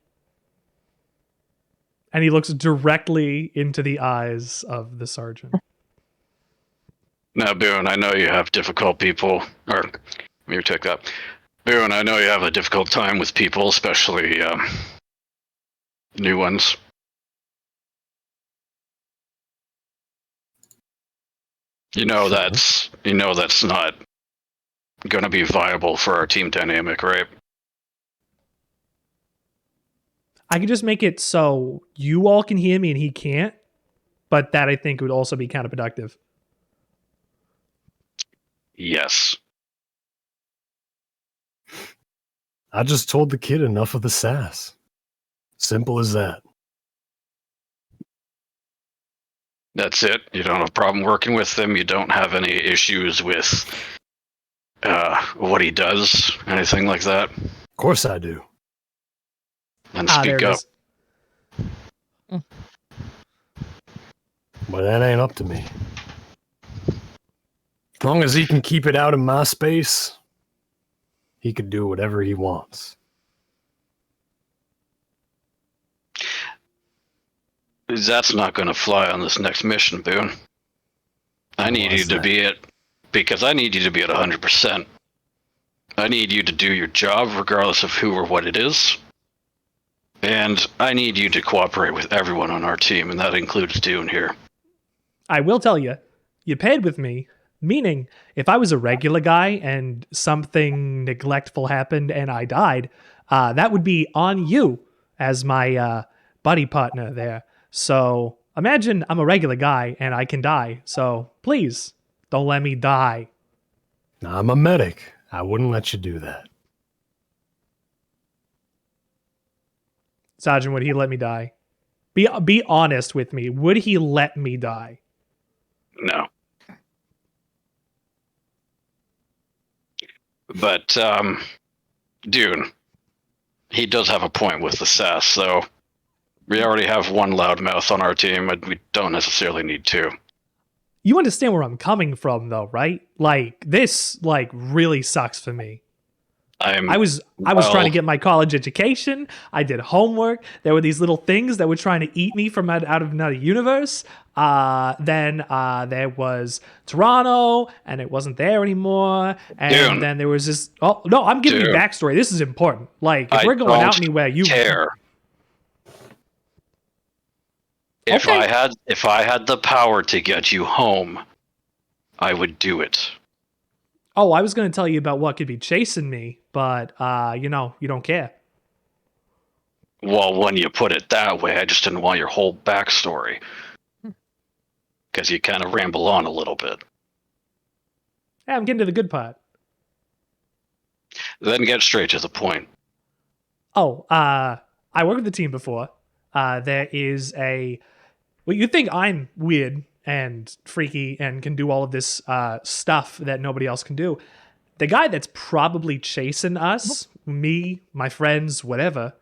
And he looks directly into the eyes of the sergeant. Now, Boone, I know you have difficult people, or let me take that. Boone, I know you have a difficult time with people, especially new ones. You know that's not going to be viable for our team dynamic, right? I could just make it so you all can hear me and he can't, but that I think would also be counterproductive. Yes. I just told the kid enough of the sass. Simple as that. That's it. You don't have a problem working with him. You don't have any issues with what he does, anything like that. Of course I do. Then There speak it up. is. But that ain't up to me. As long as he can keep it out of my space, he can do whatever he wants. That's not going to fly on this next mission, Boone. I need you to be at, because I need you to be at 100%. I need you to do your job regardless of who or what it is. And I need you to cooperate with everyone on our team, and that includes Dune here. I will tell you, you paired with me, meaning if I was a regular guy and something neglectful happened and I died, that would be on you as my buddy partner there. So imagine I'm a regular guy and I can die. So please don't let me die. I'm a medic. I wouldn't let you do that. Sergeant, would he let me die? Be honest with me. Would he let me die? No. But, Dune, he does have a point with the sass, so we already have one loudmouth on our team, and we don't necessarily need two. You understand where I'm coming from, though, right? Like, this, like, really sucks for me. I was trying to get my college education. I did homework. There were these little things that were trying to eat me from out of another universe. Then there was Toronto, and it wasn't there anymore. And Dude. then there was this. Oh no, I'm giving you backstory. This is important. Like, if I we're going out don't anywhere, you care. If Okay. I had the power to get you home, I would do it. Oh, I was going to tell you about what could be chasing me, but you don't care. Well, when you put it that way, I just didn't want your whole backstory. Because you kind of ramble on a little bit. Yeah, I'm getting to the good part. Then get straight to the point. Oh, I worked with the team before. There is well, you think I'm weird and freaky and can do all of this stuff that nobody else can do. The guy that's probably chasing us, me, my friends, whatever,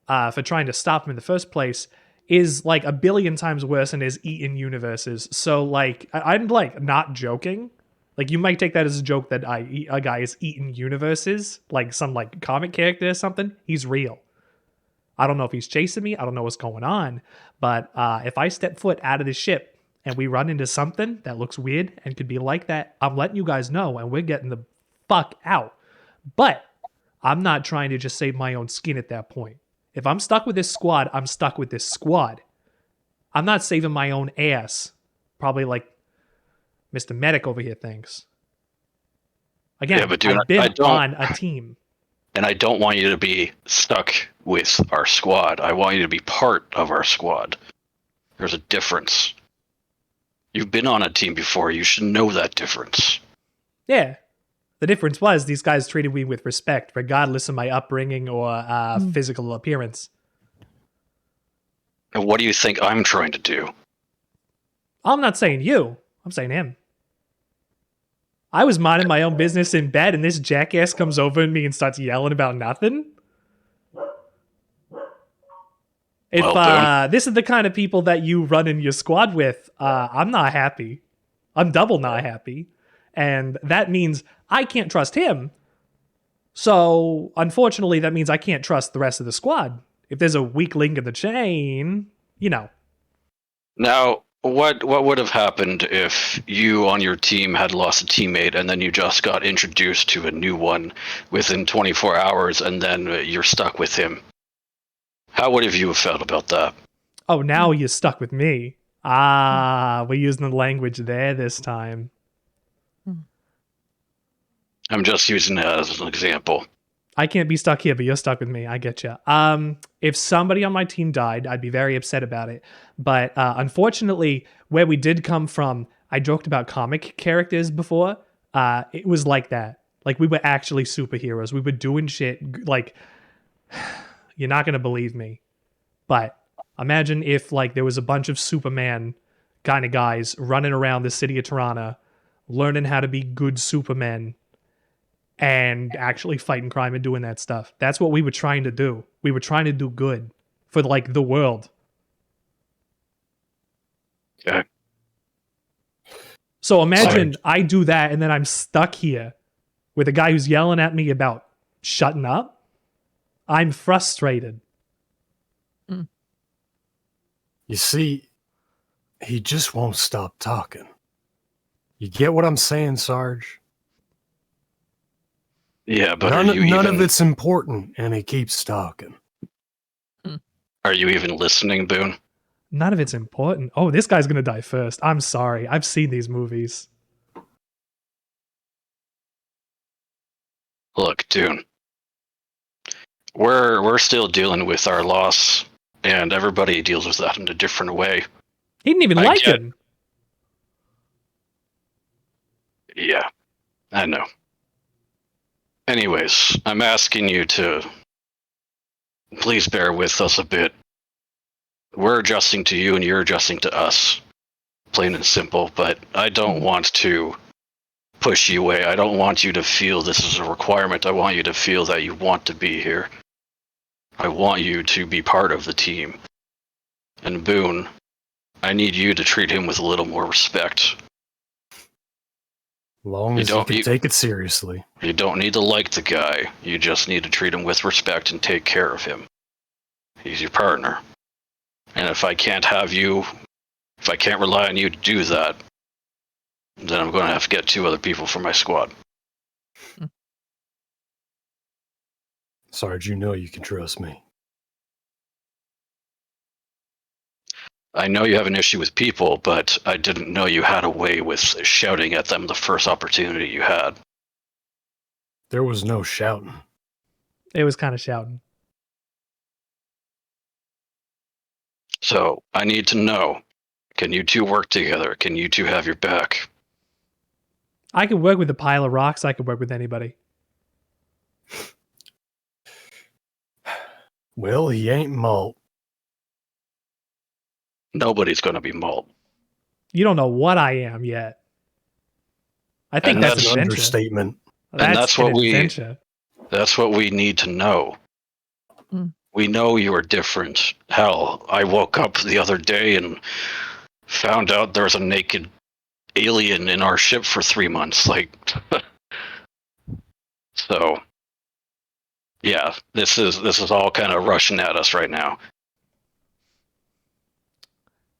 for trying to stop him in the first place, is like a billion times worse and is eaten universes. So like, I'm like not joking. Like you might take that as a joke that a guy is eating universes, like some like comic character or something. He's real. I don't know if he's chasing me. I don't know what's going on. But if I step foot out of the ship and we run into something that looks weird and could be like that, I'm letting you guys know and we're getting the fuck out. But I'm not trying to just save my own skin at that point. If I'm stuck with this squad, I'm stuck with this squad. I'm not saving my own ass. Probably like Mr. Medic over here thinks. Again, Yeah, but dude, I've been on a team. And I don't want you to be stuck with our squad. I want you to be part of our squad. There's a difference. You've been on a team before. You should know that difference. Yeah. The difference was these guys treated me with respect, regardless of my upbringing or physical appearance. And what do you think I'm trying to do? I'm not saying you. I'm saying him. I was minding my own business in bed, and this jackass comes over to me and starts yelling about nothing. If this is the kind of people that you run in your squad with, I'm not happy. I'm double not happy. And that means I can't trust him. So, unfortunately, that means I can't trust the rest of the squad. If there's a weak link in the chain, you know. Now, what would have happened if you on your team had lost a teammate and then you just got introduced to a new one within 24 hours and then you're stuck with him? How would you have felt about that? Oh, now you're stuck with me. We're using the language there this time. I'm just using it as an example. I can't be stuck here, but you're stuck with me. I get you. If somebody on my team died, I'd be very upset about it. But unfortunately, where we did come from, I joked about comic characters before. It was like that. Like, we were actually superheroes. We were doing shit. Like, you're not going to believe me. But imagine if, like, there was a bunch of Superman kind of guys running around the city of Toronto, learning how to be good Supermen, and actually fighting crime and doing that stuff. That's what we were trying to do. We were trying to do good for like the world. Okay. So imagine Sarge. I do that and then I'm stuck here with a guy who's yelling at me about shutting up. I'm frustrated. You see, he just won't stop talking. You get what I'm saying, Sarge? Yeah, but None of it's important, and he keeps talking. are you even listening, Boone? None of it's important. Oh, this guy's gonna die first. I'm sorry. I've seen these movies. Look, Dune. We're still dealing with our loss, and everybody deals with that in a different way. He didn't even I like get- him. Yeah, I know. Anyways, I'm asking you to please bear with us a bit. We're adjusting to you and you're adjusting to us. Plain and simple, but I don't want to push you away. I don't want you to feel this is a requirement. I want you to feel that you want to be here. I want you to be part of the team. And Boone, I need you to treat him with a little more respect. Long You as you don't- can you- take it seriously. You don't need to like the guy. You just need to treat him with respect and take care of him. He's your partner. And if I can't rely on you to do that, then I'm going to have to get 2 other people for my squad. Sarge, you know you can trust me. I know you have an issue with people, but I didn't know you had a way with shouting at them the first opportunity you had. There was no shouting. It was kind of shouting. So I need to know, can you 2 work together? Can you 2 have your back? I could work with a pile of rocks. I could work with anybody. Well, he ain't Malt. Nobody's going to be mauled. You don't know what I am yet. I think And that's That's an an adventure. understatement. that's an what we- adventure. That's what we need to know. We know you are different. Hell, I woke up the other day and found out there was a naked alien in our ship for 3 months. Like, so, yeah, this is all kind of rushing at us right now.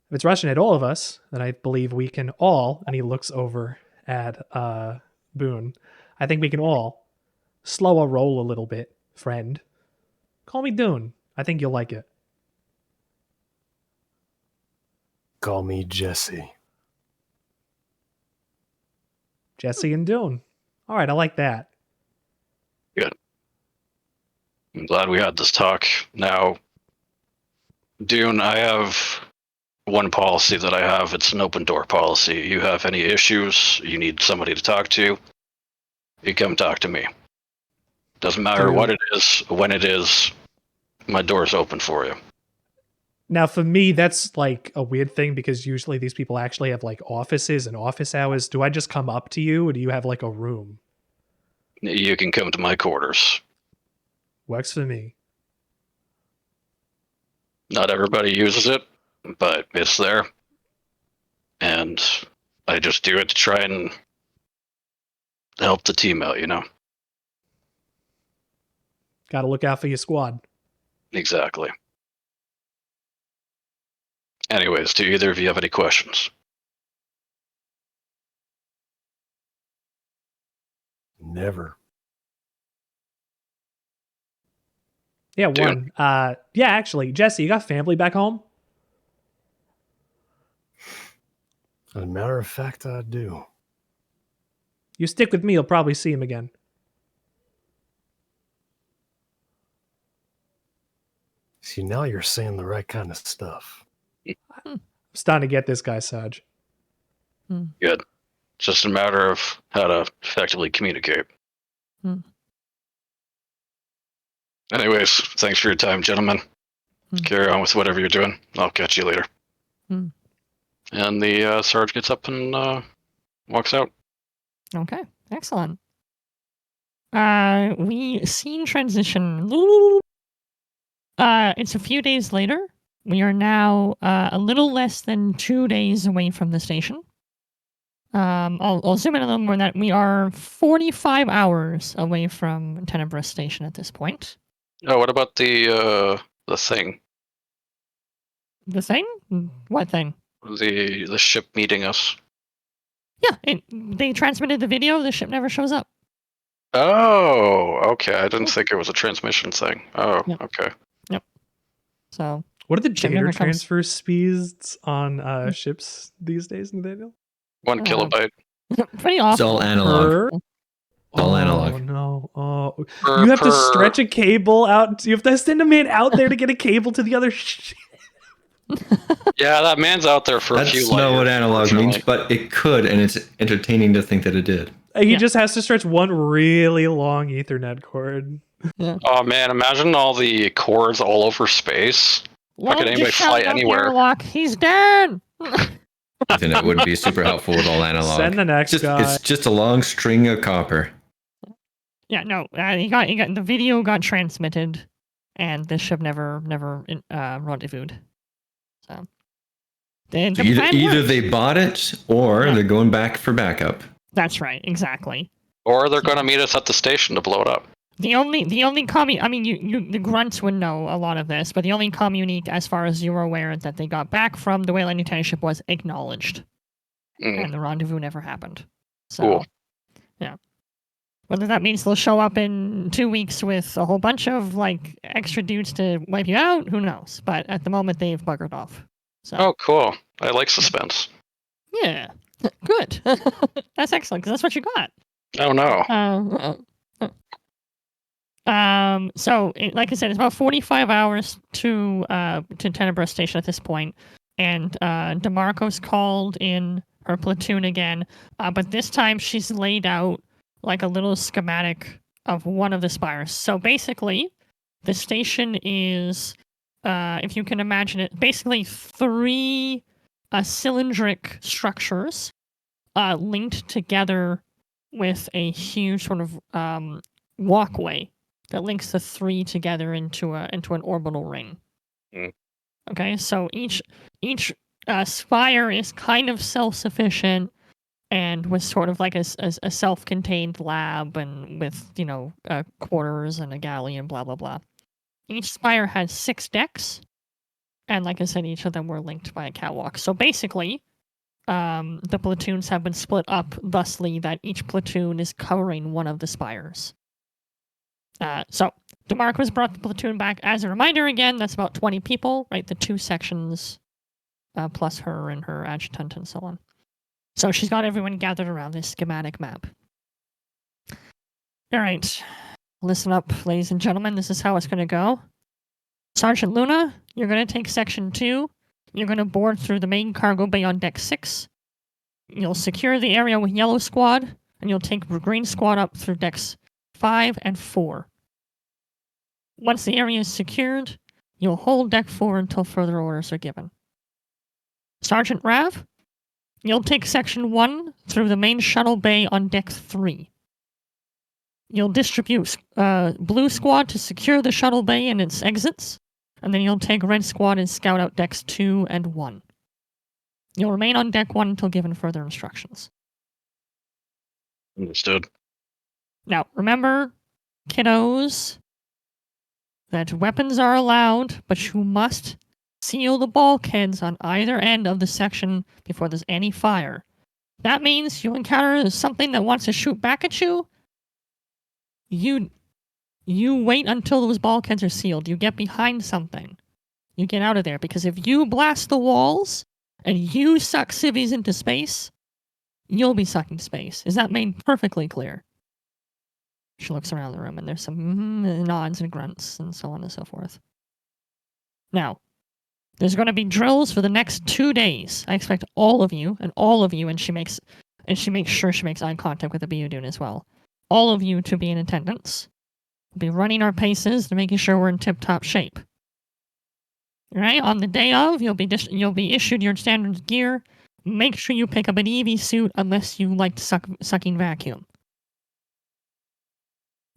If it's rushing at all of us, then I believe we can all, and he looks over at Boone, I think we can all slow a roll a little bit, friend. Call me Dune. I think you'll like it. Call me Jesse. Jesse and Dune. All right, I like that. I'm glad we had this talk. Now, Dune, I have one policy that I have. It's an open door policy. You have any issues, you need somebody to talk to, you come talk to me. Doesn't matter Dude. what it is, when it is, my door's open for you. Now, for me, that's like a weird thing because usually these people actually have like offices and office hours. Do I just come up to you or do you have like a room? You can come to my quarters. Works for me. Not everybody uses it, but it's there. And I just do it to try and help the team out, you know? Got to look out for your squad. Exactly. Anyways, do either of you have any questions? Never. Yeah, Dude. one. Yeah, actually, Jesse, you got family back home? As a matter of fact, I do. You stick with me, you'll probably see him again. See, now you're saying the right kind of stuff. I'm starting to get this guy, Sarge. Good. It's just a matter of how to effectively communicate. Hmm. Anyways, thanks for your time, gentlemen. Carry on with whatever you're doing. I'll catch you later. Hmm. And the Sarge gets up and walks out. Okay, excellent. We scene transition. It's a few days later. We are now a little less than 2 days away from the station. I'll zoom in a little more. That we are 45 hours away from Tenebris Station at this point. Oh, what about the thing? The thing? What thing? The ship meeting us. Yeah, they transmitted the video. The ship never shows up. Oh, okay. I didn't think it was a transmission thing. Oh, Yep. okay. So What are the Ship data never comes. transfer speeds on ships these days, Nathaniel? 1 kilobyte. pretty awful. It's all analog. Per? all Oh analog. no! Oh, Per- you have to per- stretch a cable out. You have to send a man out there to get a cable to the other ship. Yeah, that man's out there for a few That's light not what years, analog means, unfortunately. but it could, and it's entertaining to think that it did. He Yeah. just has to stretch one really long Ethernet cord. Oh man, imagine all the cords all over space. Well, could anybody just fly shout out the anywhere? airlock. He's dead. Ethernet would be super helpful with all analog. Send the next guy. It's just a long string of copper. Yeah, no, he got the video got transmitted, and the ship never rendezvoused. So the plan Either worked. they bought it or Yeah. they're going back for backup. That's right, exactly. Or they're going to meet us at the station to blow it up. The only I mean, the grunts would know a lot of this, but the only communique, as far as you were aware, that they got back from the Wayland Lieutenant ship was acknowledged, Mm. and the rendezvous never happened. So, Cool. yeah. Whether that means they'll show up in 2 weeks with a whole bunch of like extra dudes to wipe you out, who knows? But at the moment, they've buggered off. So, Oh, cool. I like suspense. yeah, good. That's excellent because that's what you got. Oh no. So like I said, it's about 45 hours to Tenebris Station at this point, and DeMarco's called in her platoon again, but this time she's laid out like a little schematic of one of the spires. So basically, the station is, if you can imagine it, basically 3 cylindric structures linked together with a huge sort of walkway that links the 3 together into an orbital ring. Mm. Okay, so each spire is kind of self-sufficient and was sort of like a self-contained lab and with quarters and a galley and blah blah blah. Each spire has 6 decks, and like I said, each of them were linked by a catwalk. So basically, the platoons have been split up thusly that each platoon is covering one of the spires. So DeMarco's brought the platoon back. As a reminder, again, that's about 20 people, right? The 2 sections, plus her and her adjutant and so on. So she's got everyone gathered around this schematic map. All right. Listen up, ladies and gentlemen. This is how it's going to go. Sergeant Luna, you're going to take Section 2. You're going to board through the main cargo bay on Deck 6. You'll secure the area with Yellow Squad, and you'll take Green Squad up through Decks 5 and 4. Once the area is secured, you'll hold Deck 4 until further orders are given. Sergeant Rav, you'll take Section 1 through the main shuttle bay on Deck 3. You'll distribute Blue Squad to secure the shuttle bay and its exits, and then you'll take Red Squad and scout out Decks 2 and 1. You'll remain on Deck 1 until given further instructions. Understood. Now, remember, kiddos, that weapons are allowed, but you must seal the bulkheads on either end of the section before there's any fire. That means you encounter something that wants to shoot back at you. You wait until those bulkheads are sealed. You get behind something. You get out of there, because if you blast the walls and you suck civvies into space, you'll be sucking space. Is that made perfectly clear? She looks around the room, and there's some nods and grunts and so on and so forth. Now, there's going to be drills for the next 2 days. I expect all of you, and she makes sure she makes eye contact with the Biodoon as well. All of you to be in attendance. We'll be running our paces to making sure we're in tip-top shape. All right, on the day of, you'll be issued your standard gear. Make sure you pick up an EV suit unless you like sucking vacuum.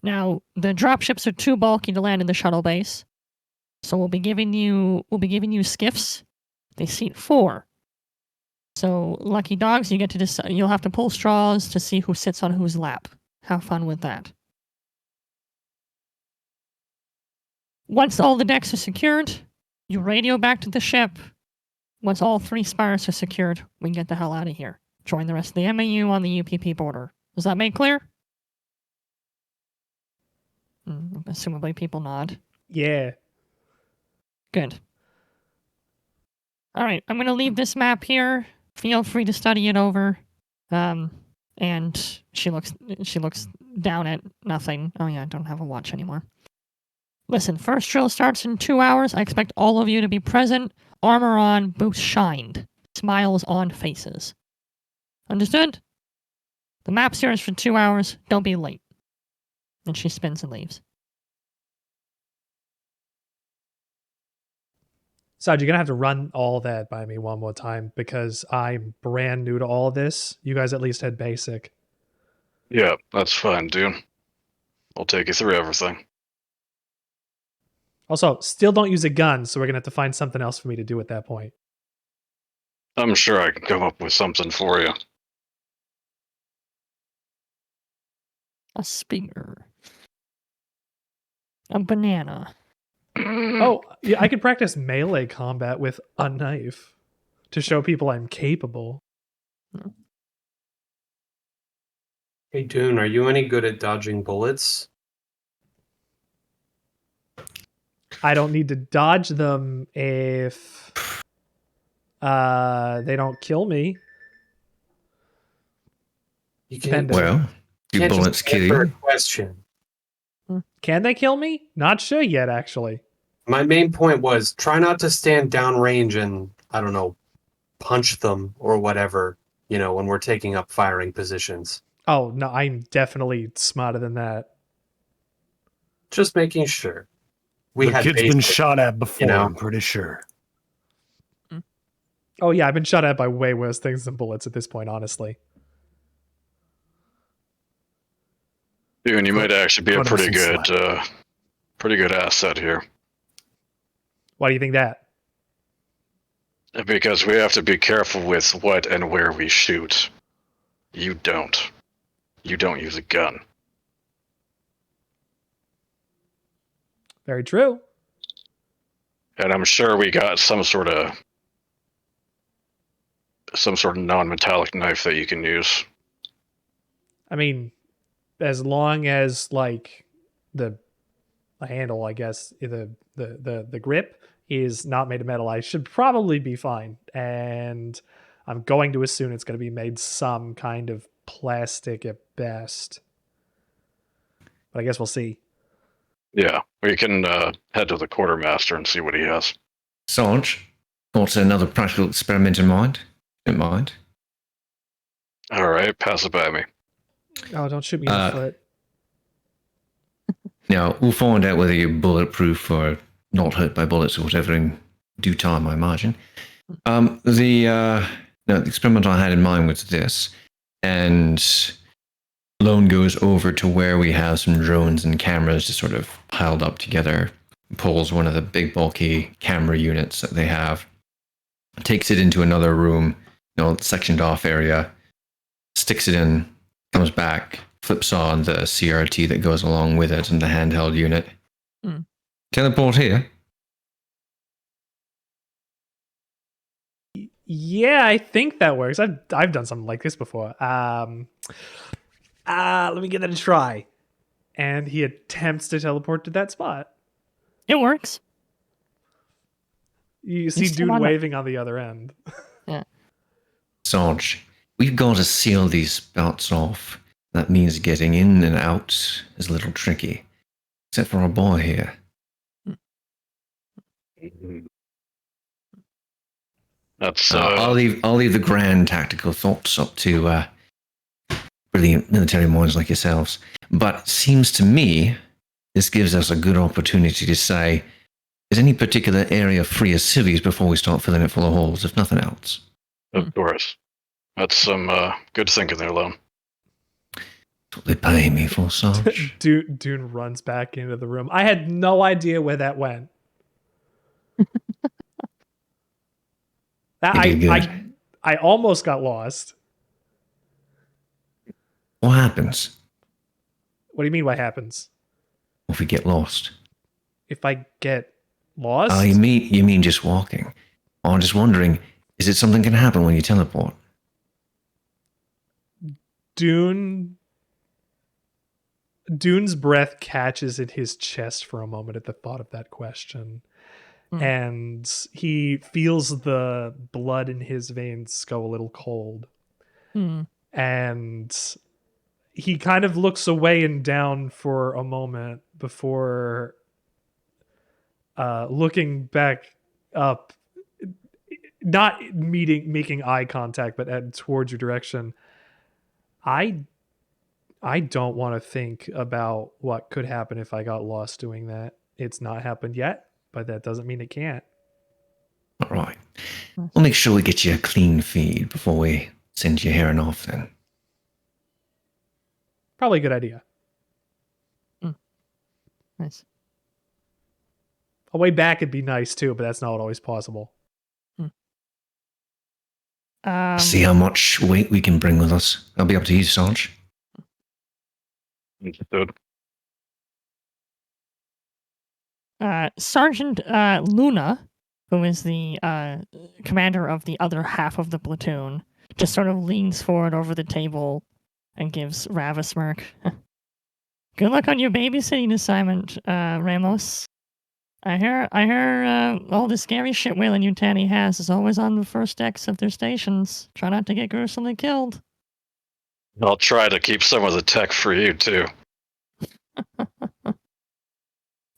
Now, the dropships are too bulky to land in the shuttle base, so we'll be giving you skiffs. They seat 4. So, lucky dogs, you get to decide. You'll have to pull straws to see who sits on whose lap. Have fun with that. Once all the decks are secured, you radio back to the ship. Once all 3 spires are secured, we can get the hell out of here. Join the rest of the MAU on the UPP border. Does that make clear? Assumably people nod. Yeah. Good. All right, I'm going to leave this map here. Feel free to study it over. And she looks down at nothing. Oh yeah, I don't have a watch anymore. Listen, first drill starts in 2 hours. I expect all of you to be present. Armor on, boots shined. Smiles on faces. Understood? The map's here is for 2 hours. Don't be late. And she spins and leaves. Saj, you're going to have to run all that by me one more time because I'm brand new to all of this. You guys at least had basic. Yeah, that's fine, dude. I'll take you through everything. Also, still don't use a gun, so we're going to have to find something else for me to do at that point. I'm sure I can come up with something for you. A spear. A banana. Oh, yeah, I could practice melee combat with a knife to show people I'm capable. Hey, Dune, are you any good at dodging bullets? I don't need to dodge them if they don't kill me. You can't. Depending. Well, do can't bullets just kill answer a you? question. Can they kill me? Not sure yet, actually. My main point was try not to stand downrange and, I don't know, punch them or whatever, when we're taking up firing positions. Oh, no, I'm definitely smarter than that. Just making sure. We The had kid's been basic, shot at before, know. I'm pretty sure. Oh, yeah, I've been shot at by way worse things than bullets at this point, honestly. Dude, and you might actually be a Cut him pretty some good asset here. Why do you think that? Because we have to be careful with what and where we shoot. You don't. You don't use a gun. Very true. And I'm sure we got some sort of non-metallic knife that you can use. I mean, as long as like the handle, I guess, the grip is not made of metal, I should probably be fine. And I'm going to assume it's going to be made some kind of plastic at best. But I guess we'll see. Yeah, we can head to the quartermaster and see what he has. Sarge, got another practical experiment in mind? Don't mind. All right, pass it by me. Oh, don't shoot me in the foot. Now, we'll find out whether you're bulletproof or not hurt by bullets or whatever in due time, I imagine. The experiment I had in mind was this, and Lone goes over to where we have some drones and cameras just sort of piled up together, pulls one of the big bulky camera units that they have, takes it into another room, sectioned off area, sticks it in, comes back, flips on the CRT that goes along with it and the handheld unit. Teleport here. Yeah, I think that works. I've done something like this before. Let me give that a try. And he attempts to teleport to that spot. It works. You see still dude on it. waving on the other end. Yeah. Sarge, we've got to seal these spouts off. That means getting in and out is a little tricky. Except for our boy here. That's I'll leave the grand tactical thoughts up to brilliant military minds like yourselves. But it seems to me this gives us a good opportunity to say, is any particular area free of civvies before we start filling it full of holes, if nothing else? of course. That's some good thinking there, Lone. That's what they pay me for, Sarge. Dune runs back into the room. I had no idea where that went. You did good. I almost got lost. What happens What do you mean? What happens if we get lost? if I get lost? Oh, you mean just walking? Oh, I'm just wondering, is it something can happen when you teleport? Dune's breath catches in his chest for a moment at the thought of that question. And he feels the blood in his veins go a little cold. And he kind of looks away and down for a moment before looking back up, not making eye contact, but towards your direction. I don't want to think about what could happen if I got lost doing that. It's not happened yet, but that doesn't mean it can't. All right. We'll make sure we get you a clean feed before we send you here and off then. Probably a good idea. Nice. A way back would be nice too, but that's not always possible. See how much weight we can bring with us. That'll be up to you, Sarge. Understood. Sergeant Luna, who is the commander of the other half of the platoon, just sort of leans forward over the table and gives Rav a smirk. Good luck on your babysitting assignment, Ramos. I hear all the scary shit Whalen Yutani has is always on the first decks of their stations. Try not to get gruesomely killed. I'll try to keep some of the tech for you, too.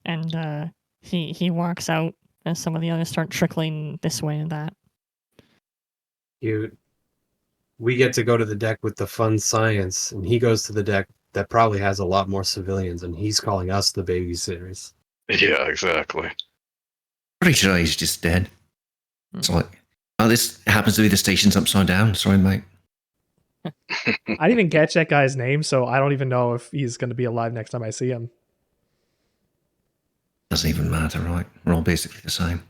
And he walks out as some of the others start trickling this way and that. We get to go to the deck with the fun science, and he goes to the deck that probably has a lot more civilians, and he's calling us the babysitters. Yeah, exactly. Pretty sure he's just dead. It's like, oh, this happens to be the station's upside down. Sorry, mate. I didn't even catch that guy's name, so I don't even know if he's going to be alive next time I see him. Doesn't even matter, right? We're all basically the same.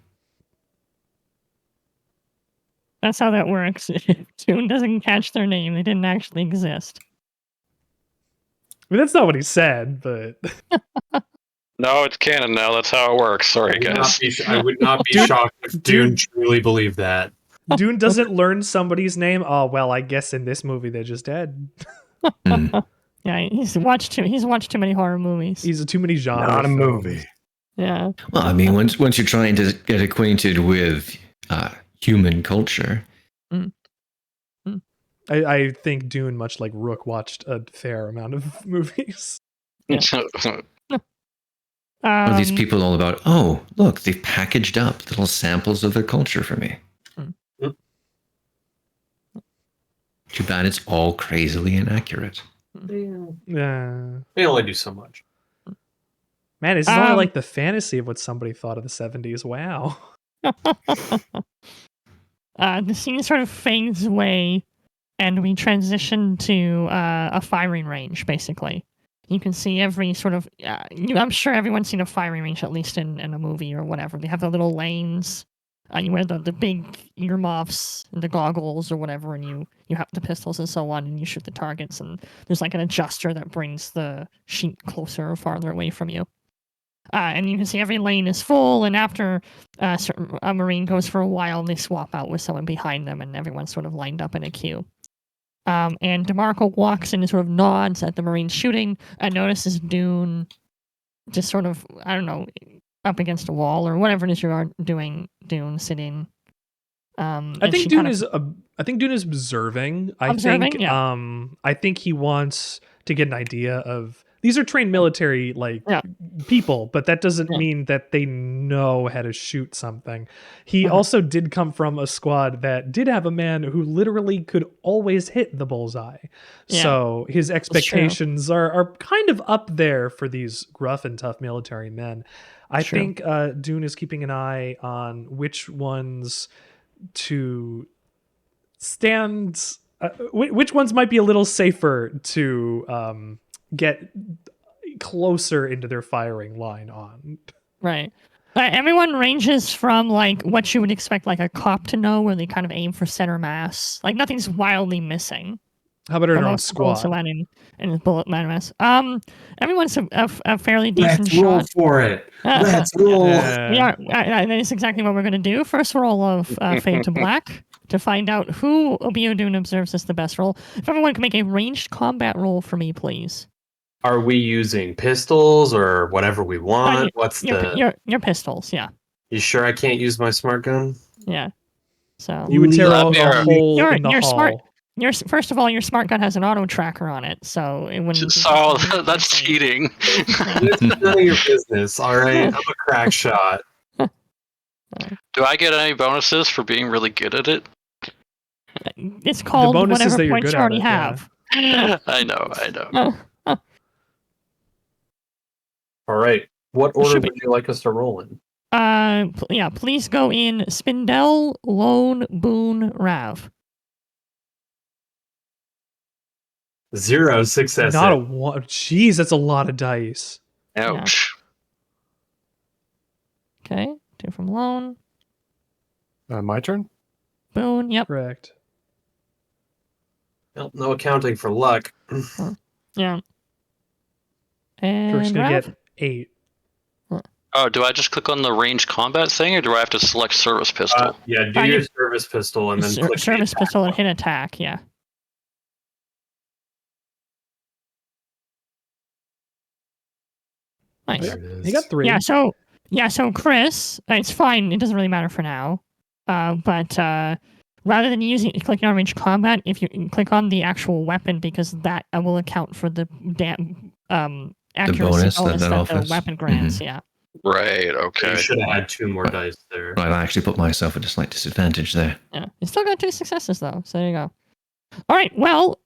That's how that works. If Toon doesn't catch their name, they didn't actually exist. I mean, that's not what he said, but... No, it's canon now. That's how it works. Sorry, guys. I would not be shocked if Dune truly believed that. Dune doesn't learn somebody's name. Oh, well, I guess in this movie they're just dead. Yeah, he's watched too many horror movies. He's too many genres. Not a movie. Yeah. Well, I mean, once you're trying to get acquainted with human culture. I think Dune, much like Rook, watched a fair amount of movies. What are these people all about? Oh, look, they've packaged up little samples of their culture for me. Too bad it's all crazily inaccurate. Yeah. They only do so much. Man, it's only like the fantasy of what somebody thought of the 70s. Wow. The scene sort of fades away, and we transition to a firing range, basically. You can see every sort of... I'm sure everyone's seen a firing range, at least in a movie or whatever. They have the little lanes. You wear the big earmuffs and the goggles or whatever, and you have the pistols and so on, and you shoot the targets, and there's like an adjuster that brings the sheet closer or farther away from you. And you can see every lane is full, and after a Marine goes for a while, they swap out with someone behind them, and everyone's sort of lined up in a queue. And DeMarco walks in and sort of nods at the Marines shooting, and notices Dune just sort of, I don't know, up against a wall or whatever it is you are doing, Dune sitting. I think Dune is observing. I think he wants to get an idea of... These are trained military people, but that doesn't mean that they know how to shoot something. He also did come from a squad that did have a man who literally could always hit the bullseye. Yeah. So his expectations are kind of up there for these rough and tough military men. I think Dune is keeping an eye on which ones to stand... which ones might be a little safer to... get closer into their firing line on. Right. Everyone ranges from like what you would expect like a cop to know, where they kind of aim for center mass. Like nothing's wildly missing. How about our For own most bullets squad? land in the bullet mass. Everyone's a fairly decent Let's roll shot. for it. Let's roll. We are. That is exactly what we're going to do. First roll of Fade to Black to find out who Obiodun observes as the best roll. If everyone can make a ranged combat roll for me, please. Are we using pistols or whatever we want? What's your pistols? Yeah, You sure I can't use my smart gun? yeah. So You would tear That'd out be a our- hole You're- in the you're hull. smart. first of all, your smart gun has an auto tracker on it, so it wouldn't. So that's cheating. It's none of your business, all right? I'm a crack shot. Do I get any bonuses for being really good at it? It's called bonus is whatever that you're points good you at already it, yeah. have. I know. All right. What order Should be- would you like us to roll in? Please go in Spindel, Lone, Boone, Rav. 0 success. Not a one. Jeez, that's a lot of dice. Ouch. Okay, 2 from Lone. My turn? Boone, yep. Correct. Nope, no accounting for luck. Yeah. Kirk's And gonna Rav? get 8. Oh, do I just click on the range combat thing, or do I have to select service pistol? Yeah, do your service pistol and then click the Service attack pistol and button. hit attack, yeah. Nice. There it is. You got 3. So Chris, it's fine. It doesn't really matter for now. But rather than clicking on range combat, if you click on the actual weapon, because that will account for the accuracy bonus that bonus that the offers. weapon grants. Yeah. Right, You okay. should have had 2 more dice there. Right, I actually put myself at a slight disadvantage there. Yeah. You still got 2 successes though, so there you go. All right. Well,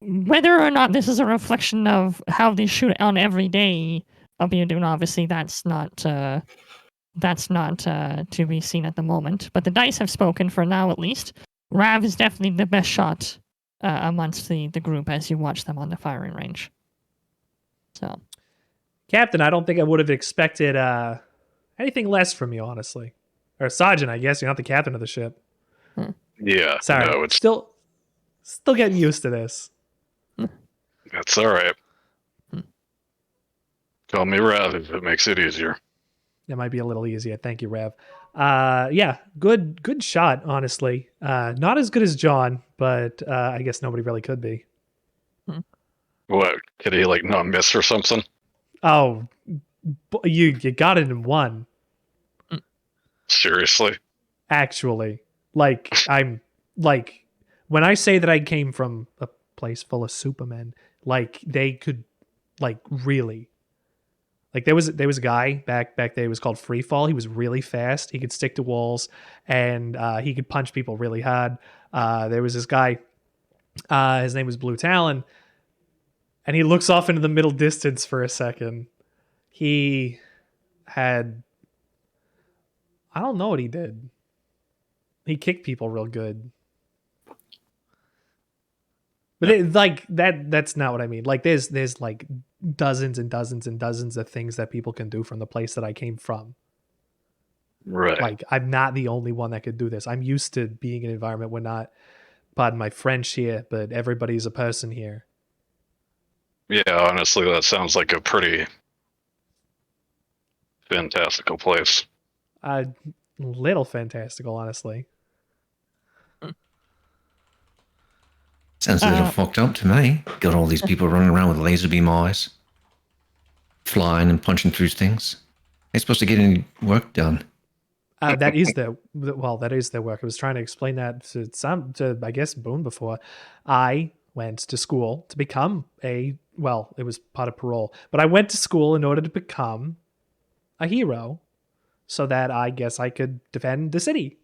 whether or not this is a reflection of how they shoot on every day of you doing, obviously that's not to be seen at the moment. But the dice have spoken for now, at least. Rav is definitely the best shot amongst the group as you watch them on the firing range. So, Captain, I don't think I would have expected anything less from you, honestly. Or Sergeant, I guess. You're not the captain of the ship. Yeah, Sorry. no, it's Still getting used to this. that's all right. Call me Rav if it makes it easier. That might be a little easier. Thank you, Rev. Yeah, good shot, honestly. Not as good as John, but I guess nobody really could be. What? Did he like not miss or something? Oh, you got it in 1. Seriously? Actually, I'm when I say that I came from a place full of supermen, they could really. There was a guy back there. He was called Free Fall. He was really fast. He could stick to walls, and he could punch people really hard. There was this guy. His name was Blue Talon, and he looks off into the middle distance for a second. He had, I don't know what he did. He kicked people real good. But that's not what I mean. There's dozens and dozens and dozens of things that people can do from the place that I came from. Right. I'm not the only one that could do this. I'm used to being in an environment where not, pardon my French here, but everybody's a person here. Yeah, honestly, that sounds like a pretty fantastical place. Little fantastical, honestly. Sounds a little fucked up to me. Got all these people running around with laser beam eyes, flying and punching through things. They're supposed to get any work done. That is their work. I was trying to explain that to I guess Boone before. I went to school to become it was part of parole, but I went to school in order to become a hero, so that I guess I could defend the city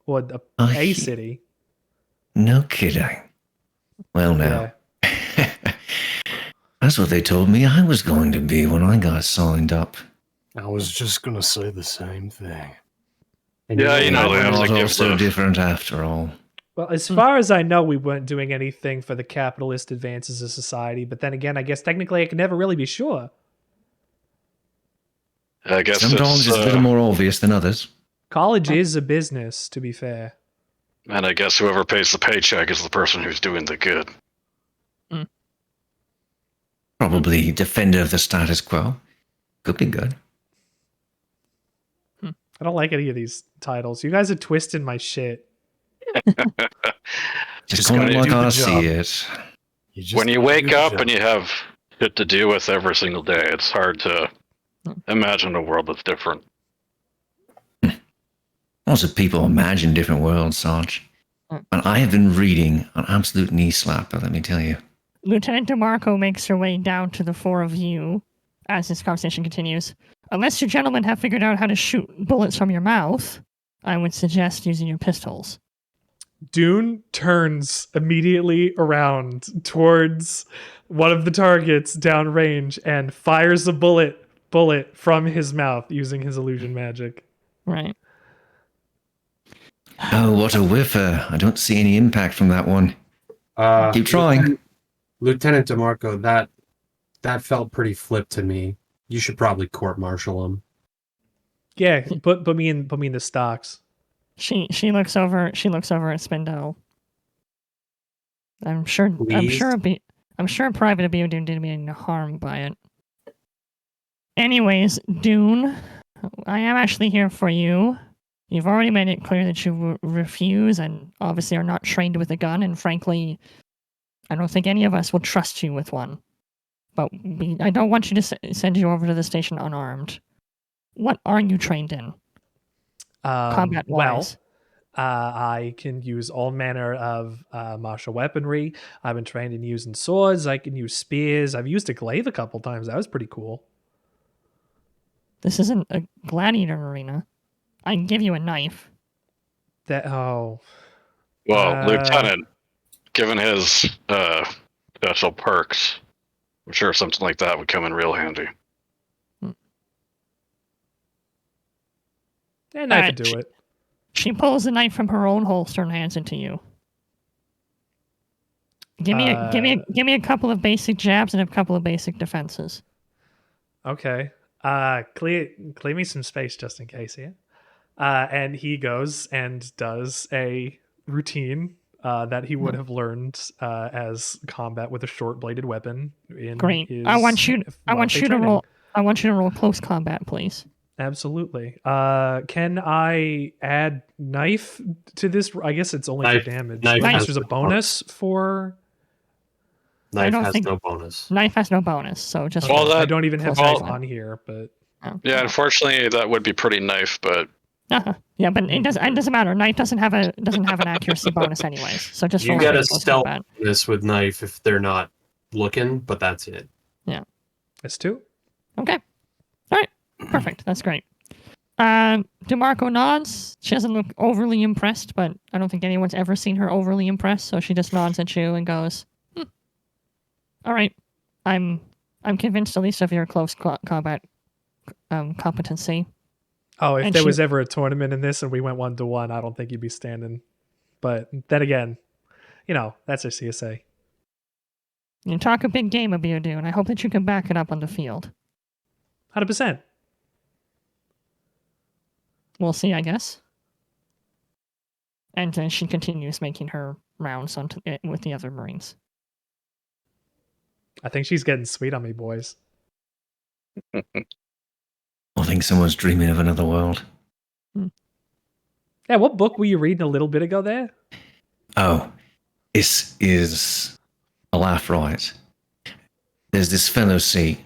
or a city. No kidding. Well, now. Yeah. That's what they told me I was going to be when I got signed up. I was just going to say the same thing. Yeah, you know, they We're have to not all give so the... different after all. Well, as far as I know, we weren't doing anything for the capitalist advances of society. But then again, I guess technically I can never really be sure. I guess Sometimes it's a little more obvious than others. College is a business, to be fair. and I guess whoever pays the paycheck is the person who's doing the good. Probably defender of the status quo. Could be good. I don't like any of these titles. You guys are twisting my shit. Just gotta call it do like the I job. see it. When you wake up and you have shit to deal with every single day, it's hard to imagine a world that's different. Lots of people imagine different worlds, Sarge. But I have been reading an absolute knee slapper, let me tell you. Lieutenant DeMarco makes her way down to the four of you as this conversation continues. Unless you gentlemen have figured out how to shoot bullets from your mouth, I would suggest using your pistols. Dune turns immediately around towards one of the targets downrange and fires a bullet from his mouth using his illusion magic. Right. Oh, what a whiffer. I don't see any impact from that one. Keep trying. Lieutenant DeMarco, that felt pretty flip to me. You should probably court-martial him. Yeah, put me in the stocks. She looks over at Spindle. I'm sure Please? I'm sure Private Abuse didn't mean any harm by it. Anyways, Dune, I am actually here for you. You've already made it clear that you refuse and obviously are not trained with a gun, and frankly, I don't think any of us will trust you with one. But I don't want you to send you over to the station unarmed. What are you trained in? Combat-wise. I can use all manner of martial weaponry. I've been trained in using swords. I can use spears. I've used a glaive a couple times. That was pretty cool. This isn't a gladiator arena. I can give you a knife. Well, Lieutenant, given his special perks, I'm sure something like that would come in real handy. And I could do it. She pulls the knife from her own holster and hands it to you. Give me a couple of basic jabs and a couple of basic defenses. Okay. Clear me some space just in case here. And he goes and does a routine that he would have learned as combat with a short-bladed weapon. Great. I want you to roll close combat, please. Absolutely. Can I add knife to this? I guess it's only for damage. Unless there's a bonus for. Knife has no bonus. Knife has no bonus, so just. Well, I don't even have knife on here, but. Yeah, unfortunately, that would be pretty knife, but. Yeah, but it doesn't matter. Knife doesn't have an accuracy bonus anyways. So just you get a stealth bonus with knife if they're not looking, but that's it. Yeah. That's 2. Okay. All right. Perfect. That's great. DeMarco nods. She doesn't look overly impressed, but I don't think anyone's ever seen her overly impressed, so she just nods at you and goes, all right. I'm convinced at least of your close combat competency. Oh, if there was ever a tournament in this and we went 1-to-1, I don't think you'd be standing. But then again, that's a CSA. You talk a big game, Abiadu, and I hope that you can back it up on the field. 100%. We'll see, I guess. And then she continues making her rounds with the other Marines. I think she's getting sweet on me, boys. I think someone's dreaming of another world. Yeah, what book were you reading a little bit ago there? Oh, this is a laugh, right? There's this fellow, see,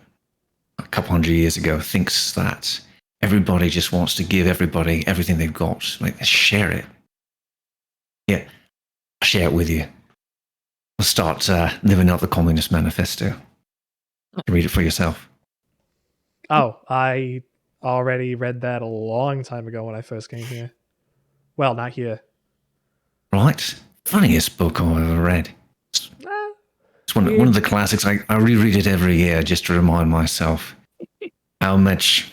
a couple hundred years ago, thinks that everybody just wants to give everybody everything they've got. Like, share it. Yeah, I'll share it with you. We'll start living out the Communist Manifesto. Read it for yourself. Oh, I already read that a long time ago when I first came here. Well, not here. Right? Funniest book I've ever read. It's one of the classics. I reread it every year just to remind myself how much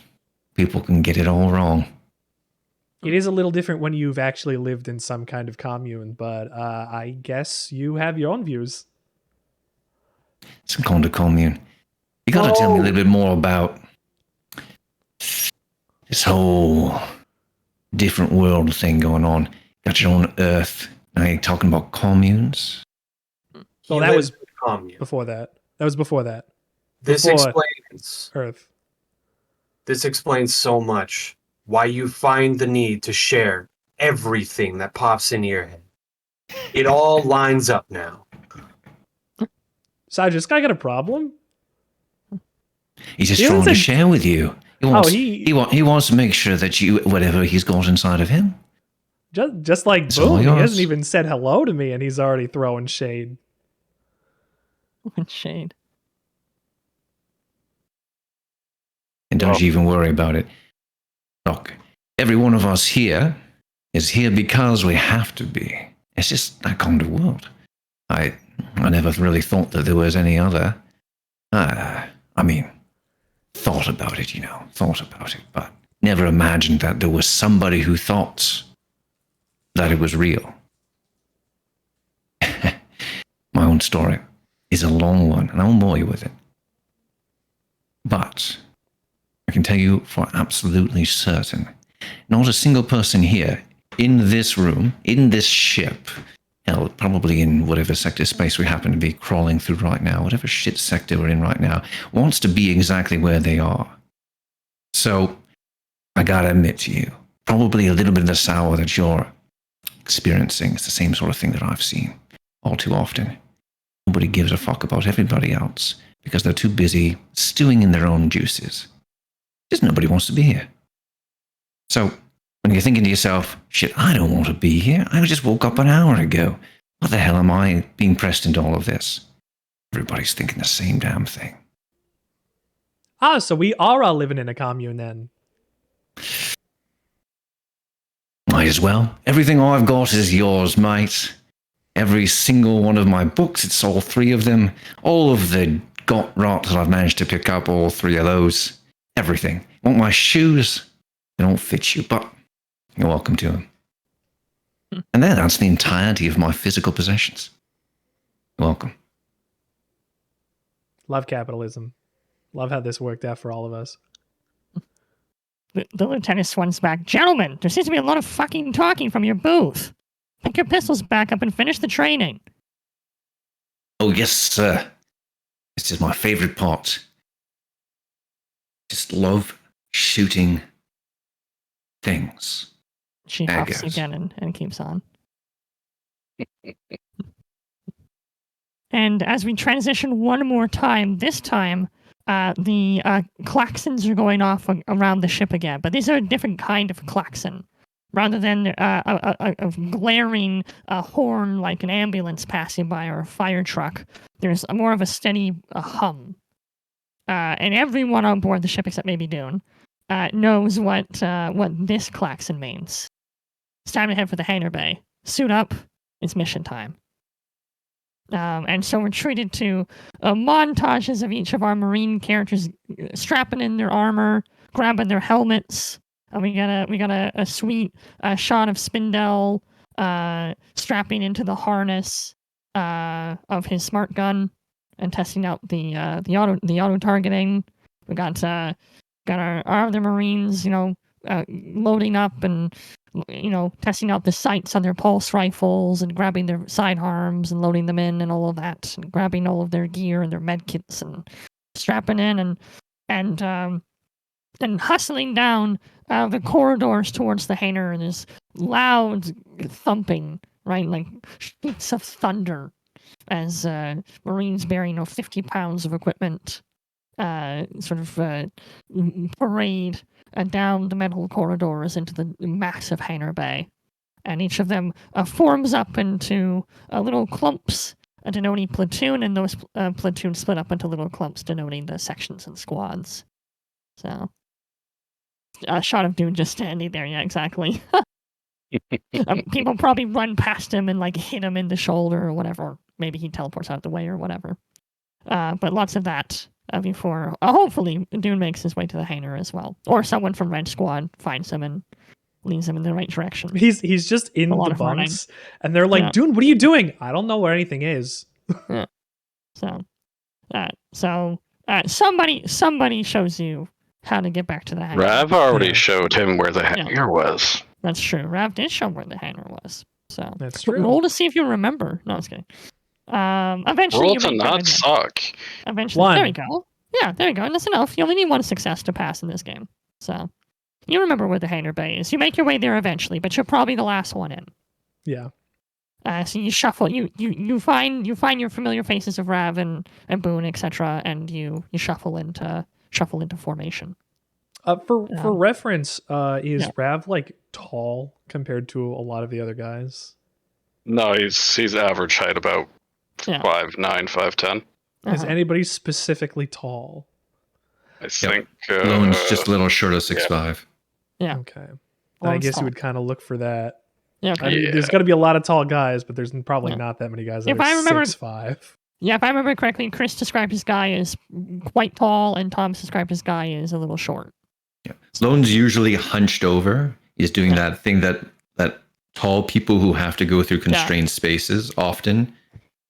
people can get it all wrong. It is a little different when you've actually lived in some kind of commune, but I guess you have your own views. Some kind of commune. You got to tell me a little bit more about this whole different world thing going on. Got your own Earth. Now you're talking about communes. So He that lives was in a commune. before that. That was before that. This Before explains. Earth. This explains so much why you find the need to share everything that pops into your head. It all lines up now. Saj, this guy got a problem? He's just He trying to doesn't- share with you. He he- he wants to make sure that you, whatever he's got inside of him. Just like It's all boom, he yours. hasn't even said hello to me, and he's already throwing shade. Shade. And don't you even worry about it. Look, every one of us here is here because we have to be. It's just that kind of world. I never really thought that there was any other. Thought about it, but never imagined that there was somebody who thought that it was real. My own story is a long one, and I won't bore you with it. But I can tell you for absolutely certain, not a single person here in this room, in this ship, hell, probably in whatever sector space we happen to be crawling through right now, whatever shit sector we're in right now, wants to be exactly where they are. So, I gotta admit to you, probably a little bit of the sour that you're experiencing is the same sort of thing that I've seen all too often. Nobody gives a fuck about everybody else because they're too busy stewing in their own juices. Just nobody wants to be here. So, when you're thinking to yourself, shit, I don't want to be here. I just woke up an hour ago. What the hell am I being pressed into all of this? Everybody's thinking the same damn thing. Ah, so we are all living in a commune then. Might as well. Everything I've got is yours, mate. Every single one of my books, it's all three of them. All of the got rot that I've managed to pick up, all three of those. Everything. Want my shoes? They don't fit you, but you're welcome to them. And that's the entirety of my physical possessions. You're welcome. Love capitalism. Love how this worked out for all of us. The lieutenant swings back. Gentlemen, there seems to be a lot of fucking talking from your booth. Pick your pistols back up and finish the training. Oh, yes, sir. This is my favorite part. Just love shooting things. She There it huffs goes. again and keeps on. And as we transition one more time, this time the klaxons are going off around the ship again. But these are a different kind of klaxon. Rather than a glaring horn like an ambulance passing by or a fire truck, there's more of a steady hum. And everyone on board the ship, except maybe Dune, knows what this klaxon means. It's time to head for the hangar bay. Suit up. It's mission time. And so we're treated to montages of each of our Marine characters strapping in their armor, grabbing their helmets. We got a sweet shot of Spindell strapping into the harness of his smart gun and testing out the auto targeting. We got our other Marines, loading up and testing out the sights on their pulse rifles and grabbing their sidearms and loading them in and all of that, and grabbing all of their gear and their med kits and strapping in and hustling down the corridors towards the hangar. And there's loud thumping, right, like sheets of thunder as Marines bearing 50 pounds of equipment parade down the metal corridors into the massive hangar bay. And each of them forms up into little clumps denoting platoon, and those platoons split up into little clumps denoting the sections and squads. So, a shot of Dune just standing there, yeah, exactly. People probably run past him and hit him in the shoulder or whatever. Maybe he teleports out the way or whatever. But lots of that before hopefully Dune makes his way to the hangar as well, or someone from Red Squad finds him and leads him in the right direction. He's just in A lot the of running. bunks, and they're like, Yeah. "Dune, what are you doing?" I don't know where anything is. So somebody shows you how to get back to the hangar. Rav already Yeah. showed him where the hangar was. That's true. Rav did show where the hangar was. So That's true. roll to see if you remember. No, I was kidding. Eventually Roll you to make not it. suck. Eventually, One. there we go. Yeah, there you go. And that's enough. You only need one success to pass in this game. So you remember where the hangar bay is. You make your way there eventually, but you're probably the last one in. Yeah. So you shuffle. You find your familiar faces of Rav and Boone, etc., and you shuffle into formation. For reference, is Yeah. Rav like tall compared to a lot of the other guys? No, he's average height, about Yeah. 5'9", 5'10". Is Uh-huh. anybody specifically tall? I think. Lone's just a little short of 6'5". Yeah. Okay. I Lone's guess tall. you would kind of look for that. Yeah. I Okay. mean, there's got to be a lot of tall guys, but there's probably Yeah. not that many guys that If are I remember- 6'5". Yeah, if I remember correctly, Chris described his guy as quite tall, and Tom described his guy as a little short. Lone's usually hunched over. He's doing that thing that tall people who have to go through constrained spaces often.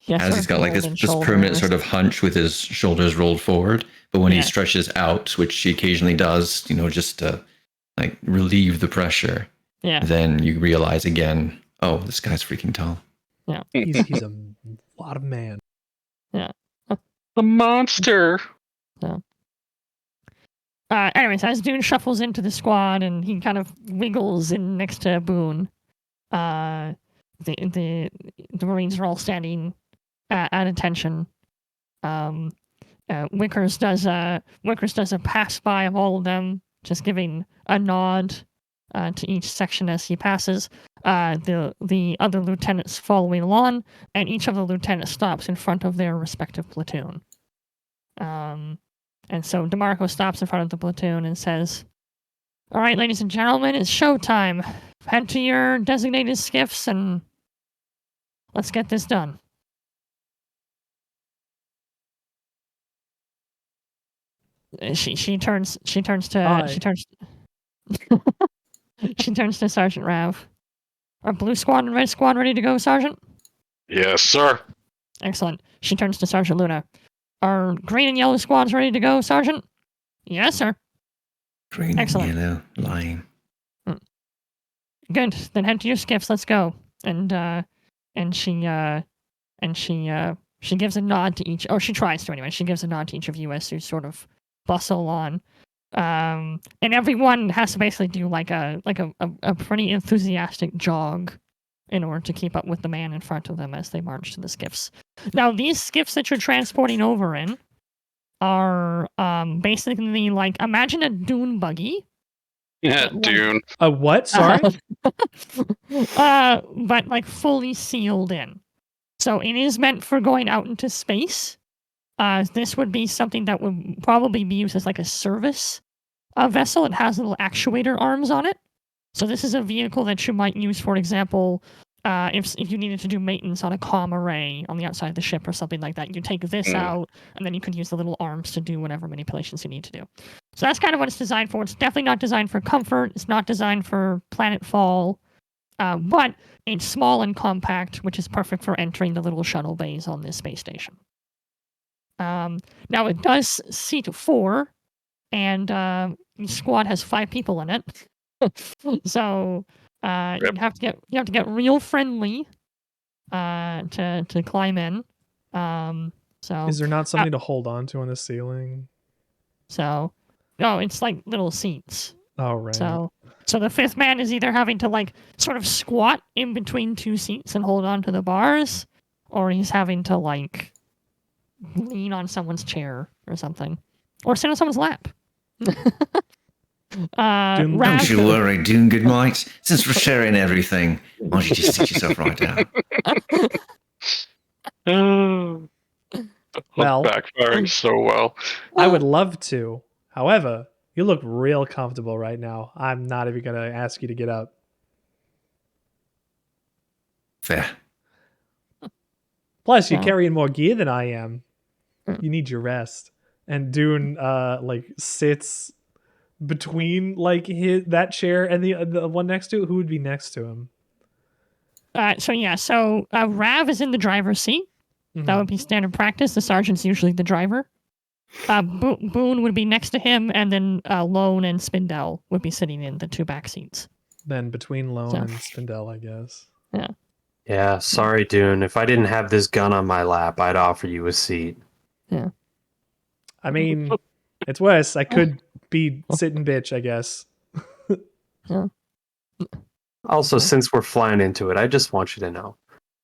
Yeah, As sort he's of got like this golden permanent shoulders. sort of hunch with his shoulders rolled forward. But when Yeah. he stretches out, which he occasionally does, just to like relieve the pressure, Yeah. then you realize again, oh, this guy's freaking tall. He's a lot of man. The monster. Anyways, as Dune shuffles into the squad and he kind of wiggles in next to Boone, the Marines are all standing at attention. Wickers does a pass by of all of them, just giving a nod to each section as he passes. The other lieutenants following along, and each of the lieutenants stops in front of their respective platoon. And so DeMarco stops in front of the platoon and says, "All right, ladies and gentlemen, it's showtime. Head to your designated skiffs and let's get this done." She turns to Sergeant Rav. Are Blue Squad and Red Squad ready to go, Sergeant? Yes, sir. Excellent. She turns to Sergeant Luna. Are Green and Yellow Squads ready to go, Sergeant? Yes, sir. Green Excellent. and yellow line. Good. Then head to your skiffs. Let's go. And she gives a nod to each. Or she tries to anyway. She gives a nod to each of you as you sort of bustle on. And everyone has to basically do like a pretty enthusiastic jog in order to keep up with the man in front of them as they march to the skiffs. Now, these skiffs that you're transporting over in are basically like, imagine a dune buggy. Yeah, Dune. A what? Sorry? But like fully sealed in. So it is meant for going out into space. This would be something that would probably be used as like a service vessel. It has little actuator arms on it. So this is a vehicle that you might use, for example, if you needed to do maintenance on a comm array on the outside of the ship or something like that. You take this out, and then you could use the little arms to do whatever manipulations you need to do. So that's kind of what it's designed for. It's definitely not designed for comfort. It's not designed for planet fall. But it's small and compact, which is perfect for entering the little shuttle bays on this space station. Now, it does seat 4, and each squad has 5 people in it. So you have to get real friendly to climb in. So Is there not something to hold on to on the ceiling? No, it's like little seats. Oh, right. So the 5th man is either having to like sort of squat in between 2 seats and hold on to the bars, or he's having to like lean on someone's chair or something, or sit on someone's lap. Dune- Rav- Don't you worry, Dune, good night. Since we're sharing everything, why don't you just sit yourself right down? Well- Backfiring so well. I would love to. However, you look real comfortable right now. I'm not even going to ask you to get up. Fair. Plus, you're Yeah. carrying more gear than I am. You need your rest. And Dune like sits between like that chair and the one next to it. Who would be next to him? So Rav is in the driver's seat. That would be standard practice. The sergeant's usually the driver. Boone would be next to him, and then Lone and Spindell would be sitting in the two back seats. Then between Lone So. and Spindell, I guess. Yeah. Yeah, sorry, Dune. If I didn't have this gun on my lap, I'd offer you a seat. Yeah. I mean, it's Wes. I could be sitting bitch, I guess. Yeah. Also, since we're flying into it, I just want you to know,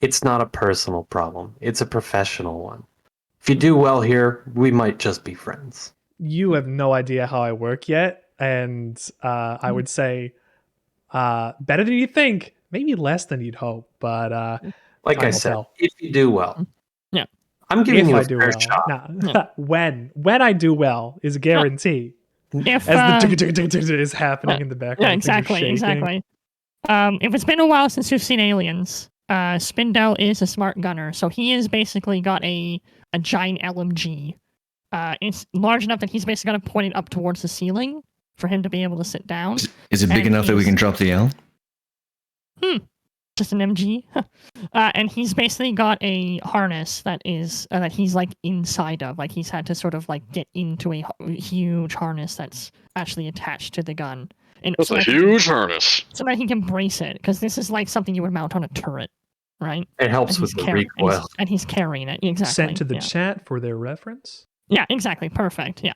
it's not a personal problem. It's a professional one. If you do well here, we might just be friends. You have no idea how I work yet, and I would say better than you think, maybe less than you'd hope, but Like time I will said, tell. if you do well, Yeah. I'm giving If you I a do fair well, shot. nah. when I do well is a guarantee. If As the is happening in the background, yeah, things are exactly, shaking. exactly. If it's been a while since you've seen Aliens, Spindell is a smart gunner, so he has basically got a giant LMG. It's large enough that he's basically got to point it up towards the ceiling for him to be able to sit down. Is it big And enough that we he's- can drop the L? Just an MG. And he's basically got a harness that is that he's like inside of, like he's had to sort of like get into a huge harness that's actually attached to the gun. And That's so a that he huge harness. so that he can brace it, because this is like something you would mount on a turret, right? It helps And with he's the carrying recoil. and he's carrying it. Exactly. Sent to the yeah. chat for their reference. Yeah, exactly. Perfect. Yeah.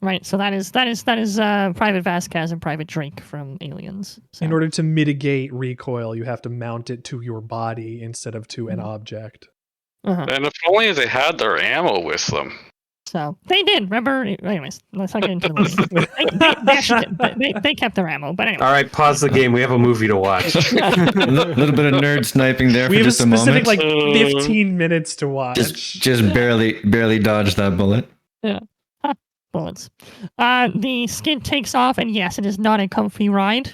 Right. So that is Private Vasquez and Private Drake from Aliens. So. In order to mitigate recoil, you have to mount it to your body instead of to an object. Uh-huh. And if only they had their ammo with them. So they did. Remember? Anyways, let's not get into the movie. They kept their ammo, but anyway. All right, pause the game. We have a movie to watch. A little bit of nerd sniping there We for have a just a moment. specific like 15 minutes to watch. just barely dodged that bullet. Yeah. Bullets. The skid takes off, and yes, it is not a comfy ride.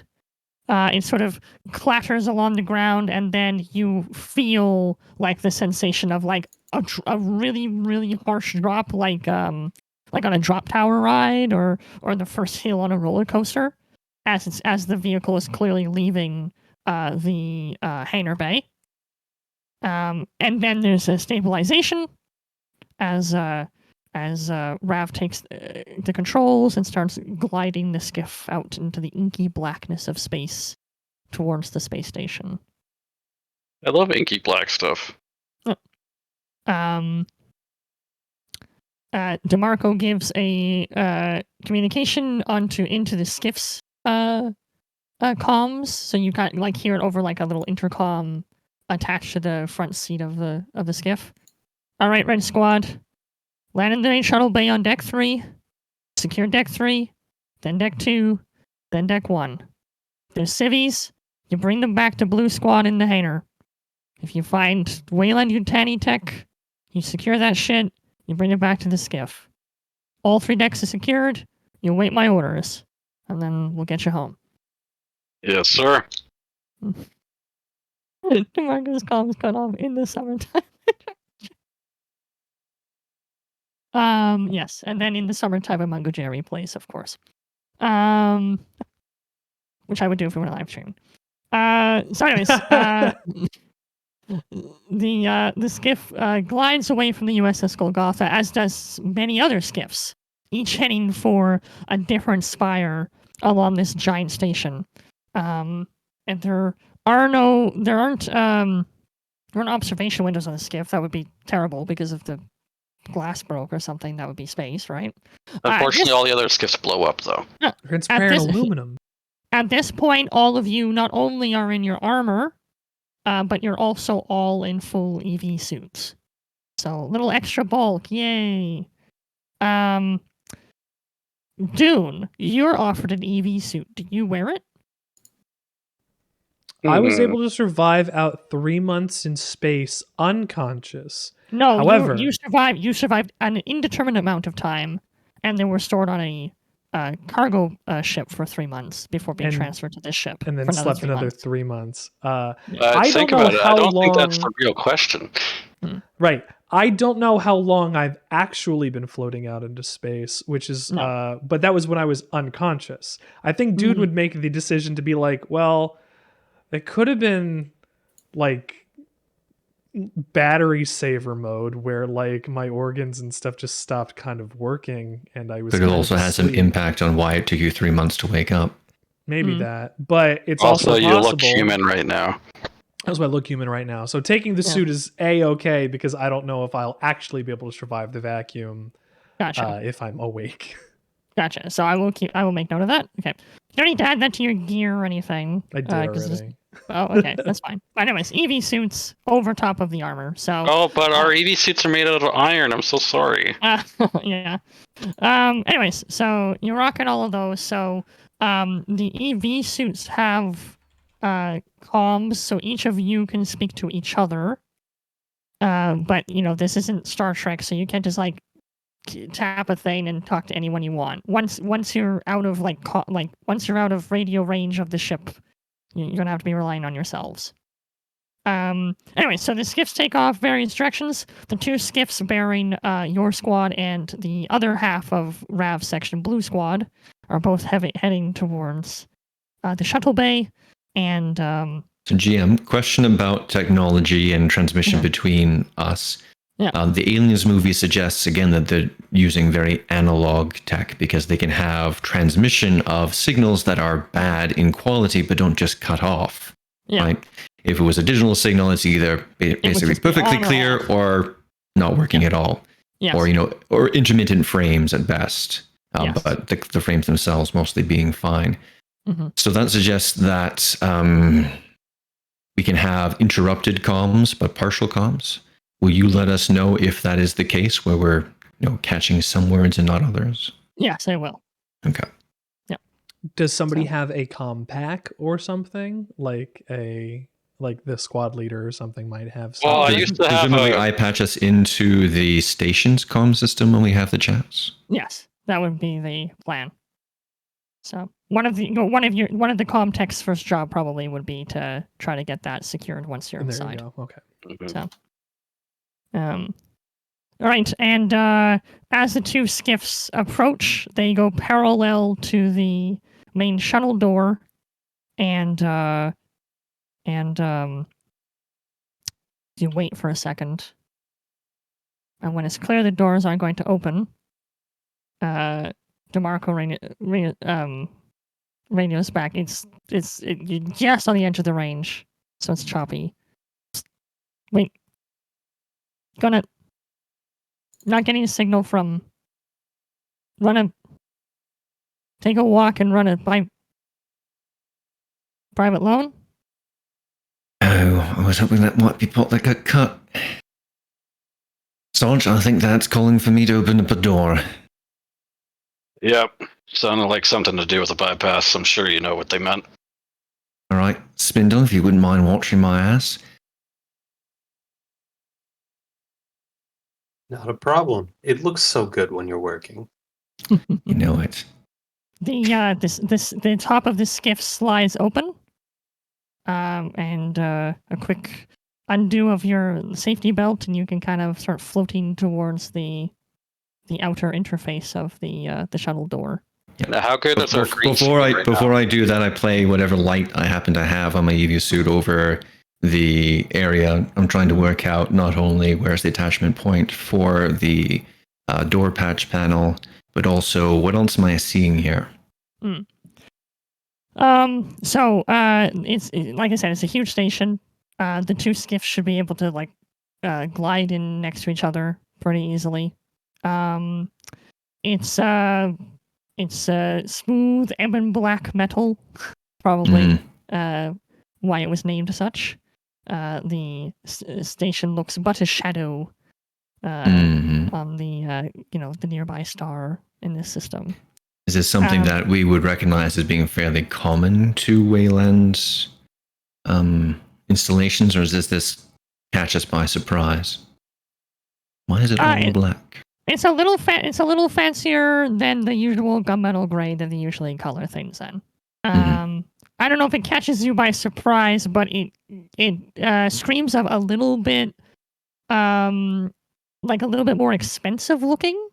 It sort of clatters along the ground, and then you feel like the sensation of like a really, really harsh drop, like on a drop tower ride or the first hill on a roller coaster, as the vehicle is clearly leaving the hangar bay. And then there's a stabilization as Rav takes the controls and starts gliding the skiff out into the inky blackness of space towards the space station. I love inky black stuff. DeMarco gives a communication into the skiff's comms, so you can like hear it over like a little intercom attached to the front seat of the skiff. All right, Red Squad. Land in the main shuttle bay on deck 3. Secure deck 3, then deck 2, then deck 1. There's civvies. You bring them back to Blue Squad in the hangar. If you find Wayland Yutani Tech, you secure that shit. You bring it back to the skiff. All 3 decks are secured. You wait my orders, and then we'll get you home. Yes, sir. DeMarco's comms cut off in the summertime. Yes, and then in the summertime, a Mango Jerry plays, of course. Which I would do if we were live streaming. So anyways, the skiff glides away from the USS Golgotha, as does many other skiffs, each heading for a different spire along this giant station. And there aren't observation windows on the skiff. That would be terrible because if the glass broke or something, that would be space, right? Unfortunately, all the other skiffs blow up, though. Transparent this- aluminum. At this point, all of you not only are in your armor, but you're also all in full EV suits. So a little extra bulk, yay! Dune, you're offered an EV suit. Do you wear it? I was Mm. able to survive out 3 months in space unconscious. No. However- you survived an indeterminate amount of time, and they were stored on a cargo ship for 3 months before being And- transferred to this ship. And then for slept 3 another months. 3 months. I Think don't know about it. how I don't think that's long- the real question. Right. I don't know how long I've actually been floating out into space, which is, No. but that was when I was unconscious. I think Dude would make the decision to be like, well, it could have been like battery saver mode where like my organs and stuff just stopped kind of working, and I was. But it kind of also has some asleep. impact on why it took you 3 months to wake up. Maybe that, but it's also you possible. look human right now. That's why I look human right now. So taking the suit is a-okay because I don't know if I'll actually be able to survive the vacuum if I'm awake. Gotcha. So I will make note of that. Okay. You don't need to add that to your gear or anything. I did already. Oh, okay. That's fine. Anyways, EV suits over top of the armor. So. Oh, but our EV suits are made out of iron. I'm so sorry. Yeah. Anyways, so you're rocking all of those. So the EV suits have comms, so each of you can speak to each other. But this isn't Star Trek, so you can't just like tap a thing and talk to anyone you want. Once you're out of once you're out of radio range of the ship, you're gonna have to be relying on yourselves. Anyway, so the skiffs take off various directions. The two skiffs bearing your squad and the other half of Rav's section, Blue Squad, are both heading towards the shuttle bay. And So GM, question about technology and transmission between us. Yeah. The Aliens movie suggests again that they're using very analog tech because they can have transmission of signals that are bad in quality but don't just cut off. Yeah. Right? If it was a digital signal, it's either basically just be perfectly on or clear off. or not working at all. yes. Or intermittent frames at best. Yes. But the frames themselves mostly being fine. Mm-hmm. So that suggests that we can have interrupted comms, but partial comms. Will you let us know if that is the case, where we're catching some words and not others? Yes, I will. Okay. Does somebody have a comm pack or something like the squad leader or something might have? Something? Well, I used to have Presumably, I patch us into the station's comm system when we have the chats. Yes, that would be the plan. So one of the comm tech's first job probably would be to try to get that secured once you're And there inside. you go. Okay. So, all right, and as the two skiffs approach, they go parallel to the main shuttle door, and you wait for a second, and when it's clear the doors are going to open, DeMarco radios back. You're just on the edge of the range, so it's choppy. Wait. Not getting a signal from. Take a walk and run it by private loan? Oh, I was hoping that might be pot that got cut. Sarge, I think that's calling for me to open up a door. Yep. Sounded like something to do with a bypass. I'm sure you know what they meant. All right, Spindle, if you wouldn't mind watching my ass. Not a problem. It looks so good when you're working. You know it. The top of the skiff slides open, and a quick undo of your safety belt, and you can kind of start floating towards the outer interface of the shuttle door. Yeah. Now, how good is our green screen right Before now? I do that, I play whatever light I happen to have on my EV suit over the area. I'm trying to work out not only where's the attachment point for the door patch panel, but also what else am I seeing here? So it's like I said, it's a huge station. The two skiffs should be able to glide in next to each other pretty easily. It's smooth ebon black metal, probably why it was named such. The station looks but a shadow on the nearby star in this system. Is this something that we would recognize as being fairly common to Wayland installations, or is this catch us by surprise? Why is it all black? It's a little fancier than the usual gunmetal gray that they usually color things in. I don't know if it catches you by surprise, but it screams of a little bit more expensive looking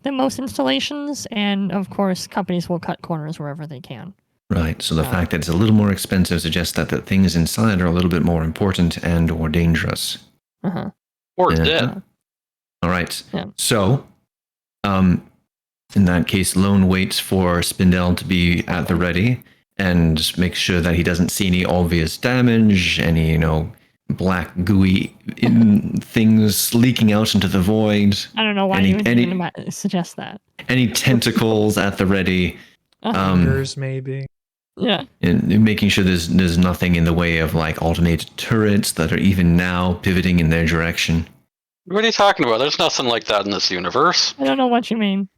than most installations, and of course companies will cut corners wherever they can. Right. So the fact that it's a little more expensive suggests that the things inside are a little bit more important and or dangerous. Or Yeah. dead. All right. Yeah. So, in that case, Lone waits for Spindel to be at the ready and makes sure that he doesn't see any obvious damage, any, black gooey things leaking out into the void. I don't know why you would even suggest that. Any tentacles at the ready. Fingers, maybe. Yeah. And making sure there's nothing in the way of like automated turrets that are even now pivoting in their direction. What are you talking about? There's nothing like that in this universe. I don't know what you mean.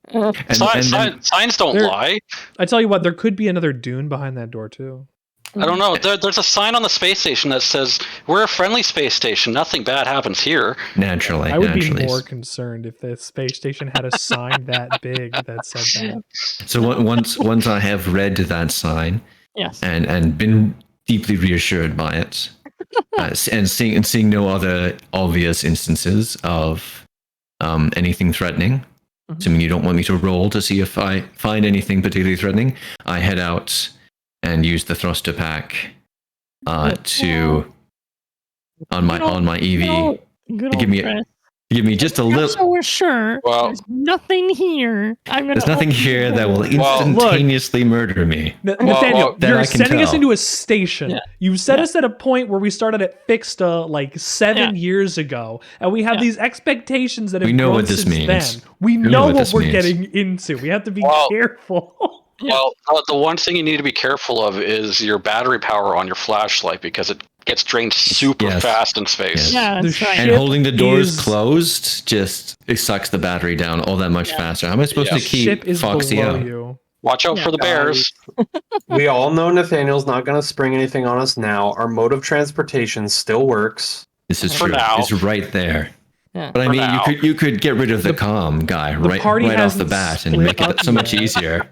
Signs don't lie. I tell you what, there could be another dune behind that door too. I don't know. There's a sign on the space station that says, "We're a friendly space station. Nothing bad happens here." Naturally. I would be more concerned if the space station had a sign that big that said that. So once I have read that sign, yes, and been deeply reassured by it, and seeing no other obvious instances of anything threatening, assuming you don't want me to roll to see if I find anything particularly threatening, I head out and use the thruster pack on my EV to give me just a little. So we're sure there's nothing here. There's nothing here that will instantaneously murder me. Nathaniel, you're sending us into a station. Yeah. You set us at a point where we started at Fixta like 7 years ago, and we have these expectations that have we know grown what this since means. then. We know what we're means. getting into. We have to be careful. Well, the one thing you need to be careful of is your battery power on your flashlight because it gets drained super fast in space. Yes. Yeah, that's right. And holding the doors closed it sucks the battery down all that much faster. How am I supposed to keep Foxy out? You. Watch out for the bears. We all know Nathaniel's not going to spring anything on us now. Our mode of transportation still works. This is For true. now. It's right there. Yeah. But I mean, you could get rid of the comm guy right off the bat and make it so much easier.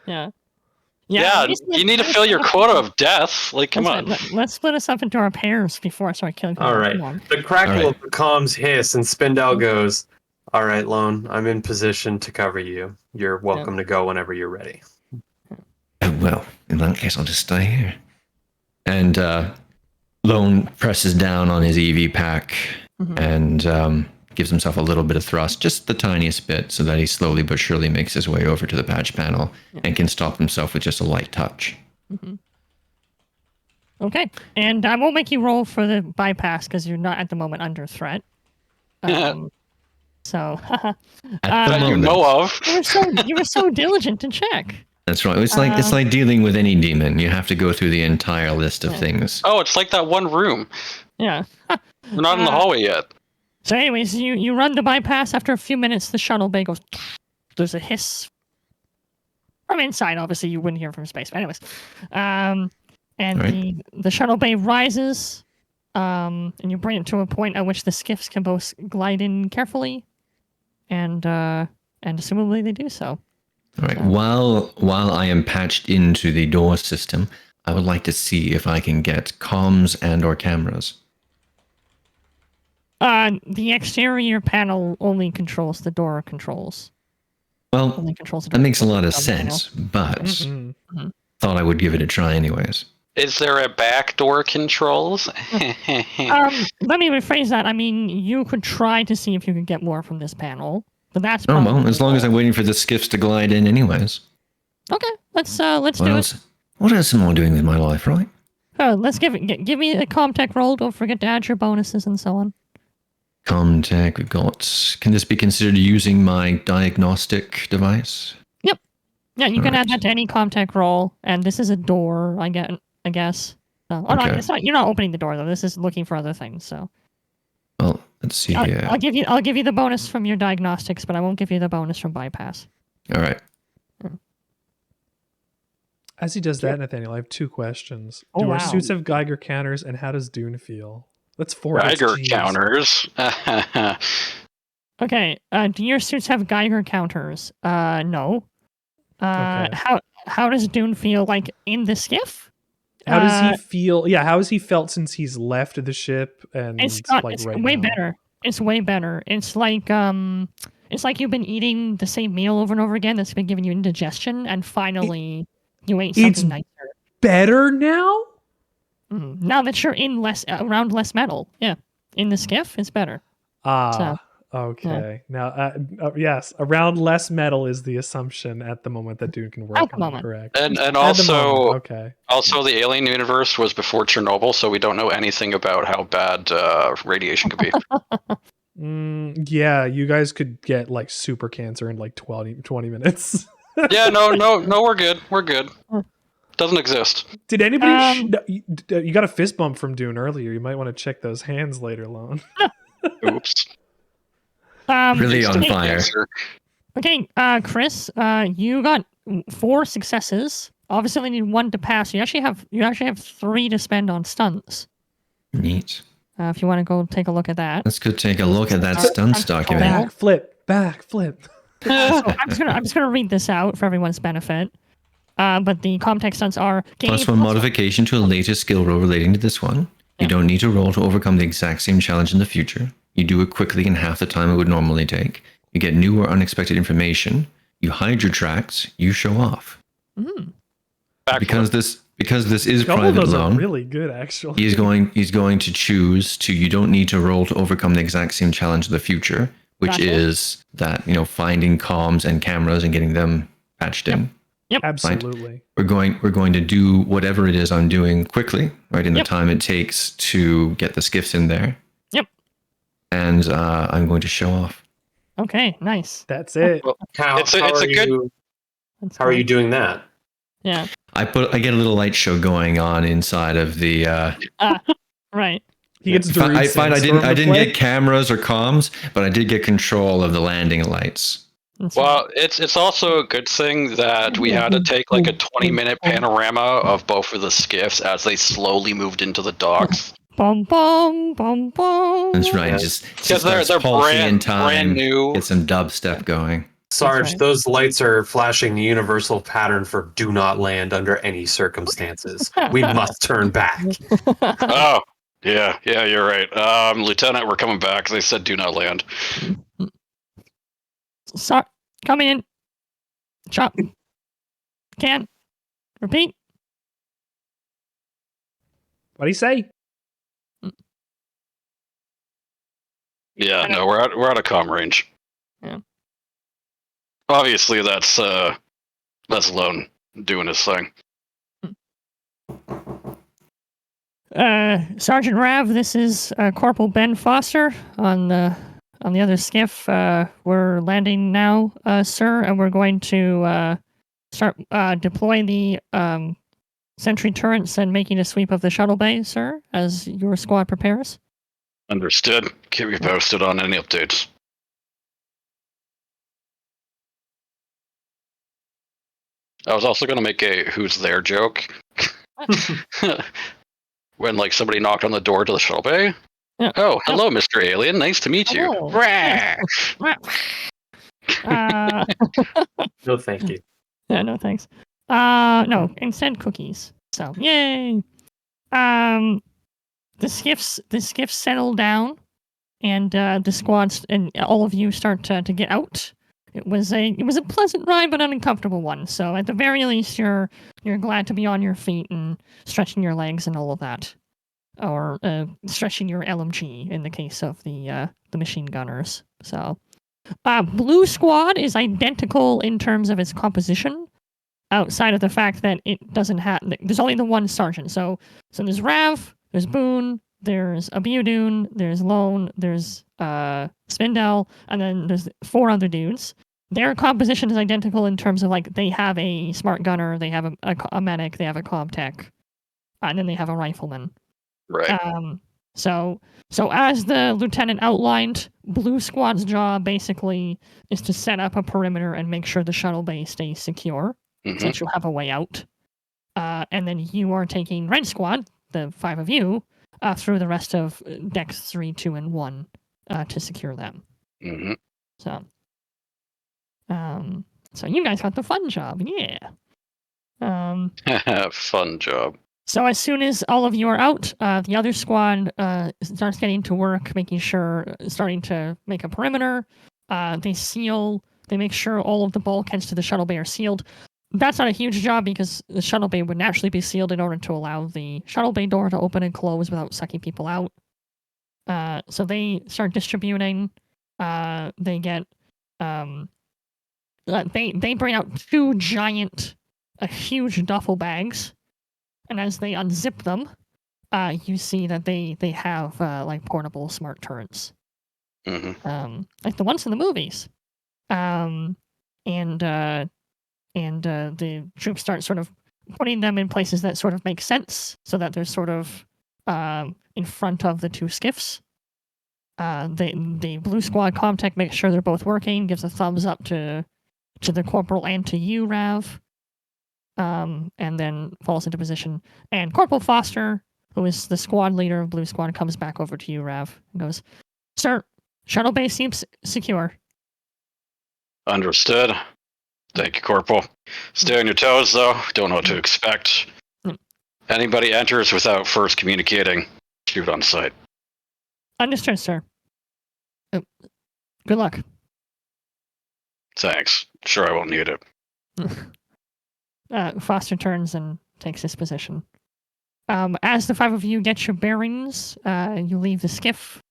Yeah. You need to fill your quota of death. Like, come on. Let's split us up into our pairs before I start killing people. All right. The crackle of the comms hiss, and Spindel goes, "All right, Lone, I'm in position to cover you. You're welcome to go whenever you're ready." Well, in that case, I'll just stay here. And Lone presses down on his EV pack and gives himself a little bit of thrust, just the tiniest bit, so that he slowly but surely makes his way over to the patch panel and can stop himself with just a light touch. Okay, and I won't make you roll for the bypass because you're not at the moment under threat. So, At the moment. You know of. you were so diligent to check. That's right. It's like dealing with any demon. You have to go through the entire list of things. Oh, it's like that one room. Yeah. We're not in the hallway yet. So anyways, you run the bypass. After a few minutes, the shuttle bay goes... There's a hiss. From inside, obviously, you wouldn't hear from space. But anyways. The shuttle bay rises. And you bring it to a point at which the skiffs can both glide in carefully. And assumably they do so. All right. While I am patched into the door system, I would like to see if I can get comms and or cameras. The exterior panel only controls the door controls. Well, only controls the that makes a lot of sense, but thought I would give it a try anyways. Is there a back door controls? Let me rephrase that. I mean, you could try to see if you could get more from this panel, but that's well, as long as I'm waiting for the skiffs to glide in anyways. Okay, let's do it. What else am I doing with my life, right? Oh, let's give me a Comtech roll. Don't forget to add your bonuses and so on. Comtech, we've got... Can this be considered using my diagnostic device? Yep. Yeah, you can add that to any Comtech roll, and this is a door, I guess. No, no, it's not. You're not opening the door though. This is looking for other things. So. Well, let's see here. I'll give you the bonus from your diagnostics, but I won't give you the bonus from bypass. All right. As he does that, Nathaniel, I have two questions. Do our suits have Geiger counters, and how does Dune feel? Let's forward. Geiger counters. Okay. Do your suits have Geiger counters? No. Okay. How does Dune feel like in the skiff? How does he feel? Yeah, how has he felt since he's left the ship? And it's right way now? better. It's way better. It's like you've been eating the same meal over and over again. That's been giving you indigestion, and finally You ate something It's nicer. better now? Now that you're in around less metal, yeah, in the skiff, it's better. Ah, okay. Now, yes, around less metal is the assumption at the moment that Dune can work At the on. moment. Correct. And At the also, moment, okay. also the alien universe was before Chernobyl, so we don't know anything about how bad radiation could be. Yeah, you guys could get like super cancer in like 20 minutes. Yeah, no, we're good. We're good. Doesn't exist. Did anybody? You got a fist bump from Dune earlier. You might want to check those hands later, Lon. Oops. Really on okay, fire. Okay, Chris, you got 4 successes. Obviously, you need 1 to pass. You actually have 3 to spend on stunts. Neat. If you want to go take a look at that. Let's go take a look at that stunts document. Backflip. So I'm just gonna read this out for everyone's benefit. But the context stunts are Plus 1 modification to a later skill roll relating to this one. You don't need to roll to overcome the exact same challenge in the future. You do it quickly in half the time it would normally take. You get new or unexpected information. You hide your tracks. You show off. Because this is private those loan. are really good, actually. He's going to choose to. You don't need to roll to overcome the exact same challenge in the future, which is that finding comms and cameras and getting them patched in. Yep. Absolutely. We're going to do whatever it is I'm doing quickly, right? In the time it takes to get the skiffs in there. Yep. And I'm going to show off. Okay, nice. That's it. Well, how are you doing that? Yeah. I get a little light show going on inside of the. Right. He gets I find I didn't get cameras or comms, but I did get control of the landing lights. Well, it's also a good thing that we had to take like a 20-minute panorama of both of the skiffs as they slowly moved into the docks. Bum bum bum bum. That's right. Just they're brand new. Get some dubstep going. Sarge, those lights are flashing the universal pattern for do not land under any circumstances. We must turn back. Oh, yeah, you're right. Lieutenant, we're coming back. They said do not land. Come in. Chop. Can. Repeat. What do you say? Yeah, no, we're out of comm range. Yeah. Obviously, that's Lone doing his thing. Sergeant Rav, this is Corporal Ben Foster on the other skiff. We're landing now, sir, and we're going to start deploying the sentry turrets and making a sweep of the shuttle bay, sir, as your squad prepares. Understood. Keep you posted on any updates. I was also going to make a who's there joke. When like somebody knocked on the door to the shuttle bay. Yeah. Oh, hello, Mr. Alien. Nice to meet you. No, thank you. Yeah, no thanks. No, instead cookies. So, yay. The skiffs settle down, and the squads and all of you start to get out. It was a pleasant ride, but an uncomfortable one. So at the very least, you're glad to be on your feet and stretching your legs and all of that, or stretching your LMG in the case of the machine gunners. So, Blue Squad is identical in terms of its composition, outside of the fact that it doesn't have. There's only the one sergeant. So there's Rav, there's Boone, there's Abiodun, there's Lone, there's Spindel, and then there's 4 other dudes. Their composition is identical in terms of like they have a smart gunner, they have a medic, they have a comm tech, and then they have a rifleman. Right. So as the lieutenant outlined, Blue Squad's job basically is to set up a perimeter and make sure the shuttle bay stays secure, since you'll have a way out. And then you are taking Red Squad, the 5 of you, through the rest of decks 3, 2, and 1 to secure them. Mm-hmm. So you guys got the fun job, yeah. Fun job. So as soon as all of you are out, the other squad starts getting to work, starting to make a perimeter. They make sure all of the bulkheads to the shuttle bay are sealed. that's not a huge job because the shuttle bay would naturally be sealed in order to allow the shuttle bay door to open and close without sucking people out. So they start distributing. They get they bring out two huge duffel bags, and as they unzip them, you see that they have like portable smart turrets, like the ones in the movies. And the troops start sort of putting them in places that sort of make sense, so that they're sort of in front of the two skiffs. The blue squad comtech makes sure they're both working, gives a thumbs up to the corporal and to you, Rav, and then falls into position. And Corporal Foster, who is the squad leader of Blue Squad, comes back over to you, Rav, and goes, "Sir, shuttle bay seems secure." Understood. Thank you, Corporal. Stay on your toes, though. Don't know what to expect. Anybody enters without first communicating, shoot on sight. Understood, sir. Good luck. Thanks. Sure, I won't need it. Foster turns and takes his position. As the five of you get your bearings, you leave the skiff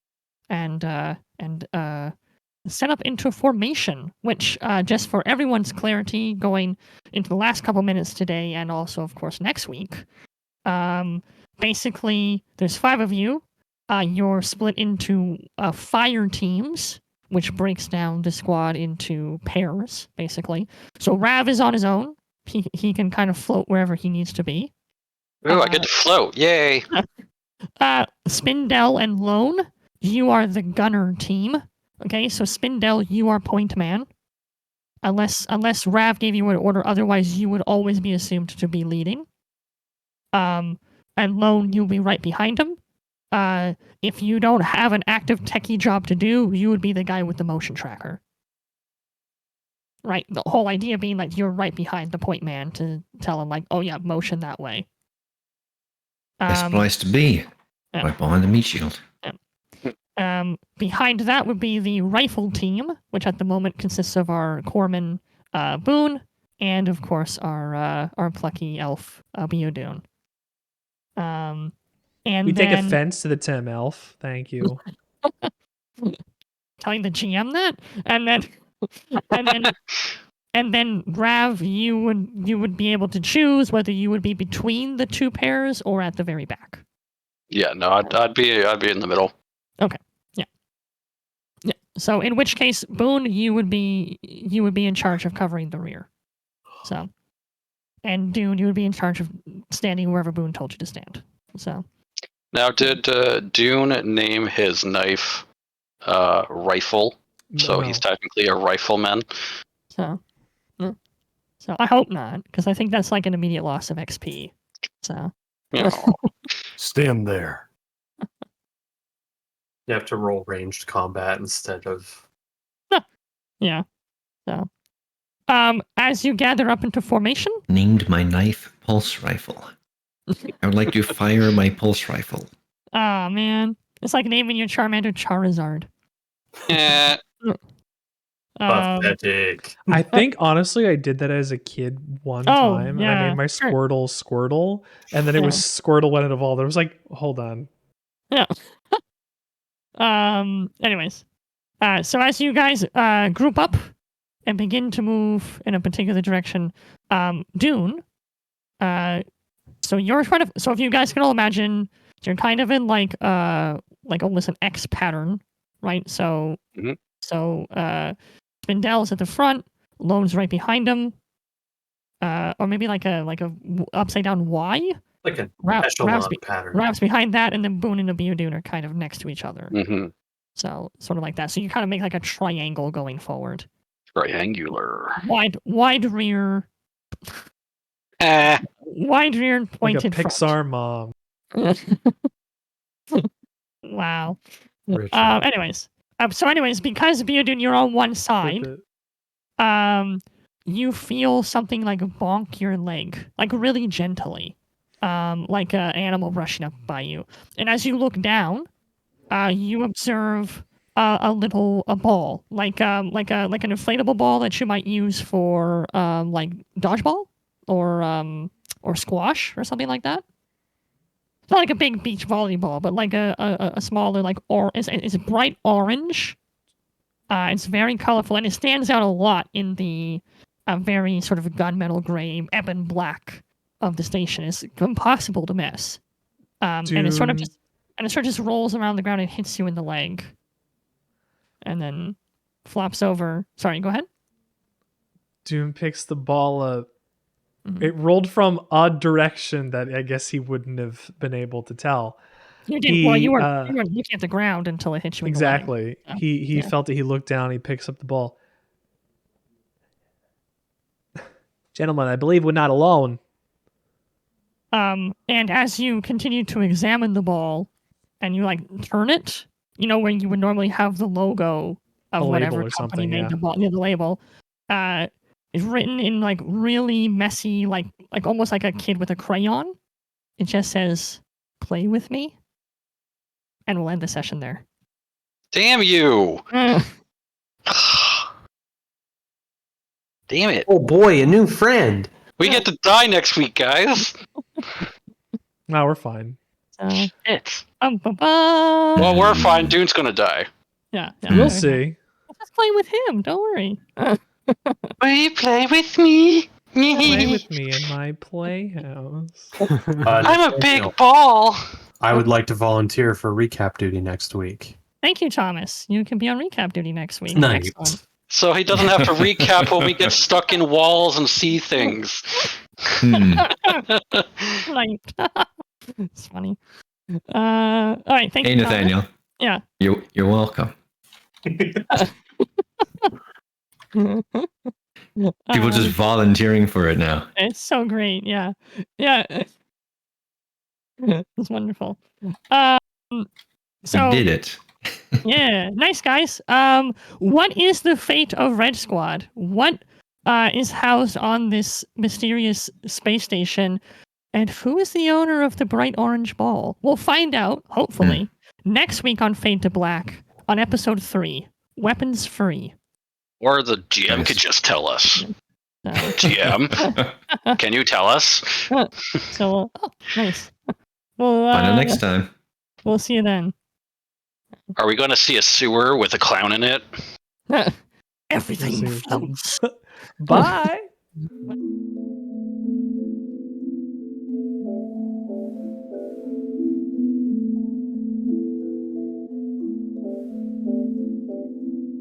and set up into formation, which, just for everyone's clarity, going into the last couple minutes today and also, of course, next week, basically, there's five of you. You're split into fire teams, which breaks down the squad into pairs, basically. So Rav is on his own. He can kind of float wherever he needs to be. Ooh, I get to float. Yay. Spindell and Lone, you are the gunner team. Okay, so Spindell, you are point man. Unless Rav gave you an order, otherwise you would always be assumed to be leading. And Lone, you'll be right behind him. If you don't have an active techie job to do, you would be the guy with the motion tracker. Right, the whole idea being like you're right behind the point man to tell him like, oh yeah, motion that way. Best place to be. yeah. Right behind the meat shield. Behind that would be the rifle team, which at the moment consists of our corpsman Boone, and of course our plucky elf Beodune. And We take then, offense to the term elf. Thank you. telling the GM that, and then Rav, you would be able to choose whether you would be between the two pairs or at the very back. Yeah, no, I'd be in the middle. Okay. Yeah. So in which case, Boone, you would be in charge of covering the rear. So, and Dune, you would be in charge of standing wherever Boone told you to stand. So. Now, did Dune name his knife rifle? So No. he's technically a rifleman. So I hope not, because I think that's like an immediate loss of XP. So. Yeah. Stand there. You have to roll ranged combat instead of. Yeah. So. As you gather up into formation. Named my knife pulse rifle. I would like to fire my pulse rifle. Ah, man. It's like naming your Charmander Charizard. Yeah. Pathetic. I think honestly I did that as a kid one time. And I yeah, named my sure. Squirtle, and then it was Squirtle when it evolved. I was like, hold on. Yeah. Anyways. So as you guys group up and begin to move in a particular direction, Dune, so you're kind of, so if you guys can all imagine, you're kind of in like almost an X pattern, right? So Spindell's at the front, Lone's right behind him, or maybe like a upside down Y. Like an Rav's echelon pattern. Rav's behind that, and then Boone and the Beodune are kind of next to each other. Mm-hmm. So sort of like that. So you kind of make like a triangle going forward. Triangular. Wide rear. Wide rear and Like a pointed Pixar mom. front. Wow. Richard. Anyways, because Beodune, you're on one side. You feel something like bonk your leg, like really gently, like an animal brushing up by you. And as you look down, you observe a ball, like an inflatable ball that you might use for like dodgeball, or squash or something like that. It's not like a big beach volleyball, but like a smaller it's bright orange. It's very colorful and it stands out a lot in the very sort of gunmetal gray ebon black of the station. It's impossible to miss. And it sort of just rolls around the ground and hits you in the leg. And then flops over. Sorry, go ahead. Doom picks the ball up. Mhm. It rolled from a direction that I guess he wouldn't have been able to tell. You didn't. Well, you weren't looking at the ground until it hit you in the leg. Exactly. So, He felt it. He looked down. He picks up the ball. Gentlemen, I believe we're not alone. And as you continue to examine the ball, and you like turn it, where you would normally have the logo of A label whatever or company something, made yeah. the ball, the label, is written in like really messy, like almost like a kid with a crayon. It just says, "Play with me," and we'll end the session there. Damn you! Damn it! Oh boy, a new friend. We get to die next week, guys. No, we're fine. So, It's well, well, we're fine. Dune's gonna die. yeah. We'll see. Let's play with him. Don't worry. Will you play with me? Play with me in my playhouse. I'm a big ball. I would like to volunteer for recap duty next week. Thank you, Thomas. You can be on recap duty next week. Nice. Excellent. So he doesn't have to recap when we get stuck in walls and see things. Right. It's funny. All right. Thank Hey, you, Thomas. Nathaniel. Yeah. You're welcome. People just volunteering for it now. It's so great. Yeah. Yeah. It's wonderful. So You did it. yeah, nice guys. What is the fate of Red Squad? What is housed on this mysterious space station? And who is the owner of the bright orange ball? We'll find out, hopefully, next week on Fade to Black on episode 3, Weapons Free. Or the GM could just tell us. GM, can you tell us? So, nice. Well, Find out next time. We'll see you then. Are we going to see a sewer with a clown in it? Everything floats. Bye.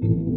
Mm-hmm.